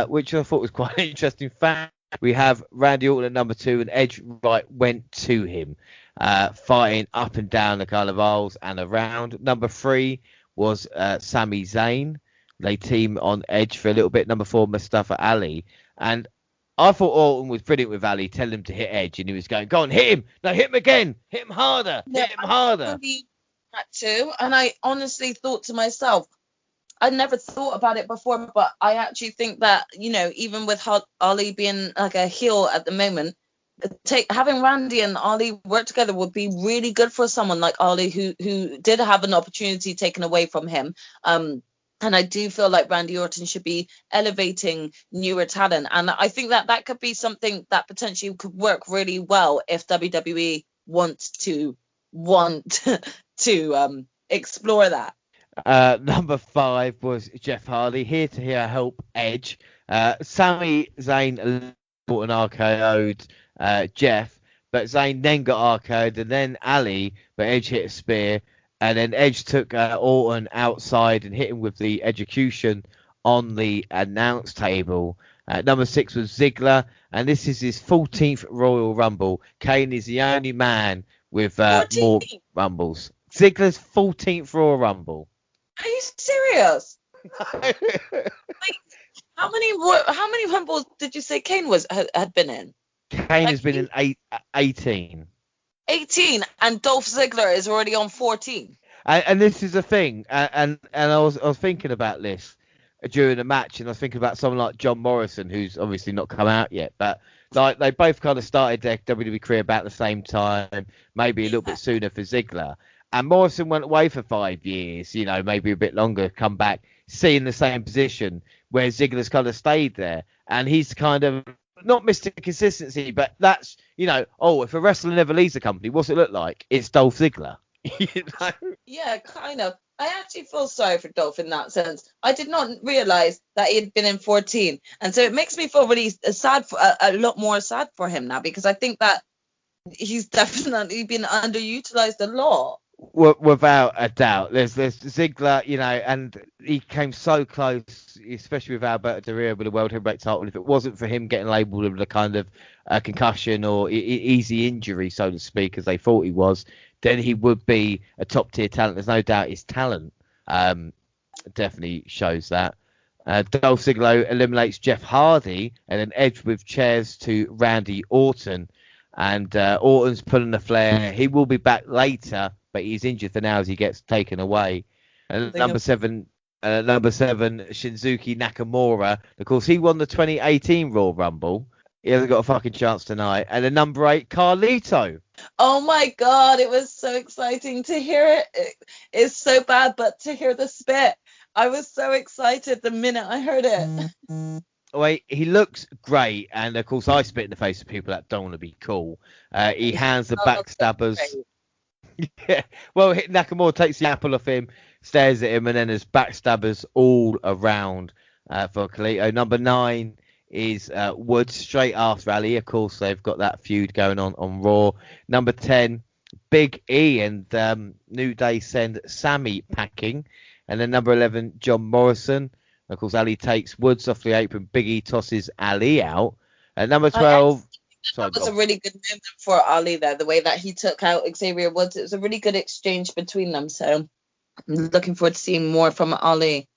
which I thought was quite an interesting fact. We have Randy Orton at number 2, and Edge went to him. fighting up and down the kind of aisles and around. Number 3 was Sami Zayn. They team on Edge for a little bit. Number 4, Mustafa Ali. And I thought Orton was brilliant with Ali, telling him to hit Edge, and he was going, "Go on, hit him! No, hit him again! Hit him harder! Hit him harder!" That too, and I honestly thought to myself, I never thought about it before, but I actually think that, you know, even with Ali being like a heel at the moment, having Randy and Ali work together would be really good for someone like Ali who did have an opportunity taken away from him. And I do feel like Randy Orton should be elevating newer talent. And I think that could be something that potentially could work really well if WWE wants to explore that. Number 5 was Jeff Hardy, here to help Edge. Sami Zayn bought an RKO'd Jeff, but Zayn then got RKO'd, and then Ali, but Edge hit a spear. And then Edge took Orton outside and hit him with the execution on the announce table. Number 6 was Ziggler, and this is his 14th Royal Rumble. Kane is the only man with more Rumbles. Ziggler's 14th Royal Rumble. Are you serious? Like, how many Rumbles did you say Kane had been in? Kane has been in 18. 18, and Dolph Ziggler is already on 14. And this is the thing, and I was thinking about this during the match, and I was thinking about someone like John Morrison, who's obviously not come out yet, but like they both kind of started their WWE career about the same time, maybe a little bit sooner for Ziggler. And Morrison went away for 5 years, you know, maybe a bit longer, come back, see in the same position, where Ziggler's kind of stayed there, and he's kind of not Mr. Consistency, but that's, you know, if a wrestler never leaves the company, what's it look like? It's Dolph Ziggler. You know? Yeah, kind of. I actually feel sorry for Dolph in that sense. I did not realize that he had been in 14, and so it makes me feel really sad, a lot more sad for him now, because I think that he's definitely been underutilized a lot. Without a doubt, there's Ziggler, you know, and he came so close, especially with Alberto Del Rio with the World Heavyweight title. If it wasn't for him getting labelled with a kind of concussion or easy injury, so to speak, as they thought he was, then he would be a top tier talent. There's no doubt his talent definitely shows that. Dolph Ziggler eliminates Jeff Hardy and then Edge with chairs to Randy Orton. And Orton's pulling the flare. He will be back later, but he's injured for now as he gets taken away. And number seven, Shinsuke Nakamura. Of course, he won the 2018 Royal Rumble. He hasn't got a fucking chance tonight. And then number 8, Carlito. Oh my God, it was so exciting to hear it. It's so bad, but to hear the spit, I was so excited the minute I heard it. Well, he looks great, and of course I spit in the face of people that don't want to be cool. He hands the backstabbers. Yeah. Well, Nakamura takes the apple off him, stares at him, and then there's backstabbers all around for Carlito. Number 9 is Woods straight after Ali. Of course, they've got that feud going on Raw. Number 10, Big E and New Day send Sammy packing. And then number 11, John Morrison. Of course, Ali takes Woods off the apron. Big E tosses Ali out. At number 12... That was a really good moment for Ali there, the way that he took out Xavier Woods. It was a really good exchange between them. So I'm looking forward to seeing more from Ali.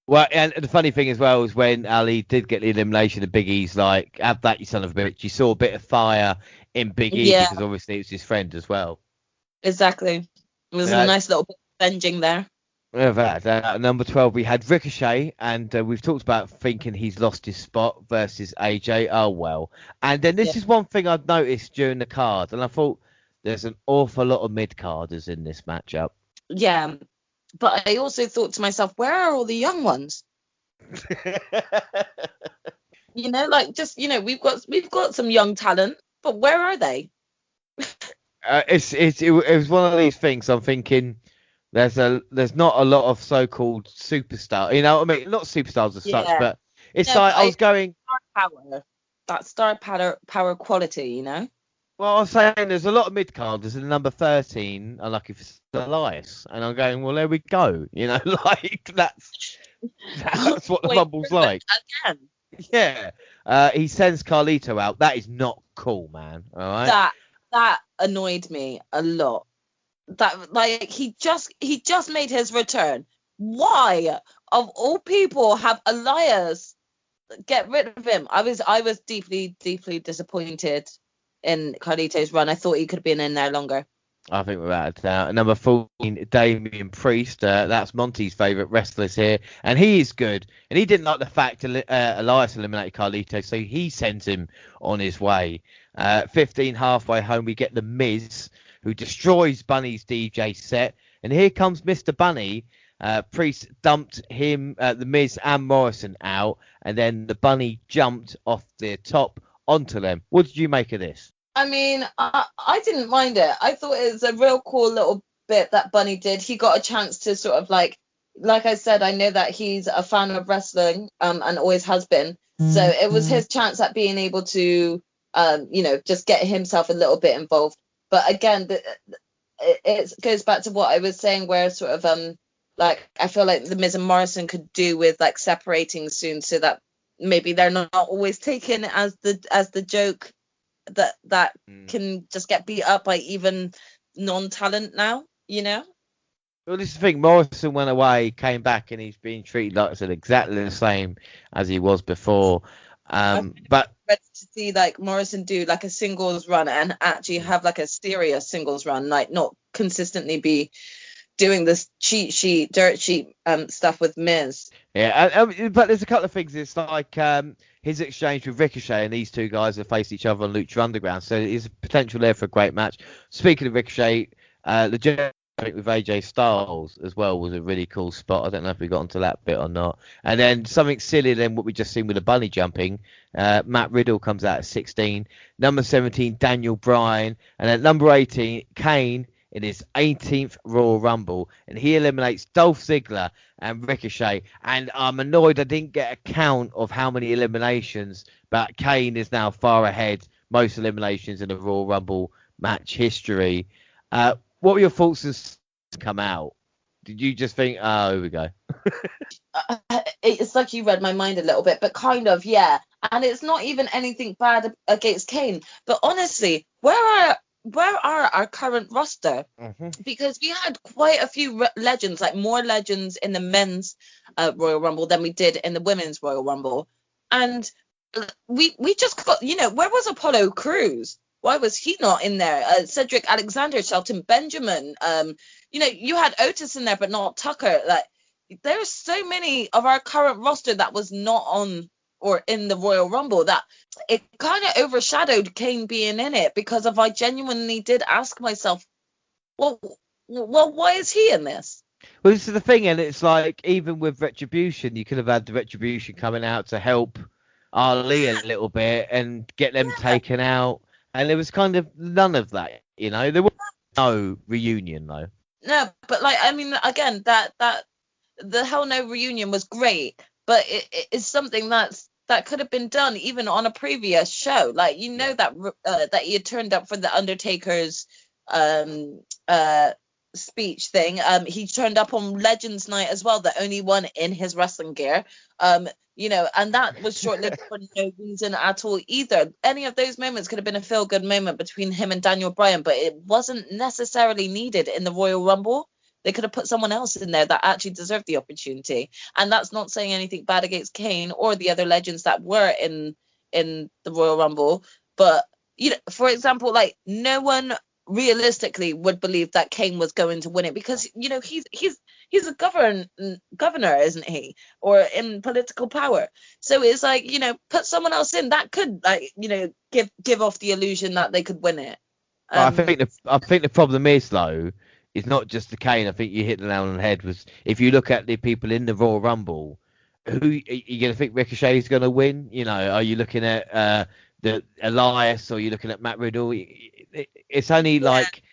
Well, and the funny thing as well is when Ali did get the elimination, the Big E's like, have that, you son of a bitch. You saw a bit of fire in Big E because obviously it was his friend as well. Exactly. It was a nice little bit of avenging there. At number 12, we had Ricochet, and we've talked about thinking he's lost his spot versus AJ. Oh, well. And then this is one thing I've noticed during the card, and I thought there's an awful lot of mid-carders in this matchup. Yeah, but I also thought to myself, where are all the young ones? You know, like, just, you know, we've got some young talent, but where are they? It was one of these things I'm thinking... There's not a lot of so-called superstars, you know what I mean? Not superstars as such, but it's like I was going... Star power. That star power quality, you know? Well, I was saying there's a lot of mid-carders, and number 13, unlucky for Elias. And I'm going, well, there we go. You know, like, that's what the Rumble's like. Again. Yeah. He sends Carlito out. That is not cool, man. All right? That annoyed me a lot. That like he just made his return. Why, of all people, have Elias get rid of him? I was deeply disappointed in Carlito's run. I thought he could have been in there longer. I think without a doubt. Number 14, Damian Priest. That's Monty's favourite wrestlers here. And he is good. And he didn't like the fact Elias eliminated Carlito, so he sends him on his way. 15, halfway home, we get The Miz, who destroys Bunny's DJ set. And here comes Mr. Bunny. Priest dumped him, The Miz and Morrison out. And then the Bunny jumped off the top onto them. What did you make of this? I mean, I didn't mind it. I thought it was a real cool little bit that Bunny did. He got a chance to sort of like I said, I know that he's a fan of wrestling and always has been. So it was his chance at being able to, just get himself a little bit involved. But again, it goes back to what I was saying, where sort of I feel like the Miz and Morrison could do with like separating soon, so that maybe they're not always taken as the joke that can just get beat up by even non-talent now, Well, this is the thing. Morrison went away, came back, and he's being treated, like I said, exactly the same as he was before. But ready to see like Morrison do like a singles run and actually have like a serious singles run, like not consistently be doing this dirt sheet stuff with Miz. Yeah, but there's a couple of things. It's like his exchange with Ricochet, and these two guys have faced each other on Lucha Underground, so there's a potential there for a great match. Speaking of Ricochet, the joke with AJ Styles as well was a really cool spot. I don't know if we got onto that bit or not. And then something sillier than what we just seen with the bunny jumping. Matt Riddle comes out at 16. Number 17, Daniel Bryan. And at number 18, Kane in his 18th Royal Rumble, and he eliminates Dolph Ziggler and Ricochet. And I'm annoyed I didn't get a count of how many eliminations, but Kane is now far ahead, most eliminations in the Royal Rumble match history. What were your thoughts as come out? Did you just think, oh, here we go? It's like you read my mind a little bit, but kind of, yeah. And it's not even anything bad against Kane, but honestly, where are our current roster? Because we had quite a few legends, like more legends in the men's Royal Rumble than we did in the women's Royal Rumble. And we just got, where was Apollo Crews? Why was he not in there? Cedric Alexander, Shelton Benjamin. You had Otis in there, but not Tucker. Like, there's so many of our current roster that was not on or in the Royal Rumble that it kind of overshadowed Kane being in it, because I genuinely did ask myself, well, why is he in this? Well, this is the thing, and it's like, even with Retribution, you could have had the Retribution coming out to help Ali a little bit and get them taken out, and there was kind of none of that, There was no reunion, though. No, but again, that the Hell No reunion was great, but it is something that could have been done even on a previous show. Like, that he had turned up for the Undertaker's speech thing. He turned up on Legends Night as well, the only one in his wrestling gear. And that was short-lived for no reason at all either. Any of those moments could have been a feel-good moment between him and Daniel Bryan, but it wasn't necessarily needed in the Royal Rumble. They could have put someone else in there that actually deserved the opportunity. And that's not saying anything bad against Kane or the other legends that were in the Royal Rumble. But, for example, like, no one realistically would believe that Kane was going to win it, because, he's a governor, isn't he? Or in political power. So it's like, put someone else in that could, like, give off the illusion that they could win it. I think the problem is, though, it's not just the Kane. I think you hit the nail on the head. Was if you look at the people in the Royal Rumble, who are you going to think Ricochet is going to win? Are you looking at the Elias, or are you looking at Matt Riddle? It's only like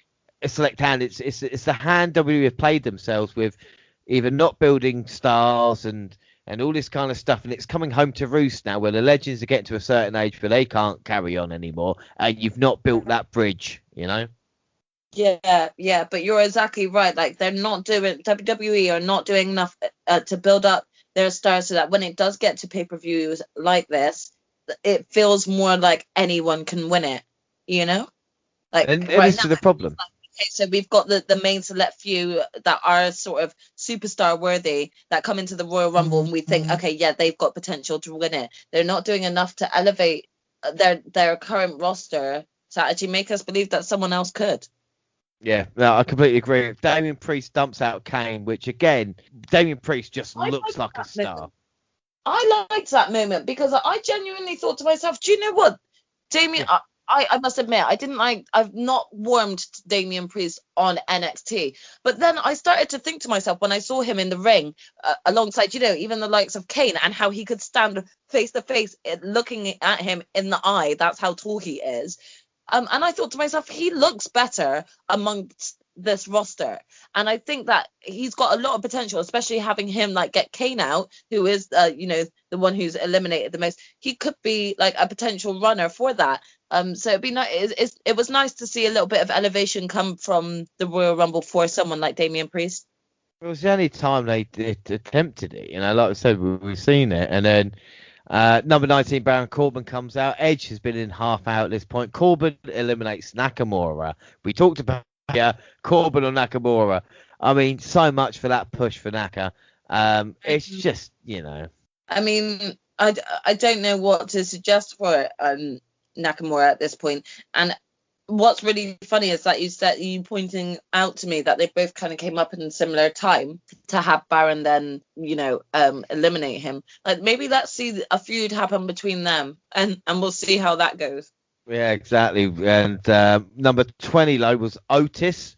a select hand. It's the hand WWE have played themselves with, either not building stars and all this kind of stuff, and it's coming home to roost now, where the legends are getting to a certain age where they can't carry on anymore, and you've not built that bridge, Yeah, but you're exactly right. Like, they're not doing, WWE are not doing enough to build up their stars so that when it does get to pay-per-views like this, it feels more like anyone can win it, Like And right this now, is the problem. okay, so we've got the main select few that are sort of superstar worthy that come into the Royal Rumble, and we think, okay, yeah, they've got potential to win it. They're not doing enough to elevate their current roster to actually make us believe that someone else could. Yeah, no, I completely agree. Damien Priest dumps out Kane, which again, Damien Priest just I looks liked like a that star. moment. I liked that moment because I genuinely thought to myself, do you know what, Damien? Yeah. I must admit, I've not warmed to Damian Priest on NXT. But then I started to think to myself when I saw him in the ring alongside, even the likes of Kane, and how he could stand face to face looking at him in the eye. That's how tall he is. And I thought to myself, he looks better amongst this roster. And I think that he's got a lot of potential, especially having him like get Kane out, who is, the one who's eliminated the most. He could be like a potential runner for that. So it'd be nice. It was nice to see a little bit of elevation come from the Royal Rumble for someone like Damian Priest. It was the only time they attempted it. Like I said, we've seen it. And then number 19, Baron Corbin comes out. Edge has been in half hour at this point. Corbin eliminates Nakamura. We talked about Corbin or Nakamura. I mean, so much for that push for Naka. It's just, I mean, I don't know what to suggest for Nakamura at this point. And what's really funny is that you pointing out to me that they both kind of came up in a similar time to have Baron then, eliminate him. Like, maybe let's see a feud happen between them, and we'll see how that goes. Yeah, exactly. And number 20 low was Otis.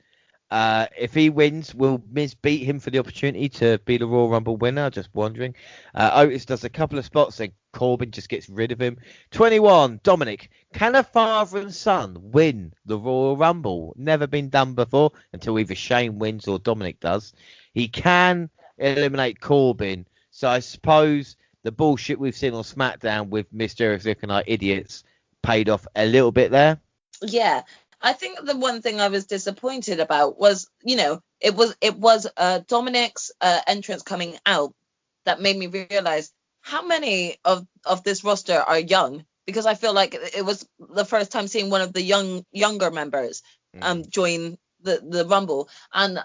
If he wins, will Miz beat him for the opportunity to be the Royal Rumble winner? Just wondering. Otis does a couple of spots, then Corbin just gets rid of him. 21, Dominic. Can a father and son win the Royal Rumble? Never been done before until either Shane wins or Dominic does. He can eliminate Corbin. So I suppose the bullshit we've seen on SmackDown with Mysterious looking like idiots paid off a little bit there. Yeah. I think the one thing I was disappointed about was, it was Dominic's entrance coming out that made me realize how many of this roster are young, because I feel like it was the first time seeing one of the younger members join the Rumble, and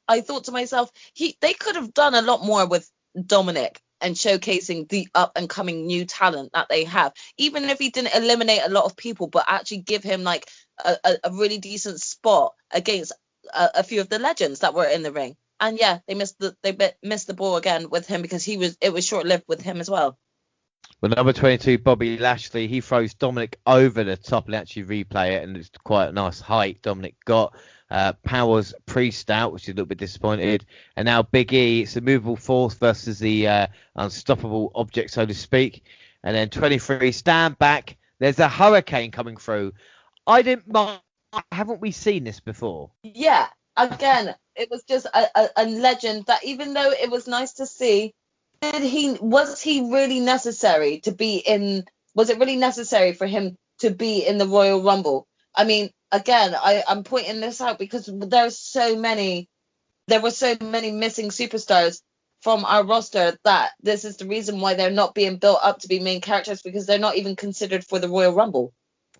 I thought to myself, they could have done a lot more with Dominic and showcasing the up and coming new talent that they have, even if he didn't eliminate a lot of people, but actually give him like a really decent spot against a few of the legends that were in the ring. And yeah, they missed the ball again with him, because it was short lived with him as well. Well, number 22, Bobby Lashley, he throws Dominic over the top and actually replay it, and it's quite a nice height Dominic got. Powers Priest out, which is a little bit disappointed. And now Big E, it's a movable force versus the unstoppable object, so to speak. And then 23, stand back. There's a hurricane coming through. I didn't mind. Haven't we seen this before? Yeah. Again, it was just a legend that, even though it was nice to see, was he really necessary to be in? Was it really necessary for him to be in the Royal Rumble? I mean, again, I'm pointing this out because there were so many missing superstars from our roster that this is the reason why they're not being built up to be main characters, because they're not even considered for the Royal Rumble.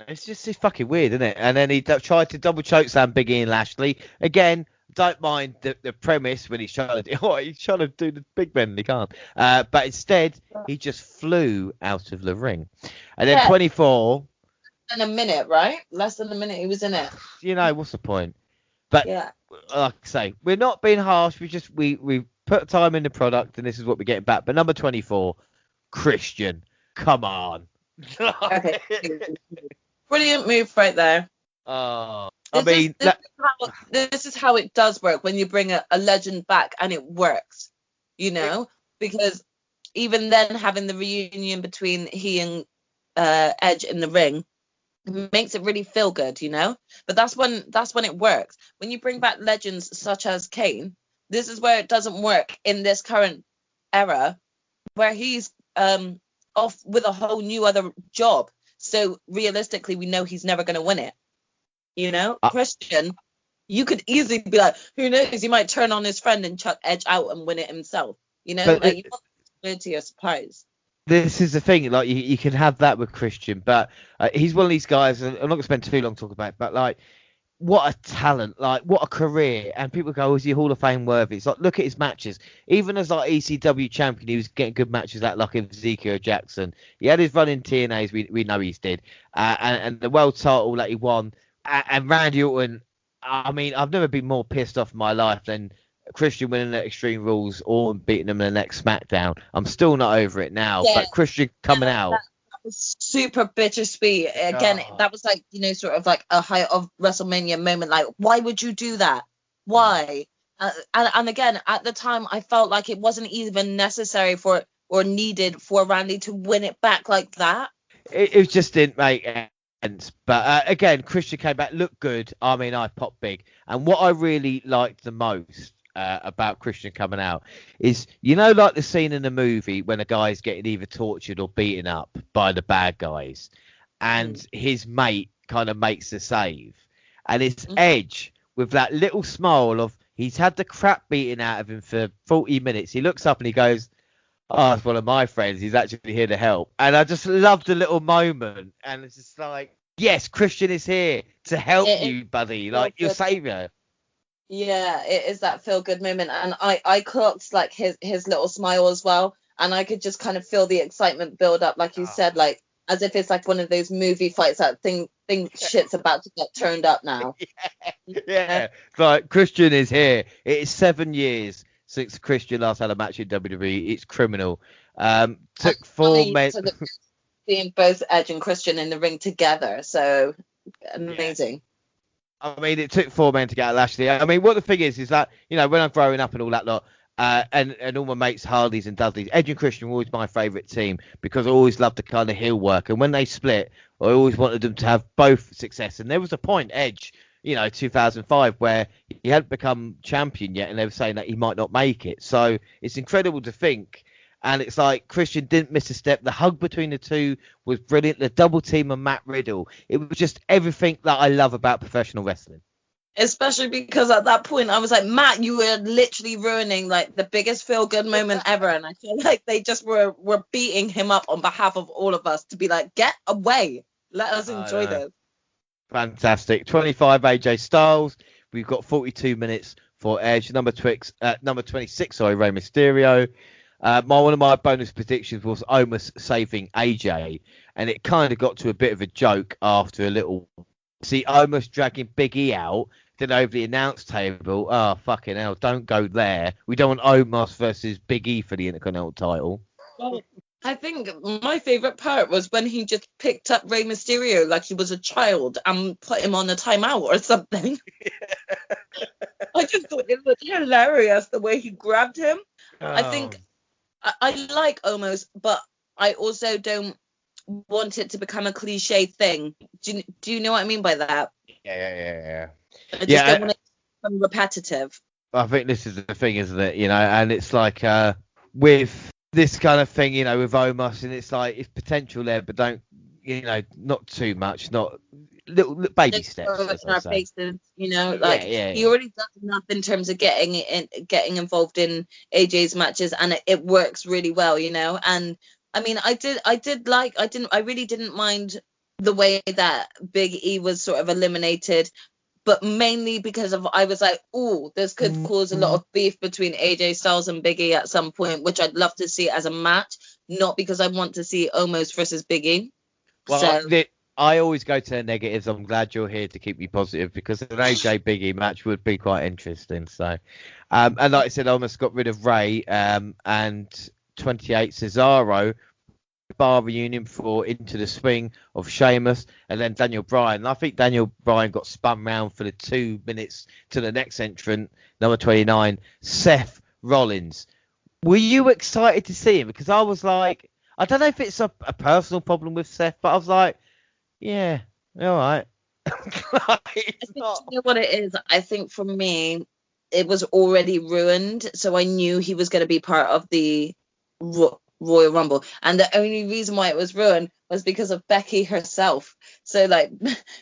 It's fucking weird, isn't it? And then he tried to double chokeslam Big E and Lashley. Again, don't mind the premise when he's trying to do the big man and he can't. But instead, he just flew out of the ring. And then 24... In a minute, right? Less than a minute he was in it. What's the point? But yeah, like I say, we're not being harsh. We put time in the product, and this is what we're getting back. But number 24, Christian, come on. Okay. Brilliant move right there. This is how it does work when you bring a legend back and it works, because even then having the reunion between he and Edge in the ring makes it really feel good, but that's when it works. When you bring back legends such as Kane, this is where it doesn't work in this current era, where he's off with a whole new other job. So realistically, we know he's never going to win it. Christian, you could easily be like, who knows? He might turn on his friend and chuck Edge out and win it himself. You want to your surprise. This is the thing, like you can have that with Christian, but he's one of these guys. I'm not going to spend too long talking about it, but like what a talent, like what a career. And people go, is he Hall of Fame worthy? It's like, look at his matches. Even as like ECW champion, he was getting good matches like Ezekiel Jackson. He had his run in TNAs, we know he's did. And the world title that he won. And Randy Orton, I mean, I've never been more pissed off in my life than Christian winning at Extreme Rules or beating him in the next SmackDown. I'm still not over it now. Yeah. But Christian coming out. Was super bittersweet. Again, that was like, you know, sort of like a height of WrestleMania moment. Like, why would you do that? Why? And again, at the time, I felt like it wasn't even necessary for or needed for Randy to win it back like that. It just didn't make sense. But again, Christian came back, looked good. I mean, I popped big. And what I really liked the most about Christian coming out is, you know, like the scene in the movie when a guy's getting either tortured or beaten up by the bad guys, and his mate kind of makes the save, and it's Edge with that little smile of he's had the crap beaten out of him for 40 minutes. He looks up and he goes, oh, it's one of my friends. He's actually here to help. And I just loved the little moment. And it's just like, yes, Christian is here to help you, buddy. Like, your savior. Yeah, it is that feel good moment. And I clocked like his little smile as well. And I could just kind of feel the excitement build up, like you said, like as if it's like one of those movie fights that shit's about to get turned up now. Yeah. Like, Christian is here. It is 7 years since Christian last had a match in WWE. It's criminal. Took 4 men. Seeing both Edge and Christian in the ring together, so amazing. I mean, it took 4 men to get Lashley. I mean, what the thing is that, you know, when I'm growing up and all that lot, and all my mates, Hardys and Dudleys, Edge and Christian were always my favourite team because I always loved the kind of heel work. And when they split, I always wanted them to have both success. And there was a point, Edge, you know, 2005, where he hadn't become champion yet, and they were saying that he might not make it. So it's incredible to think. And it's like Christian didn't miss a step. The hug between the two was brilliant. The double team of Matt Riddle. It was just everything that I love about professional wrestling. Especially because at that point I was like, Matt, you were literally ruining like the biggest feel good moment ever. And I feel like they just were beating him up on behalf of all of us to be like, get away. Let us enjoy this. Fantastic. 25 AJ Styles. We've got 42 minutes for Edge. Number 26, Rey Mysterio. One of my bonus predictions was Omos saving AJ, and it kind of got to a bit of a joke after a little. See, Omos dragging Big E out, then over the announce table. Oh, fucking hell, don't go there. We don't want Omos versus Big E for the Intercontinental title. Well, I think my favourite part was when he just picked up Rey Mysterio like he was a child and put him on a timeout or something. I just thought it was hilarious the way he grabbed him. I think I like Omos, but I also don't want it to become a cliche thing. Do you know what I mean by that? Yeah. I just don't want it to become repetitive. I think this is the thing, isn't it? You know, and it's like with this kind of thing, you know, with Omos, and it's like it's potential there, but don't, you know, not too much, not little baby steps. In our faces, you know, like he already does enough in terms of getting involved in AJ's matches, and it works really well, you know. And I mean, I really didn't mind the way that Big E was sort of eliminated, but mainly because I was like, oh, this could cause a lot of beef between AJ Styles and Big E at some point, which I'd love to see as a match, not because I want to see Omos versus Big E. Well, I always go to the negatives. I'm glad you're here to keep me positive, because an AJ Big E match would be quite interesting. So, and like I said, I almost got rid of Ray and 28 Cesaro. Bar reunion for Into the Swing of Sheamus, and then Daniel Bryan. And I think Daniel Bryan got spun round for the 2 minutes to the next entrant, number 29, Seth Rollins. Were you excited to see him? Because I was like, I don't know if it's a personal problem with Seth, but I was like, yeah, all right. You know what it is? I think for me, it was already ruined, so I knew he was going to be part of the Royal Rumble, and the only reason why it was ruined was because of Becky herself. So like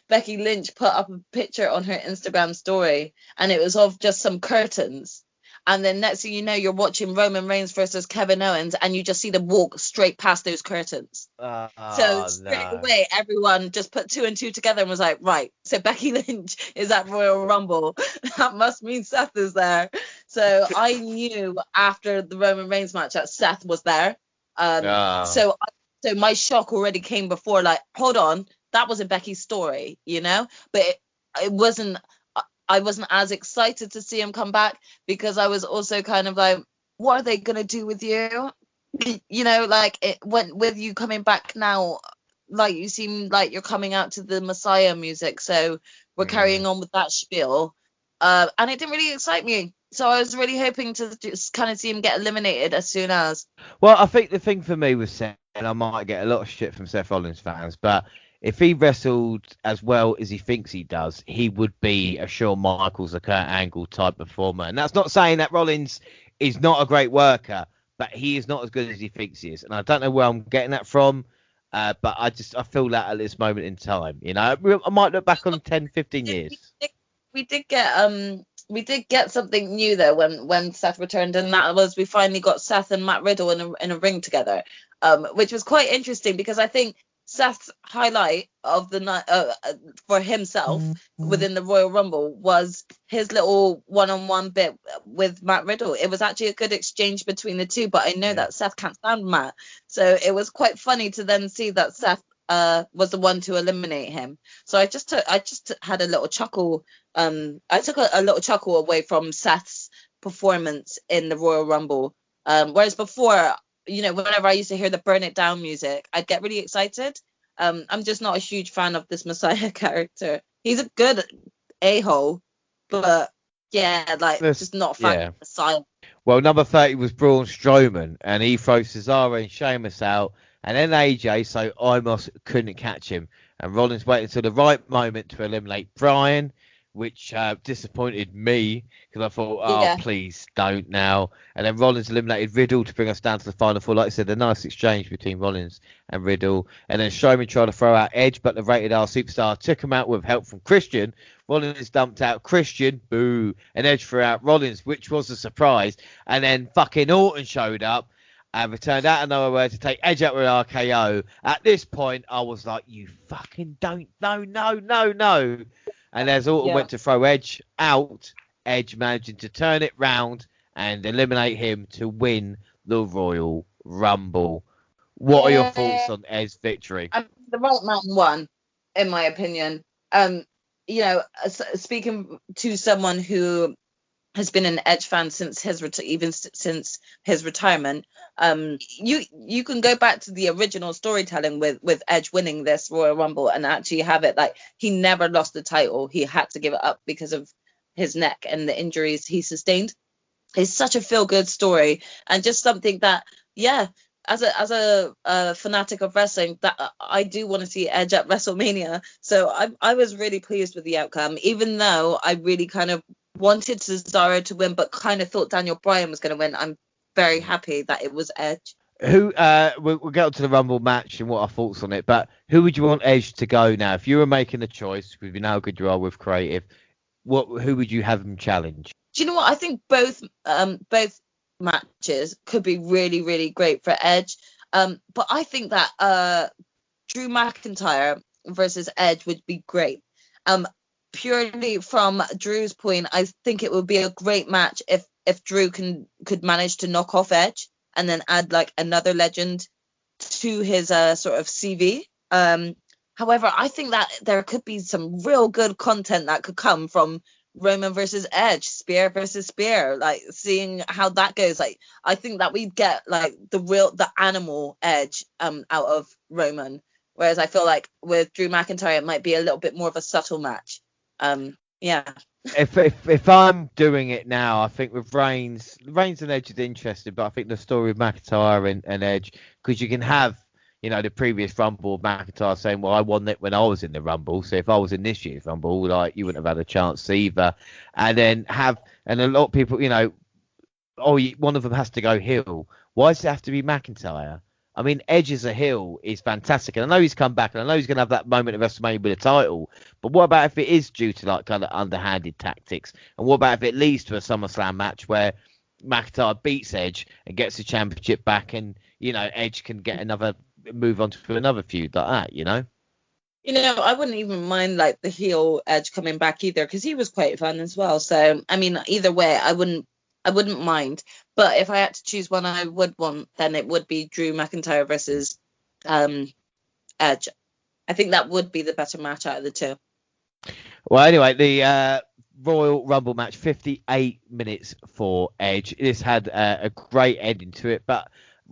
Becky Lynch put up a picture on her Instagram story, and it was of just some curtains, And then next thing you know, you're watching Roman Reigns versus Kevin Owens, and you just see them walk straight past those curtains. So straight away, everyone just put 2 and 2 together and was like, right, so Becky Lynch is at Royal Rumble. That must mean Seth is there. So I knew after the Roman Reigns match that Seth was there. So my shock already came before, like, hold on, that wasn't Becky's story, you know? But it wasn't, I wasn't as excited to see him come back, because I was also kind of like, what are they going to do with you? You know, like, it went with you coming back now, like, you seem like you're coming out to the Messiah music, so we're carrying on with that spiel. And it didn't really excite me. So I was really hoping to just kind of see him get eliminated as soon as. Well, I think the thing for me was Seth, and I might get a lot of shit from Seth Rollins fans, but if he wrestled as well as he thinks he does, he would be a Shawn Michaels, a Kurt Angle type performer. And that's not saying that Rollins is not a great worker, but he is not as good as he thinks he is. And I don't know where I'm getting that from, but I feel that at this moment in time. You know, I might look back on 10, 15 years. We did get something new though when Seth returned, and that was we finally got Seth and Matt Riddle in a ring together, which was quite interesting, because I think Seth's highlight of the night for himself within the Royal Rumble was his little one-on-one bit with Matt Riddle. It was actually a good exchange between the two, but I know that Seth can't stand Matt, so it was quite funny to then see that Seth was the one to eliminate him. So I just had a little chuckle. I took a little chuckle away from Seth's performance in the Royal Rumble. Whereas before, you know, whenever I used to hear the Burn It Down music, I'd get really excited. I'm just not a huge fan of this Messiah character. He's a good a-hole, but yeah, like, just not a fan of Messiah. Well, number 30 was Braun Strowman, and he throws Cesaro and Sheamus out, and then AJ, so Omos couldn't catch him. And Rollins waited until the right moment to eliminate Bryan, which disappointed me, because I thought, please don't now. And then Rollins eliminated Riddle to bring us down to the final four. Like I said, a nice exchange between Rollins and Riddle. And then Strowman tried to throw out Edge, but the Rated R Superstar took him out with help from Christian. Rollins dumped out Christian, boo, and Edge threw out Rollins, which was a surprise. And then fucking Orton showed up and returned out of nowhere to take Edge out with RKO. At this point, I was like, you fucking don't, no. And as Orton went to throw Edge out, Edge managing to turn it round and eliminate him to win the Royal Rumble. What are your thoughts on Edge's victory? The right man won, in my opinion. You know, speaking to someone who has been an Edge fan since his retirement, you can go back to the original storytelling with Edge winning this Royal Rumble and actually have it like he never lost the title. He had to give it up because of his neck and the injuries he sustained. It's such a feel-good story, and just something that, as a fanatic of wrestling, that I do want to see Edge at WrestleMania. So I was really pleased with the outcome, even though I really kind of wanted Cesaro to win, but kind of thought Daniel Bryan was going to win. I'm very happy that it was Edge. Who we'll get on to the Rumble match and what our thoughts on it, but who would you want Edge to go now? If you were making a choice, because you know how good you are with creative, who would you have him challenge? Do you know what? I think both matches could be really, really great for Edge. But I think that Drew McIntyre versus Edge would be great. Purely from Drew's point, I think it would be a great match if Drew could manage to knock off Edge and then add like another legend to his sort of CV. However, I think that there could be some real good content that could come from Roman versus Edge, spear versus spear, like seeing how that goes. Like, I think that we'd get like the animal Edge out of Roman, whereas I feel like with Drew McIntyre it might be a little bit more of a subtle match. If I'm doing it now, I think with Reigns and Edge is interesting, but I think the story of McIntyre and Edge, because you can have, you know, the previous Rumble of McIntyre saying, well, I won it when I was in the Rumble, so if I was in this year's Rumble, like, you wouldn't have had a chance either. And then and a lot of people, you know, one of them has to go heel. Why does it have to be McIntyre? I mean, Edge as a heel is fantastic, and I know he's come back, and I know he's going to have that moment at WrestleMania with a title, but what about if it is due to, like, kind of underhanded tactics? And what about if it leads to a SummerSlam match where McIntyre beats Edge and gets the championship back, and Edge can get move on to another feud like that, I wouldn't even mind like the heel Edge coming back either, because he was quite fun as well. So I mean, either way, I wouldn't mind. But if I had to choose one I would want, then it would be Drew McIntyre versus Edge. I think that would be the better match out of the two. Well, anyway, the Royal Rumble match, 58 minutes for Edge. This had a great ending to it, but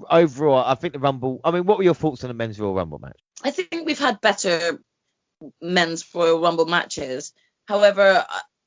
overall, I think the Rumble. I mean, what were your thoughts on the men's Royal Rumble match? I think we've had better men's Royal Rumble matches. However,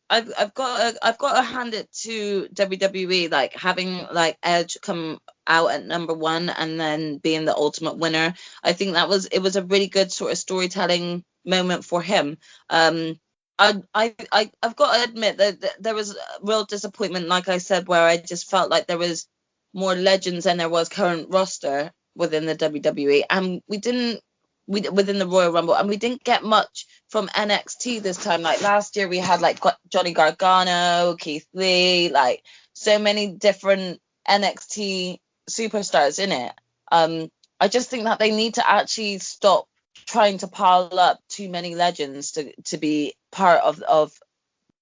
I've got to hand it to WWE, like having like Edge come out at number one and then being the ultimate winner. I think it was a really good sort of storytelling moment for him. I've got to admit that there was real disappointment, like I said, where I just felt like there was more legends than there was current roster within the WWE, and within the Royal Rumble, and we didn't get much from NXT this time. Like last year, we had like Johnny Gargano, Keith Lee, like so many different NXT superstars in it. I just think that they need to actually stop trying to pile up too many legends to be part of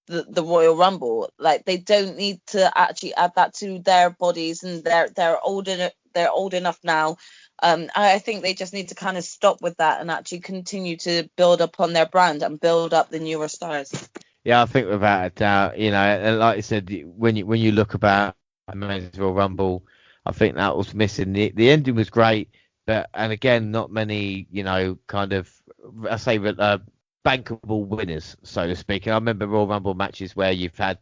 the Royal Rumble. Like they don't need to actually add that to their bodies, and they're old enough now. I think they just need to kind of stop with that and actually continue to build upon their brand and build up the newer stars. Yeah, I think without a doubt, and like I said, when you look about men's Royal Rumble, I think that was missing. The ending was great, and again, not many, kind of, I say, bankable winners, so to speak. And I remember Royal Rumble matches where you've had,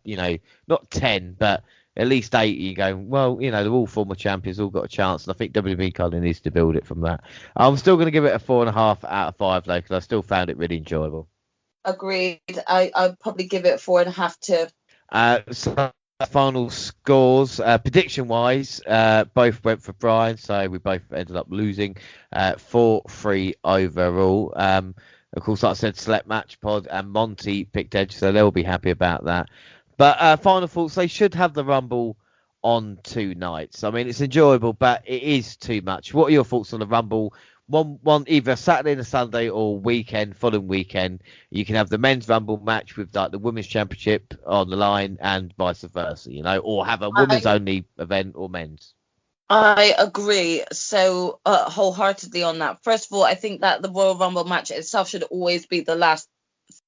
not 10, but at least 8. You go, well, they're all former champions, all got a chance. And I think WWE kind of needs to build it from that. I'm still going to give it a 4.5 out of 5, though, because I still found it really enjoyable. Agreed. I'd probably give it 4.5 too. So final scores, prediction-wise, both went for Brian, so we both ended up losing 4-3 overall. Of course, like I said, Select Match Pod and Monty picked Edge, so they'll be happy about that. But final thoughts, they should have the Rumble on 2 nights. I mean, it's enjoyable, but it is too much. What are your thoughts on the Rumble? One either Saturday and a Sunday or following weekend. You can have the men's Rumble match with like the women's championship on the line and vice versa, or have a women's only event or men's. I agree so wholeheartedly on that. First of all, I think that the Royal Rumble match itself should always be the last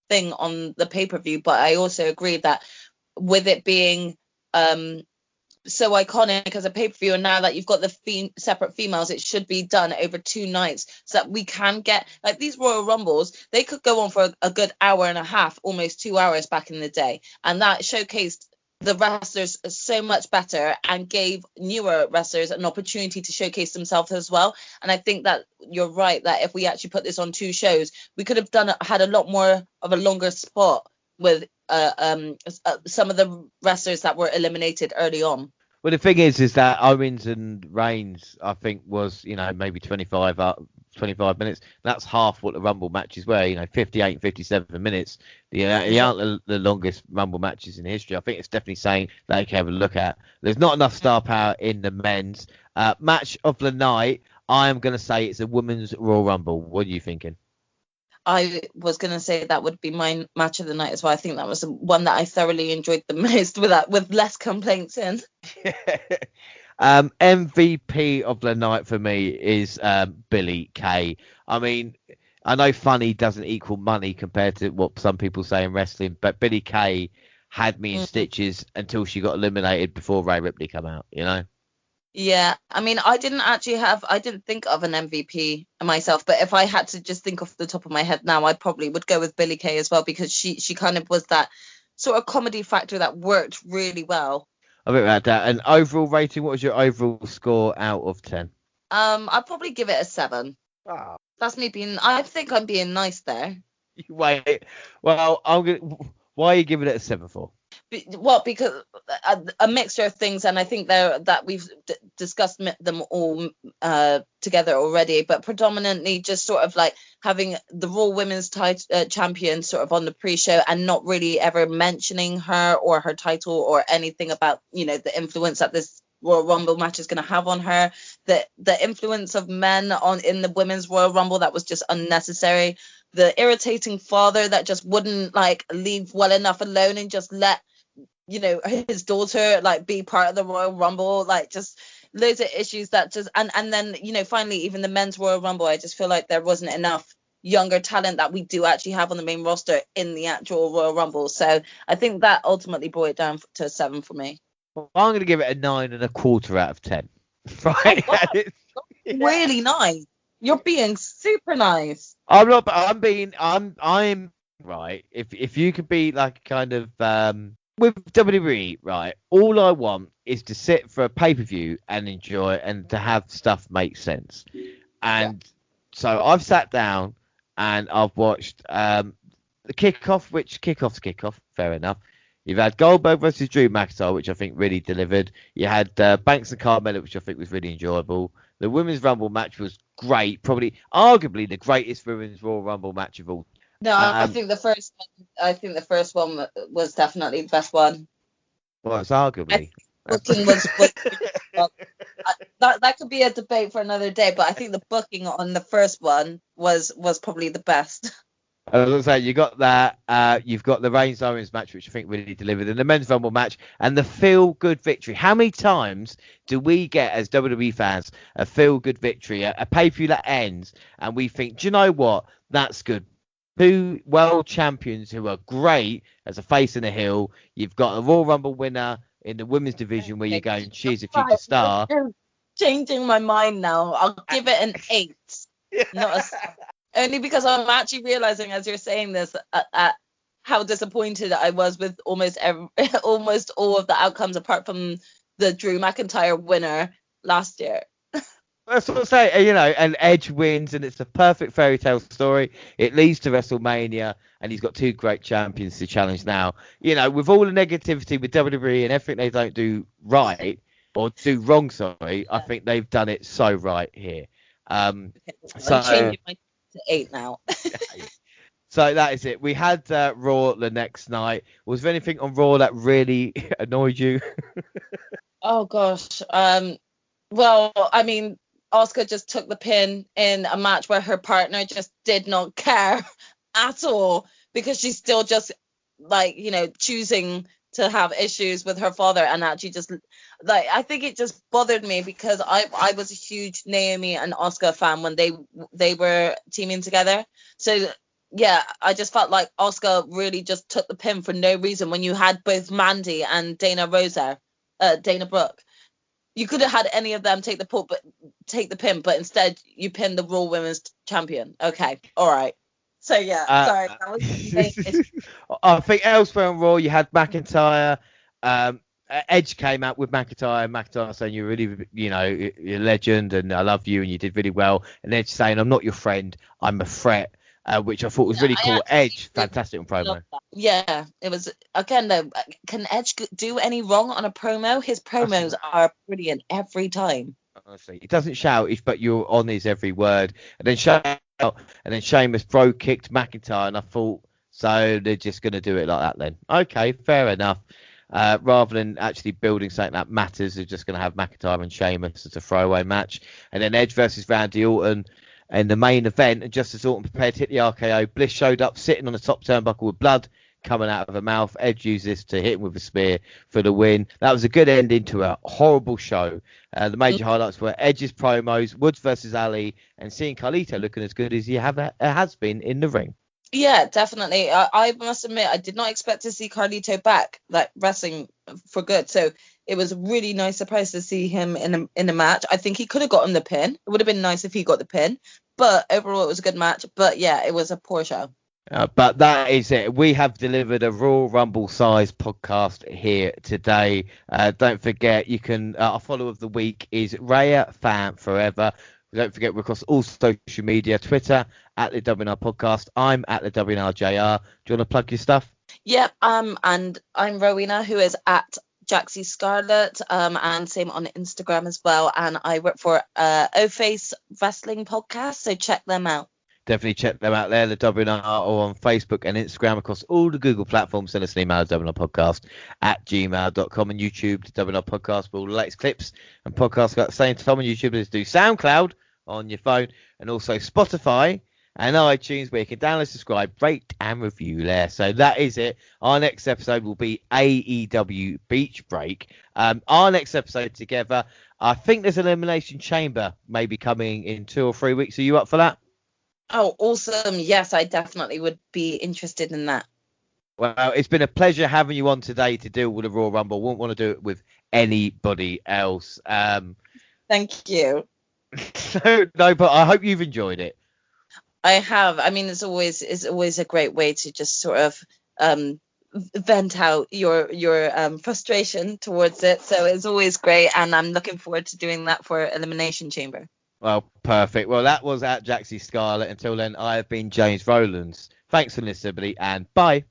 thing on the pay-per-view, but I also agree that with it being so iconic as a pay-per-view, and now that you've got the separate females, it should be done over 2 nights so that we can get like these Royal Rumbles. They could go on for a good hour and a half, almost 2 hours back in the day, and that showcased the wrestlers so much better and gave newer wrestlers an opportunity to showcase themselves as well. And I think that you're right that if we actually put this on 2 shows, we could have had a lot more of a longer spot with some of the wrestlers that were eliminated early on. Well, the thing is that Owens and Reigns, I think, was, maybe 25 minutes. That's half what the Rumble matches were, 58 and 57 minutes. They aren't the longest Rumble matches in history. I think it's definitely saying that you can have a look at. There's not enough star power in the men's. Match of the night, I am going to say it's a women's Royal Rumble. What are you thinking? I was going to say that would be my match of the night as well. I think that was the one that I thoroughly enjoyed the most with less complaints in. MVP of the night for me is Billy Kay. I mean, I know funny doesn't equal money compared to what some people say in wrestling, but Billy Kay had me in stitches until she got eliminated before Rhea Ripley come out, Yeah, I mean, I didn't think of an MVP myself, but if I had to just think off the top of my head now, I probably would go with Billie Kay as well, because she kind of was that sort of comedy factor that worked really well. I think about that. And overall rating, what was your overall score out of 10? I'd probably give it a 7. Oh. That's me I think I'm being nice there. Wait, well, why are you giving it a 7 for? Because a mixture of things, and I think that we've discussed them all together already, but predominantly just sort of like having the Raw Women's champion sort of on the pre-show and not really ever mentioning her or her title or anything about, you know, the influence that this Royal Rumble match is going to have on her, the influence of men in the Women's Royal Rumble that was just unnecessary, the irritating father that just wouldn't like leave well enough alone and just let, you know, his daughter like be part of the Royal Rumble, like just loads of issues that just and then, you know, finally even the Men's Royal Rumble, I just feel like there wasn't enough younger talent that we do actually have on the main roster in the actual Royal Rumble. So I think that ultimately brought it down to a 7 for me. Well, I'm going to give it a 9.25 out of 10. Right? Oh, wow. Really nice. You're being super nice. I'm not. I'm right. If you could be like kind of with WWE, right? All I want is to sit for a pay-per-view and enjoy and to have stuff make sense. And so I've sat down and I've watched the kickoff, which kickoff, fair enough. You've had Goldberg versus Drew McIntyre, which I think really delivered. You had Banks and Carmella, which I think was really enjoyable. The Women's Rumble match was great, probably arguably the greatest Women's Royal Rumble match of all. No, I think the first one was definitely the best one. Well, it's arguably. Booking was that could be a debate for another day, but I think the booking on the first one was probably the best. I was going to say, you got that. You've got the Reigns Owens match, which I think really delivered, and the Men's Rumble match, and the feel-good victory. How many times do we get as WWE fans a feel-good victory, a pay-per-view that ends, and we think, do you know what? That's good. 2 world champions who are great as a face and a heel. You've got a Royal Rumble winner in the women's division where you're going, she's a future star. You're changing my mind now. I'll give it an 8, not a 7. Only because I'm actually realizing as you're saying this at how disappointed I was with almost all of the outcomes apart from the Drew McIntyre winner last year. That's what I say, you know, and Edge wins, and it's a perfect fairy tale story. It leads to WrestleMania, and he's got 2 great champions to challenge now. You know, with all the negativity with WWE and everything they don't do right, or do wrong, sorry, I think they've done it so right here. I'm changing my to 8 now. So that is it. We had Raw the next night. Was there anything on Raw that really annoyed you? Oh, gosh. Well, I mean, Asuka just took the pin in a match where her partner just did not care at all because she's still just like, you know, choosing to have issues with her father, and actually just like, I think it just bothered me because I was a huge Naomi and Asuka fan when they were teaming together. So yeah, I just felt like Asuka really just took the pin for no reason when you had both Mandy and Dana Brooke. You could have had any of them take the pin, but instead you pinned the Raw Women's Champion. Okay, all right. So yeah, sorry. That was I think elsewhere on Raw you had McIntyre. Edge came out with McIntyre saying you're really, you know, you're a legend and I love you and you did really well. And Edge saying I'm not your friend, I'm a threat, which I thought was really cool. Edge, fantastic on promo. Yeah, it was. Again though, can Edge do any wrong on a promo? His promos are brilliant every time. Honestly, he doesn't shout, but you're on his every word. And then Sheamus kicked McIntyre, and I thought, so they're just going to do it like that then. Okay, fair enough. Rather than actually building something that matters, they're just going to have McIntyre and Sheamus as a throwaway match. And then Edge versus Randy Orton in the main event, and just as Orton prepared to hit the RKO, Bliss showed up sitting on the top turnbuckle with blood coming out of her mouth. Edge used this to hit him with a spear for the win. That was a good ending to a horrible show. The major highlights were Edge's promos, Woods versus Ali, and seeing Carlito looking as good as he has been in the ring. Yeah, definitely. I must admit, I did not expect to see Carlito back, like wrestling for good. So it was a really nice surprise to see him in a match. I think he could have gotten the pin. It would have been nice if he got the pin. But overall, it was a good match. But yeah, it was a poor show. But that is it. We have delivered a Royal Rumble size podcast here today. Don't forget, you can our follow of the week is Raya Fan Forever. Don't forget, we're across all social media, Twitter at the WNR Podcast. I'm at the WNR JR. Do you want to plug your stuff? Yep. And I'm Rowena, who is at Jaxie Scarlett, and same on Instagram as well. And I work for O-Face Wrestling Podcast, so check them out. Definitely check them out there, the WNR, or on Facebook and Instagram across all the Google platforms. Send us an email, WNRpodcast@gmail.com, and YouTube, the WNR Podcast, for all the latest clips and podcasts at the same time on YouTube. Let's do SoundCloud on your phone, and also Spotify and iTunes, where you can download, subscribe, rate, and review there. So that is it. Our next episode will be AEW Beach Break. Our next episode together, I think there's an Elimination Chamber maybe coming in 2 or 3 weeks. Are you up for that? Oh, awesome. Yes, I definitely would be interested in that. Well, it's been a pleasure having you on today to deal with the Royal Rumble. Wouldn't want to do it with anybody else. Thank you. No, but I hope you've enjoyed it. I have. I mean, it's always a great way to just sort of vent out your frustration towards it. So it's always great, and I'm looking forward to doing that for Elimination Chamber. Well, perfect. Well, that was at Jaxie Scarlett. Until then, I have been James Rowlands. Thanks for listening, everybody, and bye.